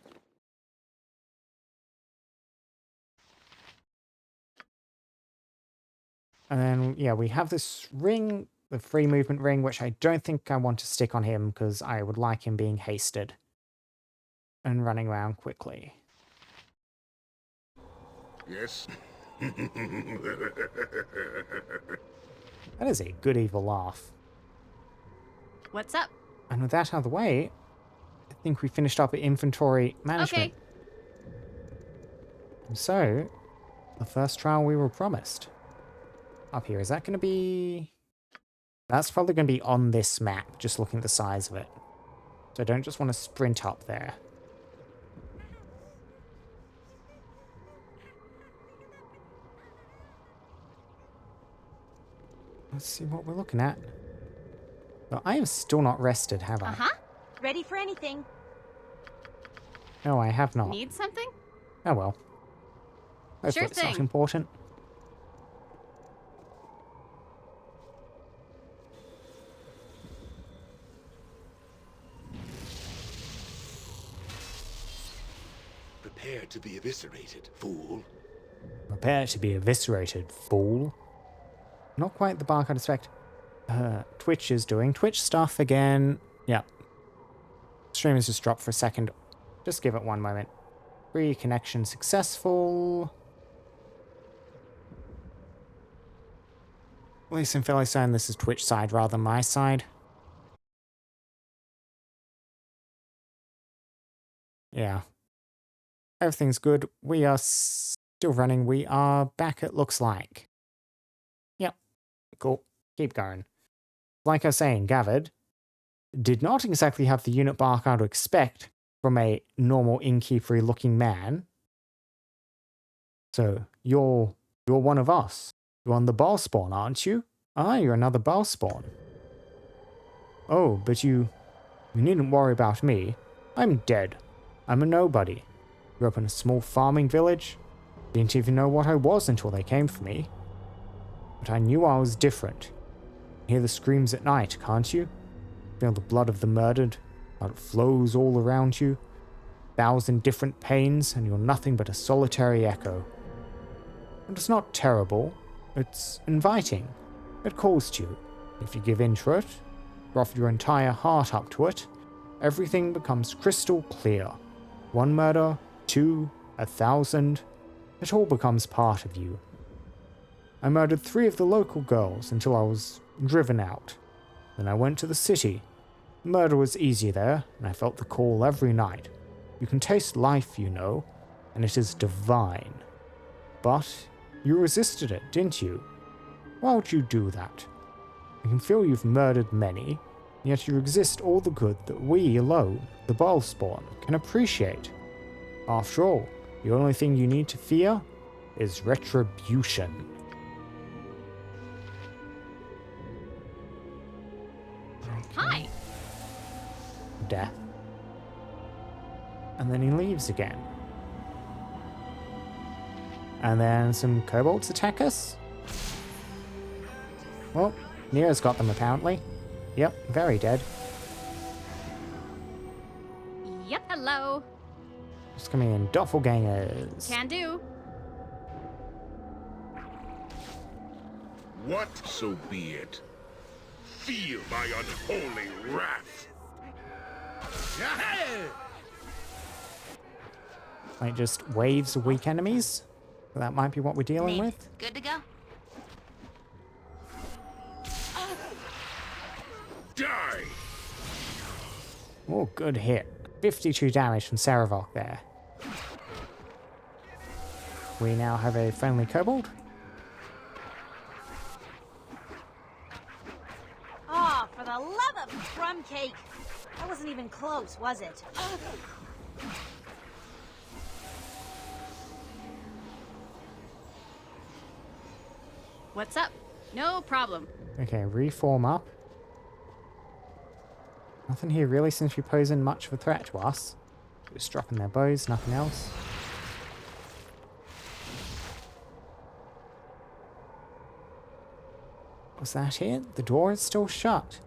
A: And then, yeah, we have this ring, the free movement ring, which I don't think I want to stick on him because I would like him being hasted and running around quickly.
D: Yes.
A: That is a good evil laugh.
C: What's up?
A: And with that out of the way, I think we finished up at inventory management.
C: Okay.
A: And so, the first trial we were promised. Up here, is that going to be... That's probably going to be on this map, just looking at the size of it. So I don't just want to sprint up there. Let's see what we're looking at. Well, I have still not rested, have I?
C: Uh-huh.
B: Ready for anything.
A: No, I have not.
C: Need something?
A: Oh well. Hopefully
C: Sure
A: it's not
C: thing.
A: important.
G: Prepare to be eviscerated, fool.
A: Prepare to be eviscerated, fool. Not quite the bark I'd expect. Twitch is doing Twitch stuff again. Yeah. Stream has just dropped for a second. Just give it one moment. Reconnection successful. At least I'm fairly certain this is Twitch side rather than my side. Yeah. Everything's good. We are still running. We are back, it looks like. Yep. Cool. Keep going. Like I was saying, Gathered did not exactly have the unit bark I'd expect from a normal innkeepery looking man. So, you're one of us. You're on the ball spawn, aren't you? Ah, you're another ball spawn. Oh, but you needn't worry about me. I'm dead. I'm a nobody. Grew up in a small farming village. Didn't even know what I was until they came for me. But I knew I was different. Hear the screams at night, can't you? Feel the blood of the murdered, how it flows all around you. 1,000 different pains, and you're nothing but a solitary echo. And it's not terrible. It's inviting. It calls to you. If you give in to it, or offer your entire heart up to it, everything becomes crystal clear. 1 murder, 2, 1,000, it all becomes part of you. I murdered 3 of the local girls until I was driven out. Then I went to the city. Murder was easy there, and I felt the call every night. You can taste life, you know, and it is divine. But you resisted it, didn't you? Why would you do that? I can feel you've murdered many, yet you resist all the good that we alone, the Ballspawn, can appreciate. After all, the only thing you need to fear is retribution.
C: Hi.
A: Death. And then he leaves again. And then some kobolds attack us. Well, Nero's got them apparently. Yep, very dead.
C: Yep, hello.
A: Just coming in doppelgangers.
C: Can do.
D: What? So be it. Feel my unholy wrath.
A: Like just waves of weak enemies? That might be what we're dealing with.
I: Good to go?
D: Die!
A: Oh, good hit. 52 damage from Saravok there. We now have a friendly kobold.
B: Oh, for the love of crumb cake! That wasn't even close, was it?
C: What's up? No problem.
A: Okay, reform up. Nothing here really seems to be posing much of a threat to us. Just dropping their bows, nothing else. Was that it? The door is still shut.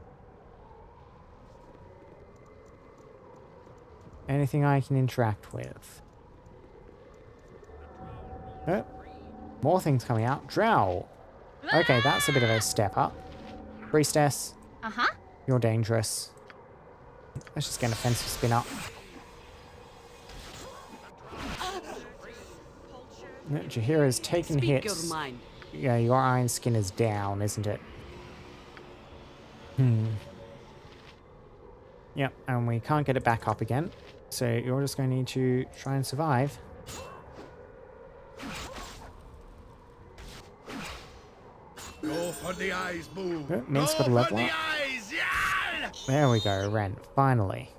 A: Anything I can interact with? Oh, more things coming out. Drow. Okay, that's a bit of a step up. Priestess.
C: Uh-huh.
A: You're dangerous. Let's just get an offensive spin up. Jahira's taken
E: Speak
A: hits.
E: your mind.
A: Yeah, your iron skin is down, isn't it? Yep, and we can't get it back up again. So you're just going to need to try and survive.
F: Go for the eyes, Boo.
A: Oh, Mink's got a level up. There we go, Wren. Finally.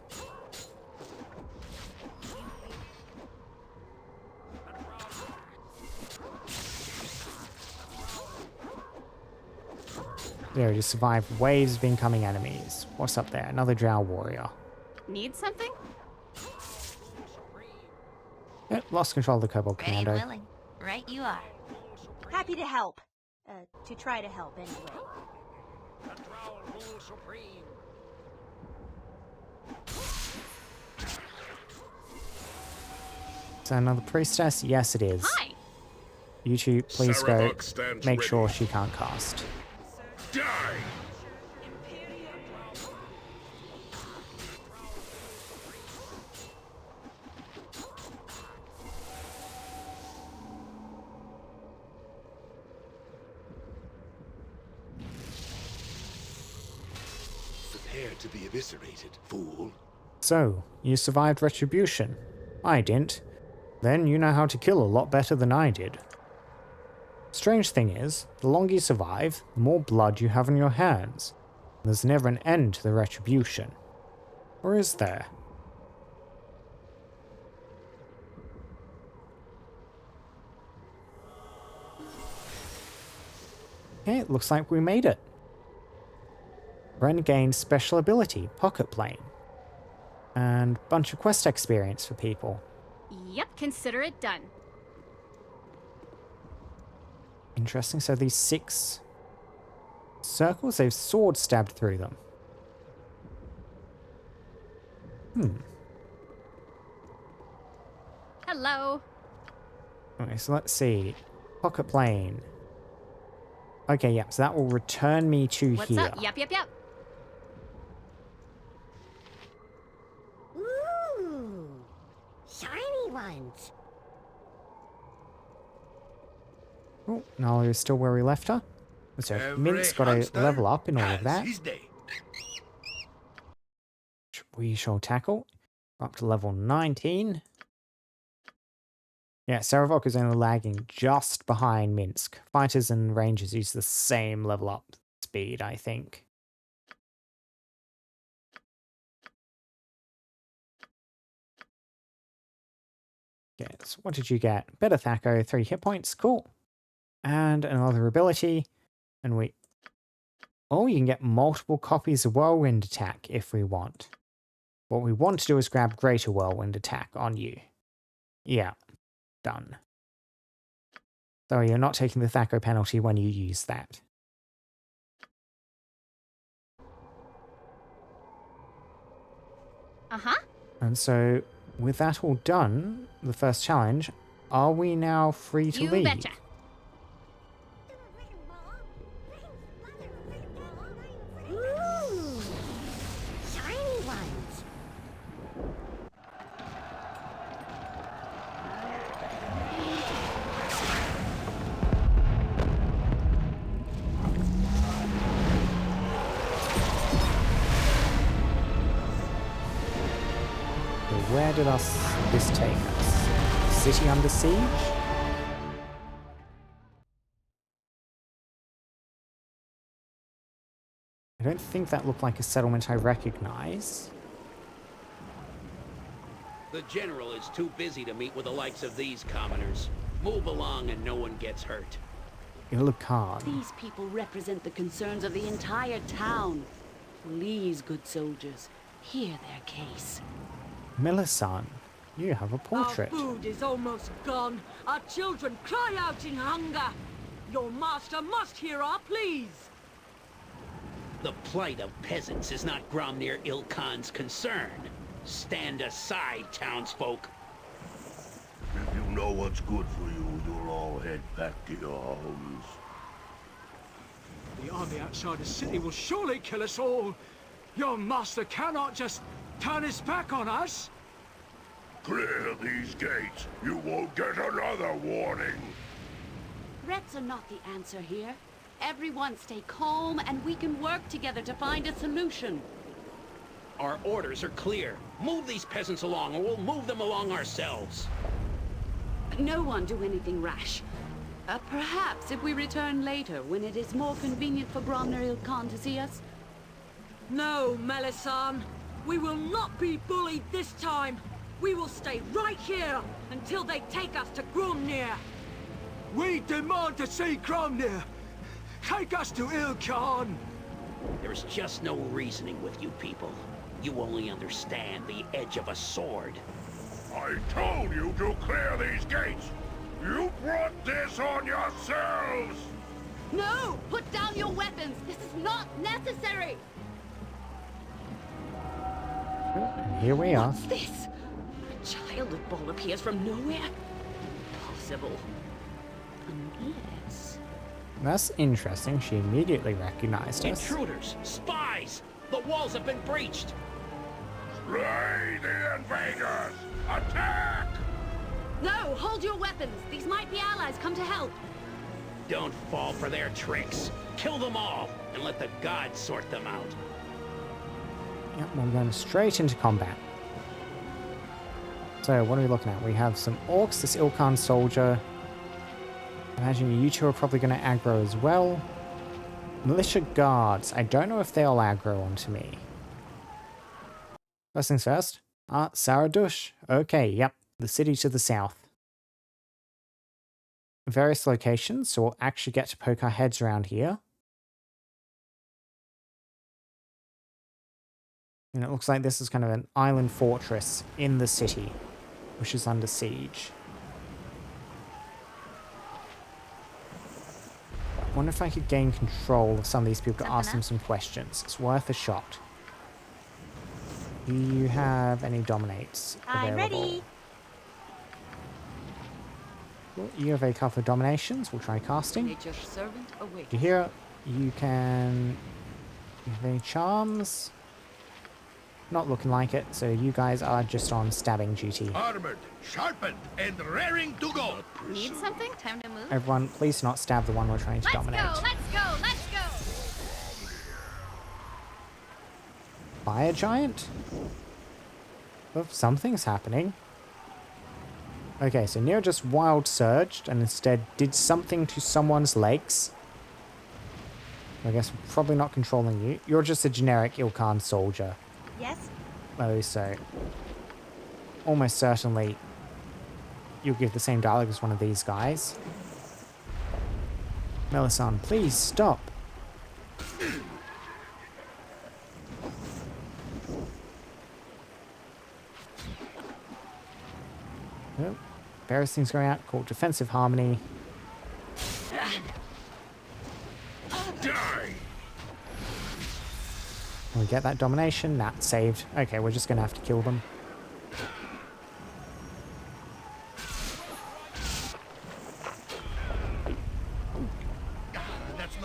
A: There, just survived waves of incoming enemies. What's up there? Another drow warrior.
C: Need something?
A: Yep, lost control of the kobold
I: Ready and
A: commando.
I: willing. Right you are.
B: Happy to help. To try to help anyway.
A: Is that another priestess? Yes, it is.
C: Hi.
A: You two, please go.
D: Sarabok stands
A: Make
D: ready.
A: sure she can't cast.
D: Die!
G: Prepare to be eviscerated, fool.
A: So, you survived retribution. I didn't. Then you know how to kill a lot better than I did. Strange thing is, the longer you survive, the more blood you have on your hands. There's never an end to the retribution. Or is there? Okay, it looks like we made it. Wren gained special ability, Pocket Plane. And bunch of quest experience for people.
C: Yep, consider it done.
A: Interesting, so these 6 circles, they've sword stabbed through them.
C: Hello.
A: Okay, so let's see. Pocket Plane. Okay, yep, so that will return me to
C: What's
A: here.
C: up? Yep.
T: Ooh, shiny ones.
A: Oh, Nala is still where we left her. So
F: Every
A: Mint's got to
F: hamster
A: level up in all of
F: has
A: that.
F: his day.
A: We shall tackle. Up to level 19. Yeah, Sarevok is only lagging just behind Minsk. Fighters and rangers use the same level up speed, I think. Yes, what did you get? Better Thaco, 3 hit points, cool. And another ability. And we... Oh, you can get multiple copies of Whirlwind Attack if we want. What we want to do is grab Greater Whirlwind Attack on you. Yeah, done. So you're not taking the Thaco penalty when you use that.
C: Uh-huh.
A: And so, with that all done, the first challenge, are we now free to
C: You
A: leave?
C: betcha.
T: Ooh, shiny ones.
A: So where did this take us? City under siege? I don't think that looked like a settlement I recognize.
H: The general is too busy to meet with the likes of these commoners. Move along and no one gets hurt.
A: Illukan.
U: These people represent the concerns of the entire town. Please, good soldiers, hear their case.
A: Miller-san, you have a portrait.
E: Our food is almost gone. Our children cry out in hunger. Your master must hear our pleas.
H: The plight of peasants is not Gromnir Ilkhan's concern. Stand aside, townsfolk.
G: If you know what's good for you, you'll all head back to your homes.
V: The army outside the city will surely kill us all. Your master cannot just turn his back on us.
D: Clear these gates. You won't get another warning.
U: Threats are not the answer here. Everyone stay calm and we can work together to find a solution.
H: Our orders are clear. Move these peasants along or we'll move them along ourselves.
U: No one do anything rash. Perhaps if we return later, when it is more convenient for Gromnir Ilkhan to see us.
E: No, Melissan. We will not be bullied this time. We will stay right here until they take us to Gromnir.
V: We demand to see Gromnir. Take us to Ilkhan!
N: There's just no reasoning with you people. You only understand the edge of a sword.
D: I told you to clear these gates! You brought this on yourselves!
E: No! Put down your weapons! This is not necessary!
A: And here we are.
E: What's this? A child of Bhaal appears from nowhere? Impossible. Unless...
A: That's interesting. She immediately recognized us.
N: Intruders! Spies! The walls have been breached!
D: Slay the invaders! Attack!
E: No! Hold your weapons! These might be allies come to help!
N: Don't fall for their tricks. Kill them all, and let the gods sort them out.
A: Yep, we're going straight into combat. So, what are we looking at? We have some orcs, this Ilkhan soldier. I imagine you two are probably going to aggro as well. Militia guards. I don't know if they'll aggro onto me. First things first. Saradush. Okay, yep. The city to the south. Various locations, so we'll actually get to poke our heads around here. And it looks like this is kind of an island fortress in the city, which is under siege. I wonder if I could gain control of some of these people to ask them some questions. It's worth a shot. Do you have any dominates available?
B: I'm ready.
A: Well, you have a couple of dominations. We'll try casting.
E: Nature's servant awakes.
A: You hear? You can... You have any charms? Not looking like it, so you guys are just on stabbing duty.
F: Armored, sharpened, and raring to go.
I: Need something? Time to move?
A: Everyone, please not stab the one we're trying to dominate.
I: Let's go! Let's go!
A: Fire giant? Oh, something's happening. Okay, so Nero just wild surged and instead did something to someone's legs. I guess we're probably not controlling you. You're just a generic Ilkhan soldier.
B: Yes?
A: Oh, so almost certainly you'll give the same dialogue as one of these guys. Melisande, please stop. Oh, various things going out called defensive harmony.
D: Die!
A: We get that domination. That saved. Okay, we're just going to have to kill them.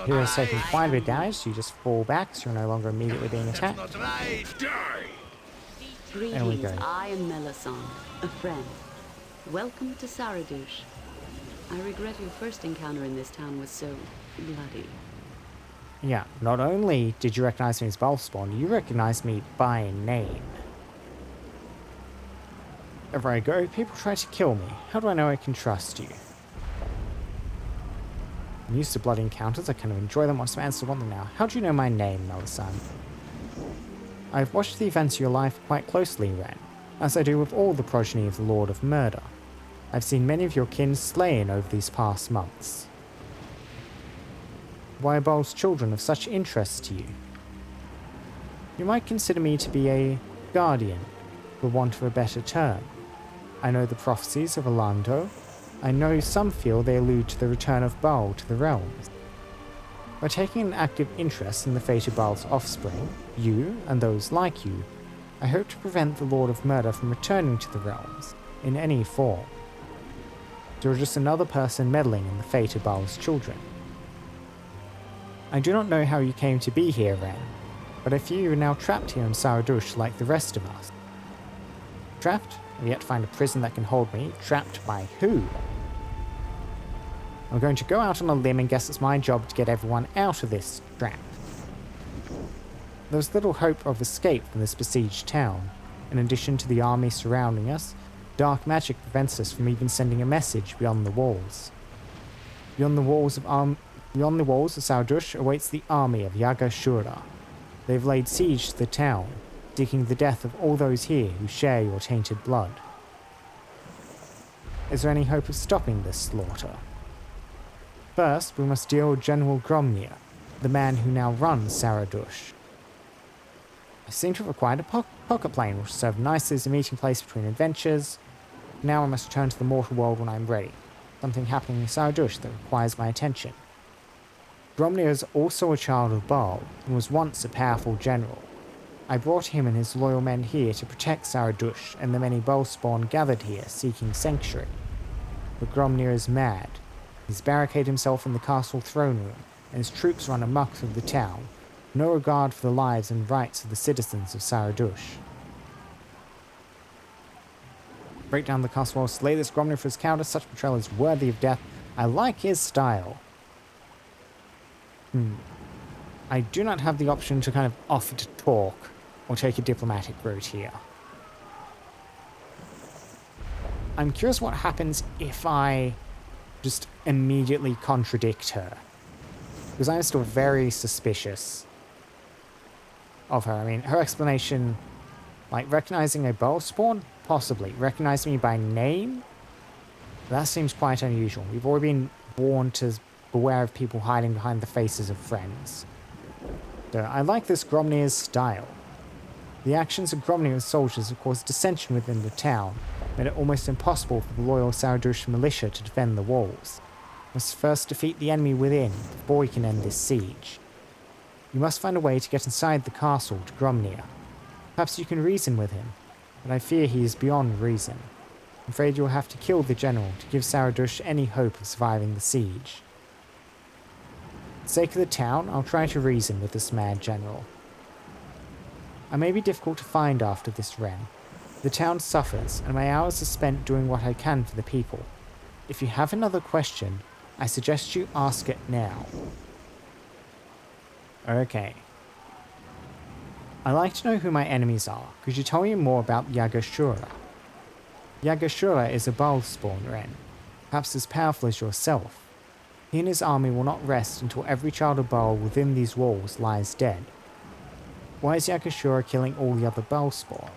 A: Hero's taking quite a bit of damage, so you just fall back, so you're no longer immediately being attacked. There we go.
E: I am Melisande, a friend. Welcome to Saradush. I regret your first encounter in this town was so bloody.
A: Yeah, not only did you recognize me as Balspawn, you recognized me by name. Wherever I go, people try to kill me. How do I know I can trust you? I'm used to bloody encounters, I kind of enjoy them, what's the answer to want them now? How do you know my name, Melisande? I've watched the events of your life quite closely, Wren, as I do with all the progeny of the Lord of Murder. I've seen many of your kin slain over these past months. Why are Bhaal's children of such interest to you? You might consider me to be a guardian, for want of a better term. I know the prophecies of Orlando. I know some feel they allude to the return of Bhaal to the realms. By taking an active interest in the fate of Bhaal's offspring, you, and those like you, I hope to prevent the Lord of Murder from returning to the realms, in any form. You're just another person meddling in the fate of Bhaal's children. I do not know how you came to be here, Wren, but I fear you are now trapped here in Saradush like the rest of us. Trapped? I've yet to find a prison that can hold me. Trapped by who? I'm going to go out on a limb and guess it's my job to get everyone out of this trap. There's little hope of escape from this besieged town. In addition to the army surrounding us, dark magic prevents us from even sending a message beyond the walls. Beyond the walls of Saradush awaits the army of Yaga Shura. They've laid siege to the town, seeking the death of all those here who share your tainted blood. Is there any hope of stopping this slaughter? First, we must deal with General Gromnir, the man who now runs Saradush. I seem to have acquired a pocket plane, which will serve nicely as a meeting place between adventures. Now I must return to the mortal world when I am ready. Something happening in Saradush that requires my attention. Gromnir is also a child of Bhaal, and was once a powerful general. I brought him and his loyal men here to protect Saradush and the many Bhaal spawn gathered here seeking sanctuary. But Gromnir is mad. He's barricaded himself in the castle throne room, and his troops run amok through the town, no regard for the lives and rights of the citizens of Saradush. Break down the castle walls, slay this Gromnir for his cowardice. Such betrayal is worthy of death. I like his style. I do not have the option to kind of offer to talk or take a diplomatic route here. I'm curious what happens if I just immediately contradict her. Because I'm still very suspicious of her. I mean, her explanation, like recognizing a Bhaal spawn? Possibly. Recognize me by name? That seems quite unusual. We've already been warned to beware of people hiding behind the faces of friends. So I like this Gromnir's style. The actions of Gromnir's soldiers have caused dissension within the town, made it almost impossible for the loyal Saradush militia to defend the walls. We must first defeat the enemy within, before we can end this siege. You must find a way to get inside the castle to Gromnir. Perhaps you can reason with him, but I fear he is beyond reason. I'm afraid you'll have to kill the general to give Saradush any hope of surviving the siege. For the sake of the town, I'll try to reason with this mad general. I may be difficult to find after this Wren. The town suffers, and my hours are spent doing what I can for the people. If you have another question, I suggest you ask it now. Okay. I'd like to know who my enemies are. Could you tell me more about Yagashura? Yagashura is a Bhaal spawn Wren, perhaps as powerful as yourself. He and his army will not rest until every child of Bhaal within these walls lies dead. Why is Yagashura killing all the other Bhaal spawn?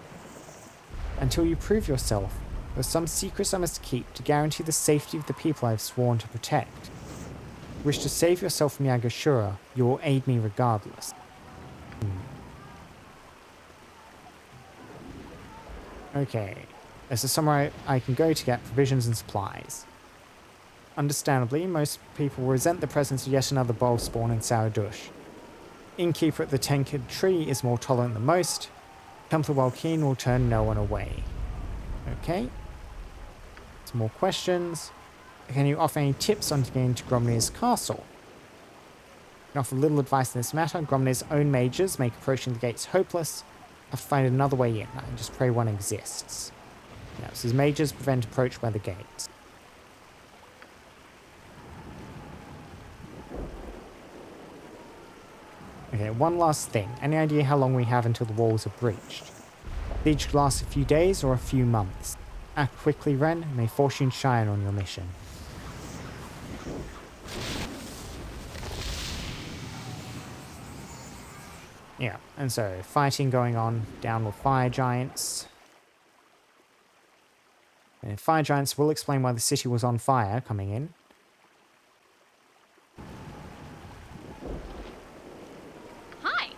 A: Until you prove yourself, there are some secrets I must keep to guarantee the safety of the people I have sworn to protect. Wish to save yourself from Yagashura, you will aid me regardless. Okay, this is somewhere I can go to get provisions and supplies. Understandably, most people resent the presence of yet another Bhaal spawn in Saradush. Innkeeper at the Tenkered Tree is more tolerant than most. Temple Walkeen will turn no one away. Okay. Some more questions. Can you offer any tips on getting to Gromnir's castle? I can offer little advice in this matter. Gromnir's own mages make approaching the gates hopeless. I have to find another way in. I can just pray one exists. Yes, his mages prevent approach by the gates. Okay, one last thing. Any idea how long we have until the walls are breached? Siege could last a few days or a few months. Act quickly, Wren. May fortune shine on your mission. Yeah, and so fighting going on down with fire giants. And fire giants will explain why the city was on fire coming in.
C: Hi.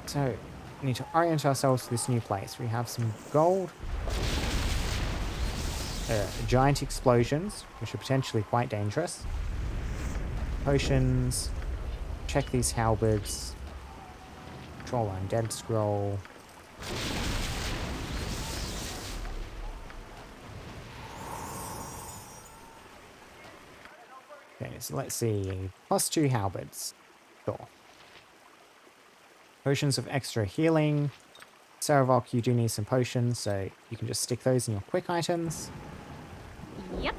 A: So, we need to orient ourselves to this new place. We have some gold. Giant explosions, which are potentially quite dangerous. Potions. Check these halberds. Control undead scroll. Okay, so let's see. +2 halberds. Sure. Potions of extra healing. Saravolk, you do need some potions, so you can just stick those in your quick items.
C: Yep.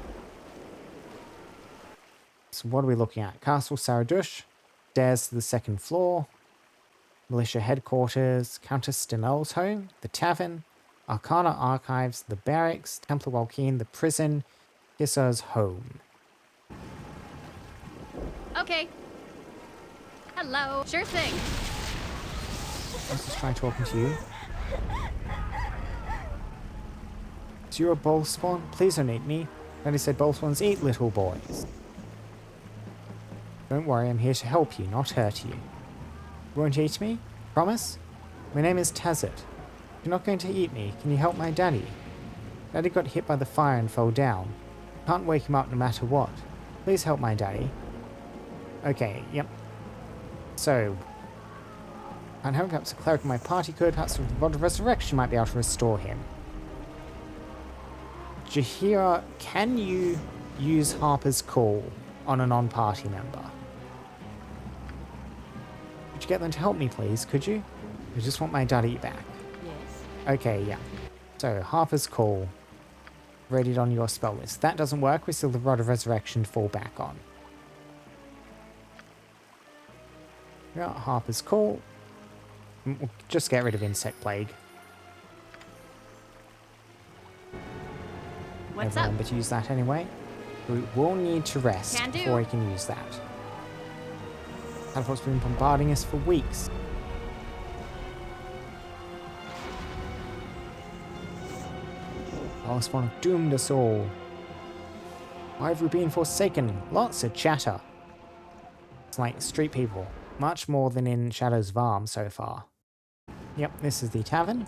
A: So what are we looking at? Castle Saradush. Stairs to the second floor. Militia headquarters. Countess Stenel's home. The tavern. Arcana archives. The barracks. Templar Walkeen. The prison. Kissa's home.
C: Okay. Hello. Sure thing.
A: Let's just try talking to you. So you're a Bhaal spawn? Please don't eat me. Daddy said Bhaal spawns eat little boys. Don't worry, I'm here to help you, not hurt you. You won't eat me? Promise? My name is Tazet. You're not going to eat me. Can you help my daddy? Daddy got hit by the fire and fell down. Can't wake him up no matter what. Please help my daddy. Okay, yep. So, and hope perhaps a cleric in my party could, perhaps with the Rod of Resurrection might be able to restore him. Jahira, can you use Harper's Call on a non-party member? Could you get them to help me, please? Could you? I just want my daddy back.
S: Yes.
A: Okay, yeah. So, Harper's Call. Readied on your spell list. That doesn't work. We still have the Rod of Resurrection to fall back on. Yeah, Harper's Call. We'll just get rid of Insect Plague.
C: What's
A: Never
C: up?
A: remember to use that anyway. We will need to rest
C: Can do.
A: before we can use that. Catapult's been bombarding us for weeks. Last one doomed us all. Why have we been forsaken? Lots of chatter. It's like street people. Much more than in Shadow's Varm so far. Yep, this is the tavern.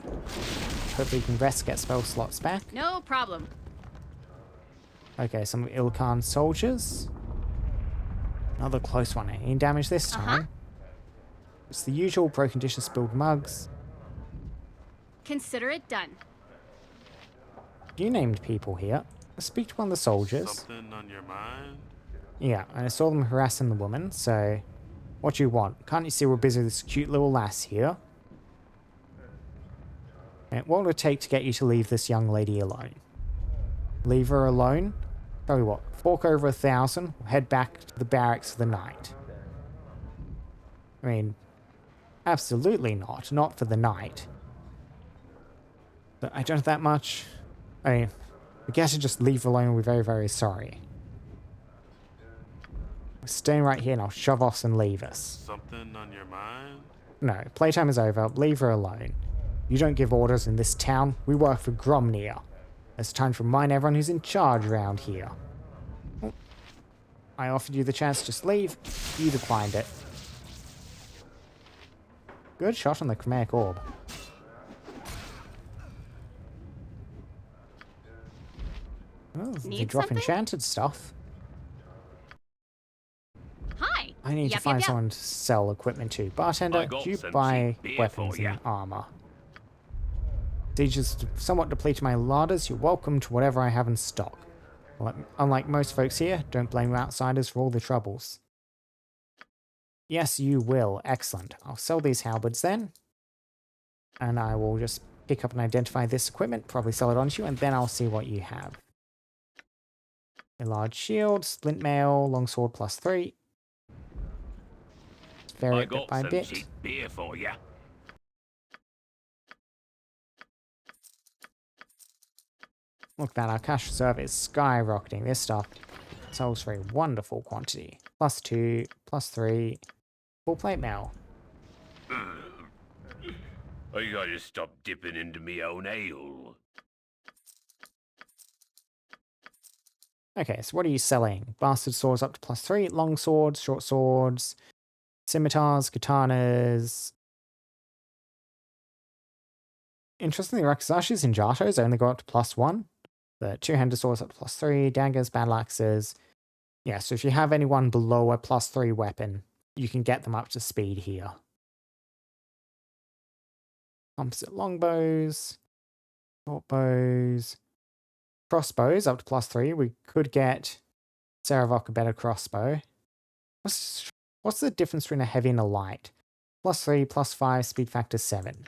A: Hopefully we can rest, get spell slots back.
C: No problem.
A: Okay, some Ilkhan soldiers. Another close one. Any damage this time? It's the usual broken dishes, spilled mugs.
C: Consider it done.
A: You named people here. Let's speak to one of the soldiers.
K: Something on your mind?
A: Yeah, and I saw them harassing the woman, so... What do you want? Can't you see we're busy with this cute little lass here? And what would it take to get you to leave this young lady alone? Leave her alone? Tell you what, fork over 1,000, we'll head back to the barracks for the night. I mean, absolutely not. Not for the night. But I don't have that much. I mean, I guess I just leave her alone. We're very, very sorry. We're staying right here and I'll shove off and leave us.
K: Something on your mind?
A: No, playtime is over. Leave her alone. You don't give orders in this town. We work for Gromnir. It's time to remind everyone who's in charge around here. Oh, I offered you the chance to just leave. You declined it. Good shot on the Chimeric Orb. Oh, they drop enchanted stuff.
C: Hi.
A: I need to find someone to sell equipment to. Bartender, do you buy weapons and armor? Siege has somewhat depleted my larders. You're welcome to whatever I have in stock. Unlike most folks here, don't blame outsiders for all the troubles. Yes, you will. Excellent. I'll sell these halberds then. And I will just pick up and identify this equipment, probably sell it on to you, and then I'll see what you have. A large shield, splint mail, longsword +3. Vary it bit by bit.
N: Cheap beer for you.
A: Look at that, our cash reserve is skyrocketing. This stuff sells for a wonderful quantity. +2, +3, full plate mail.
N: I gotta stop dipping into me own ale.
A: Okay, so what are you selling? Bastard swords up to +3, long swords, short swords, scimitars, katanas. Interestingly, Rakuzashis and Jatos only go up to +1. The two-handed swords up to +3, daggers, battle axes. Yeah, so if you have anyone below a +3 weapon, you can get them up to speed here. Composite longbows, short bows, crossbows up to +3. We could get Saravok a better crossbow. What's the difference between a heavy and a light? +3, +5, speed factor 7.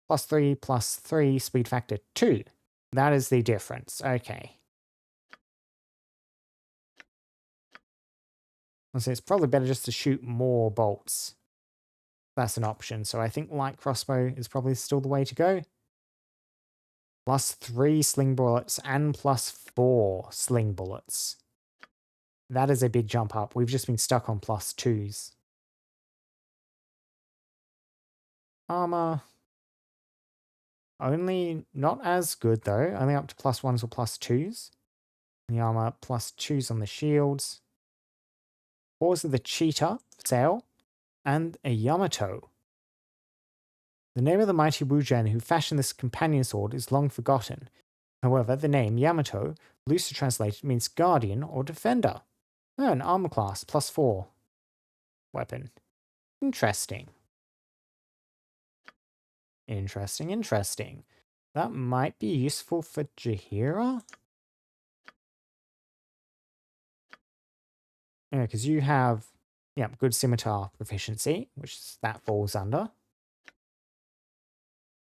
A: +3, +3, speed factor 2. That is the difference. Okay. So it's probably better just to shoot more bolts. That's an option. So I think light crossbow is probably still the way to go. +3 sling bullets and +4 sling bullets. That is a big jump up. We've just been stuck on +2s. Armor. Only not as good though. Only up to +1s or +2s. The armor +2s on the shields. Paws of the cheetah, sail, and a Yamato. The name of the mighty Wuzhen who fashioned this companion sword is long forgotten. However, the name Yamato, loosely translated, means guardian or defender. Oh, an armor class, +4 weapon. Interesting. Interesting. That might be useful for Jaheira? Yeah, because you have, yeah, good scimitar proficiency, which that falls under.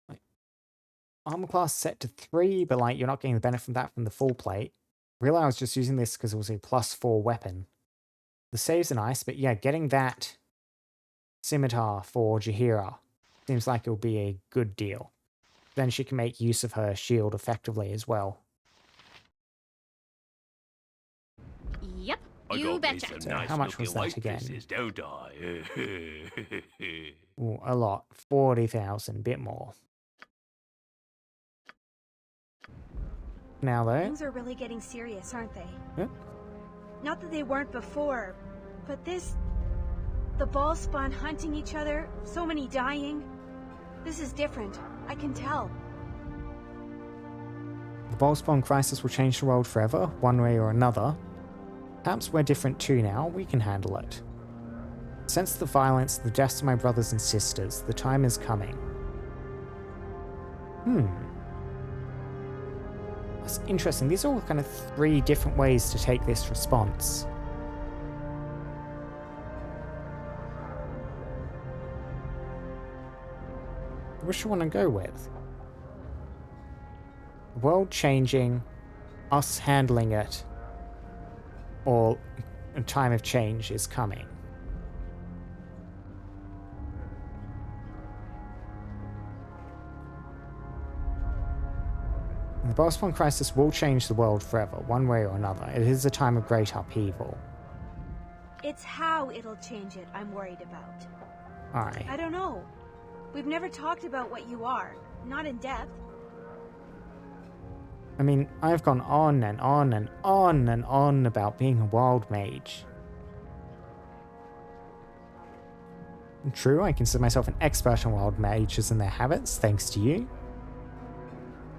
A: Like, armor class set to 3, but like you're not getting the benefit from that from the full plate. Really, I was just using this because it was a +4 weapon. The saves are nice, but yeah, getting that scimitar for Jaheira seems like it'll be a good deal. Then she can make use of her shield effectively as well.
C: Yep,
M: I
C: you
M: got me
C: betcha.
M: some
A: So
M: nice
A: how much was
M: looking
A: that again?
M: waitresses, don't I?
A: Ooh, a lot. 40,000, bit more. Now though,
B: Things are really getting serious, aren't they?
A: Yep.
B: Not that they weren't before, but this... The ball spawn hunting each other, so many dying. This is different. I can tell.
A: The Ballspawn crisis will change the world forever, one way or another. Perhaps we're different too now, we can handle it. Sense the violence, the deaths of my brothers and sisters, the time is coming. That's interesting. These are all kind of 3 different ways to take this response. Which one to go with? The world changing, us handling it, or a time of change is coming. The Ballspawn crisis will change the world forever, one way or another. It is a time of great upheaval.
B: It's how it'll change it I'm worried about.
A: Aye.
B: I don't know. We've never talked about what you are. Not in depth.
A: I mean, I've gone on and on and on and on about being a wild mage. True, I consider myself an expert on wild mages and their habits, thanks to you.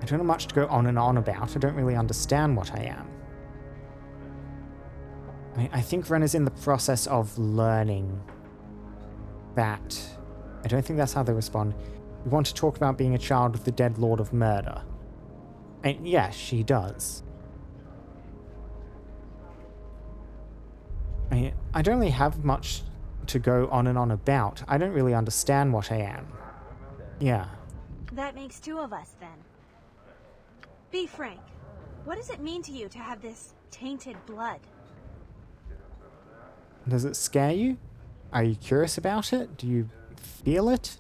A: I don't have much to go on and on about. I don't really understand what I am. I think Wren is in the process of learning that. I don't think that's how they respond. We want to talk about being a child of the dead Lord of Murder. And yes, she does. I don't really have much to go on and on about. I don't really understand what I am. Yeah.
B: That makes 2 of us, then. Be frank. What does it mean to you to have this tainted blood?
A: Does it scare you? Are you curious about it? Do you feel it?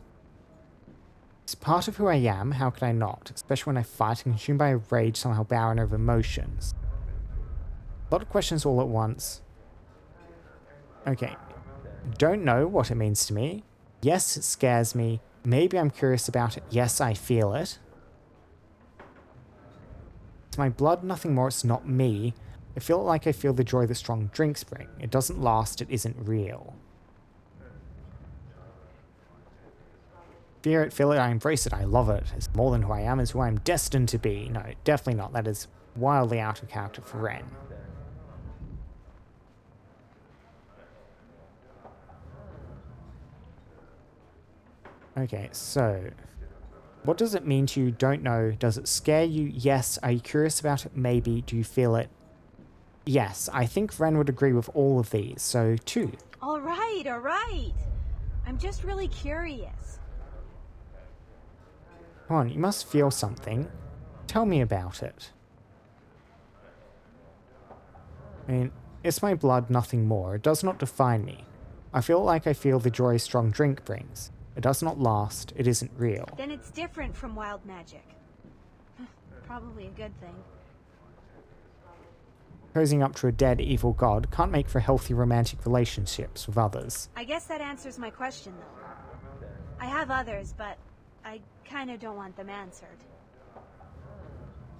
A: It's part of who I am, how could I not? Especially when I fight and consumed by a rage somehow barren of emotions. A lot of questions all at once. Okay. Don't know what it means to me. Yes, it scares me. Maybe I'm curious about it. Yes, I feel it. It's my blood, nothing more. It's not me. I feel like I feel the joy that strong drinks bring. It doesn't last. It isn't real. Fear it, feel it, I embrace it, I love it. It's more than who I am, it's who I'm destined to be. No, definitely not. That is wildly out of character for Wren. Okay, so... What does it mean to you? Don't know. Does it scare you? Yes. Are you curious about it? Maybe. Do you feel it? Yes. I think Wren would agree with all of these, so 2.
B: All right. I'm just really curious.
A: Come on, you must feel something. Tell me about it. I mean, it's my blood, nothing more. It does not define me. I feel like I feel the joy strong drink brings. It does not last. It isn't real.
B: Then it's different from wild magic. Probably a good thing.
A: Cozying up to a dead evil god can't make for healthy romantic relationships with others.
B: I guess that answers my question, though. I have others, but I kind of don't want them answered.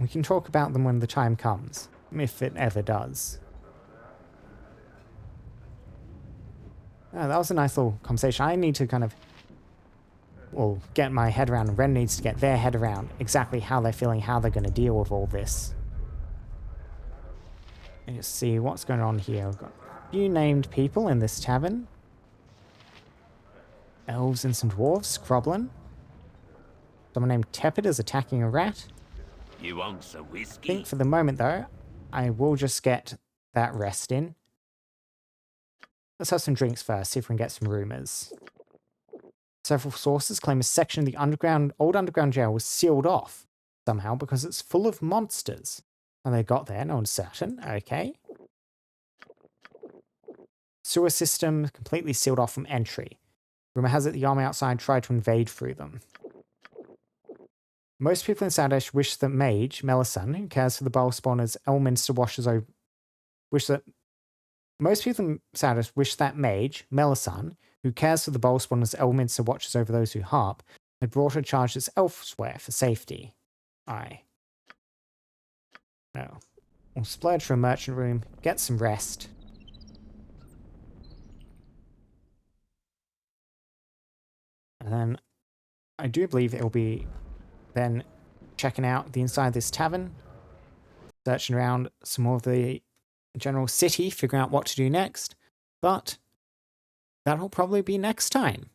A: We can talk about them when the time comes, if it ever does. That was a nice little conversation. I need to kind of, well, get my head around, and Wren needs to get their head around exactly how they're feeling, how they're going to deal with all this. And just see what's going on here. We've got a few named people in this tavern. Elves and some dwarves, Croblin. Someone named Tepid is attacking a rat.
M: You want some
A: I
M: whiskey?
A: think for the moment, though, I will just get that rest in. Let's have some drinks first, see if we can get some rumours. Several sources claim a section of the old underground jail was sealed off somehow because it's full of monsters. And they got there, no one's certain. Okay. Sewer system completely sealed off from entry. Rumour has it the army outside tried to invade through them. Most people in Sardash wish that Mage, Melisande, who cares for the Bhaal spawners, Elminster washes over... Most people in Sardash wish that Mage, Melisande, who cares for the Bhaal spawners, Elminster watches over those who harp, had brought her charges elsewhere for safety. Aye. No. We'll splurge for a merchant room, get some rest. And then I do believe it will be then checking out the inside of this tavern, searching around some more of the general city, figuring out what to do next. But that'll probably be next time.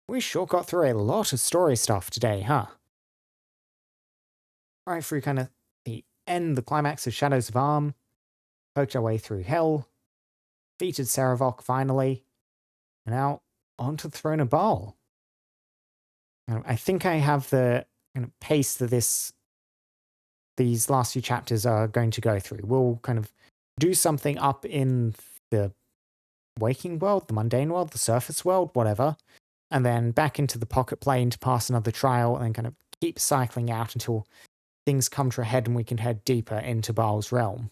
A: We sure got through a lot of story stuff today, huh? Right through kind of the end, the climax of Shadows of Arm, poked our way through Hell, defeated Saravok finally, and now onto the Throne of Bhaal. I think I have the kind of pace that these last few chapters are going to go through. We'll kind of do something up in the waking world, the mundane world, the surface world, whatever, and then back into the pocket plane to pass another trial, and then kind of keep cycling out until things come to a head and we can head deeper into Bhaal's realm.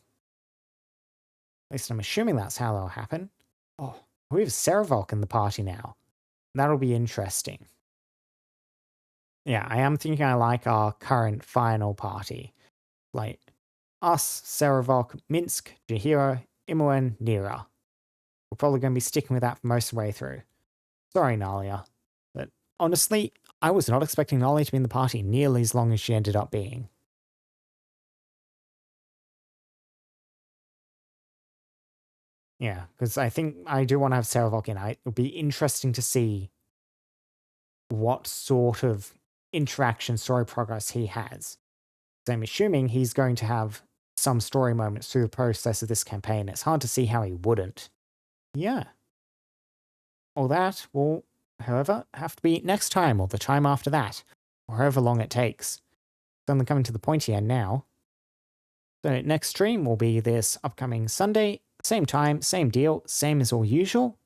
A: At least I'm assuming that's how that'll happen. Oh, we have Saravok in the party now. That'll be interesting. Yeah, I am thinking I like our current final party. Like, us, Saravok, Minsk, Jaheira, Imoen, Nira. We're probably going to be sticking with that for most of the way through. Sorry, Nalia. But honestly, I was not expecting Nalia to be in the party nearly as long as she ended up being. Yeah, because I think I do want to have Saravok in. It'll be interesting to see what sort of interaction, story progress he has. So I'm assuming he's going to have some story moments through the process of this campaign. It's hard to see how he wouldn't. Yeah. All that will, however, have to be next time or the time after that, or however long it takes. It's only coming to the pointy end now. So next stream will be this upcoming Sunday, same time, same deal, same as all usual.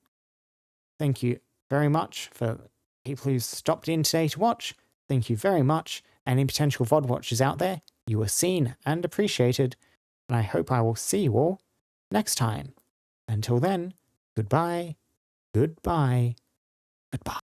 A: Thank you very much for people who stopped in today to watch. Thank you very much. Any potential VOD watchers out there, you were seen and appreciated, and I hope I will see you all next time. Until then, goodbye, goodbye, goodbye.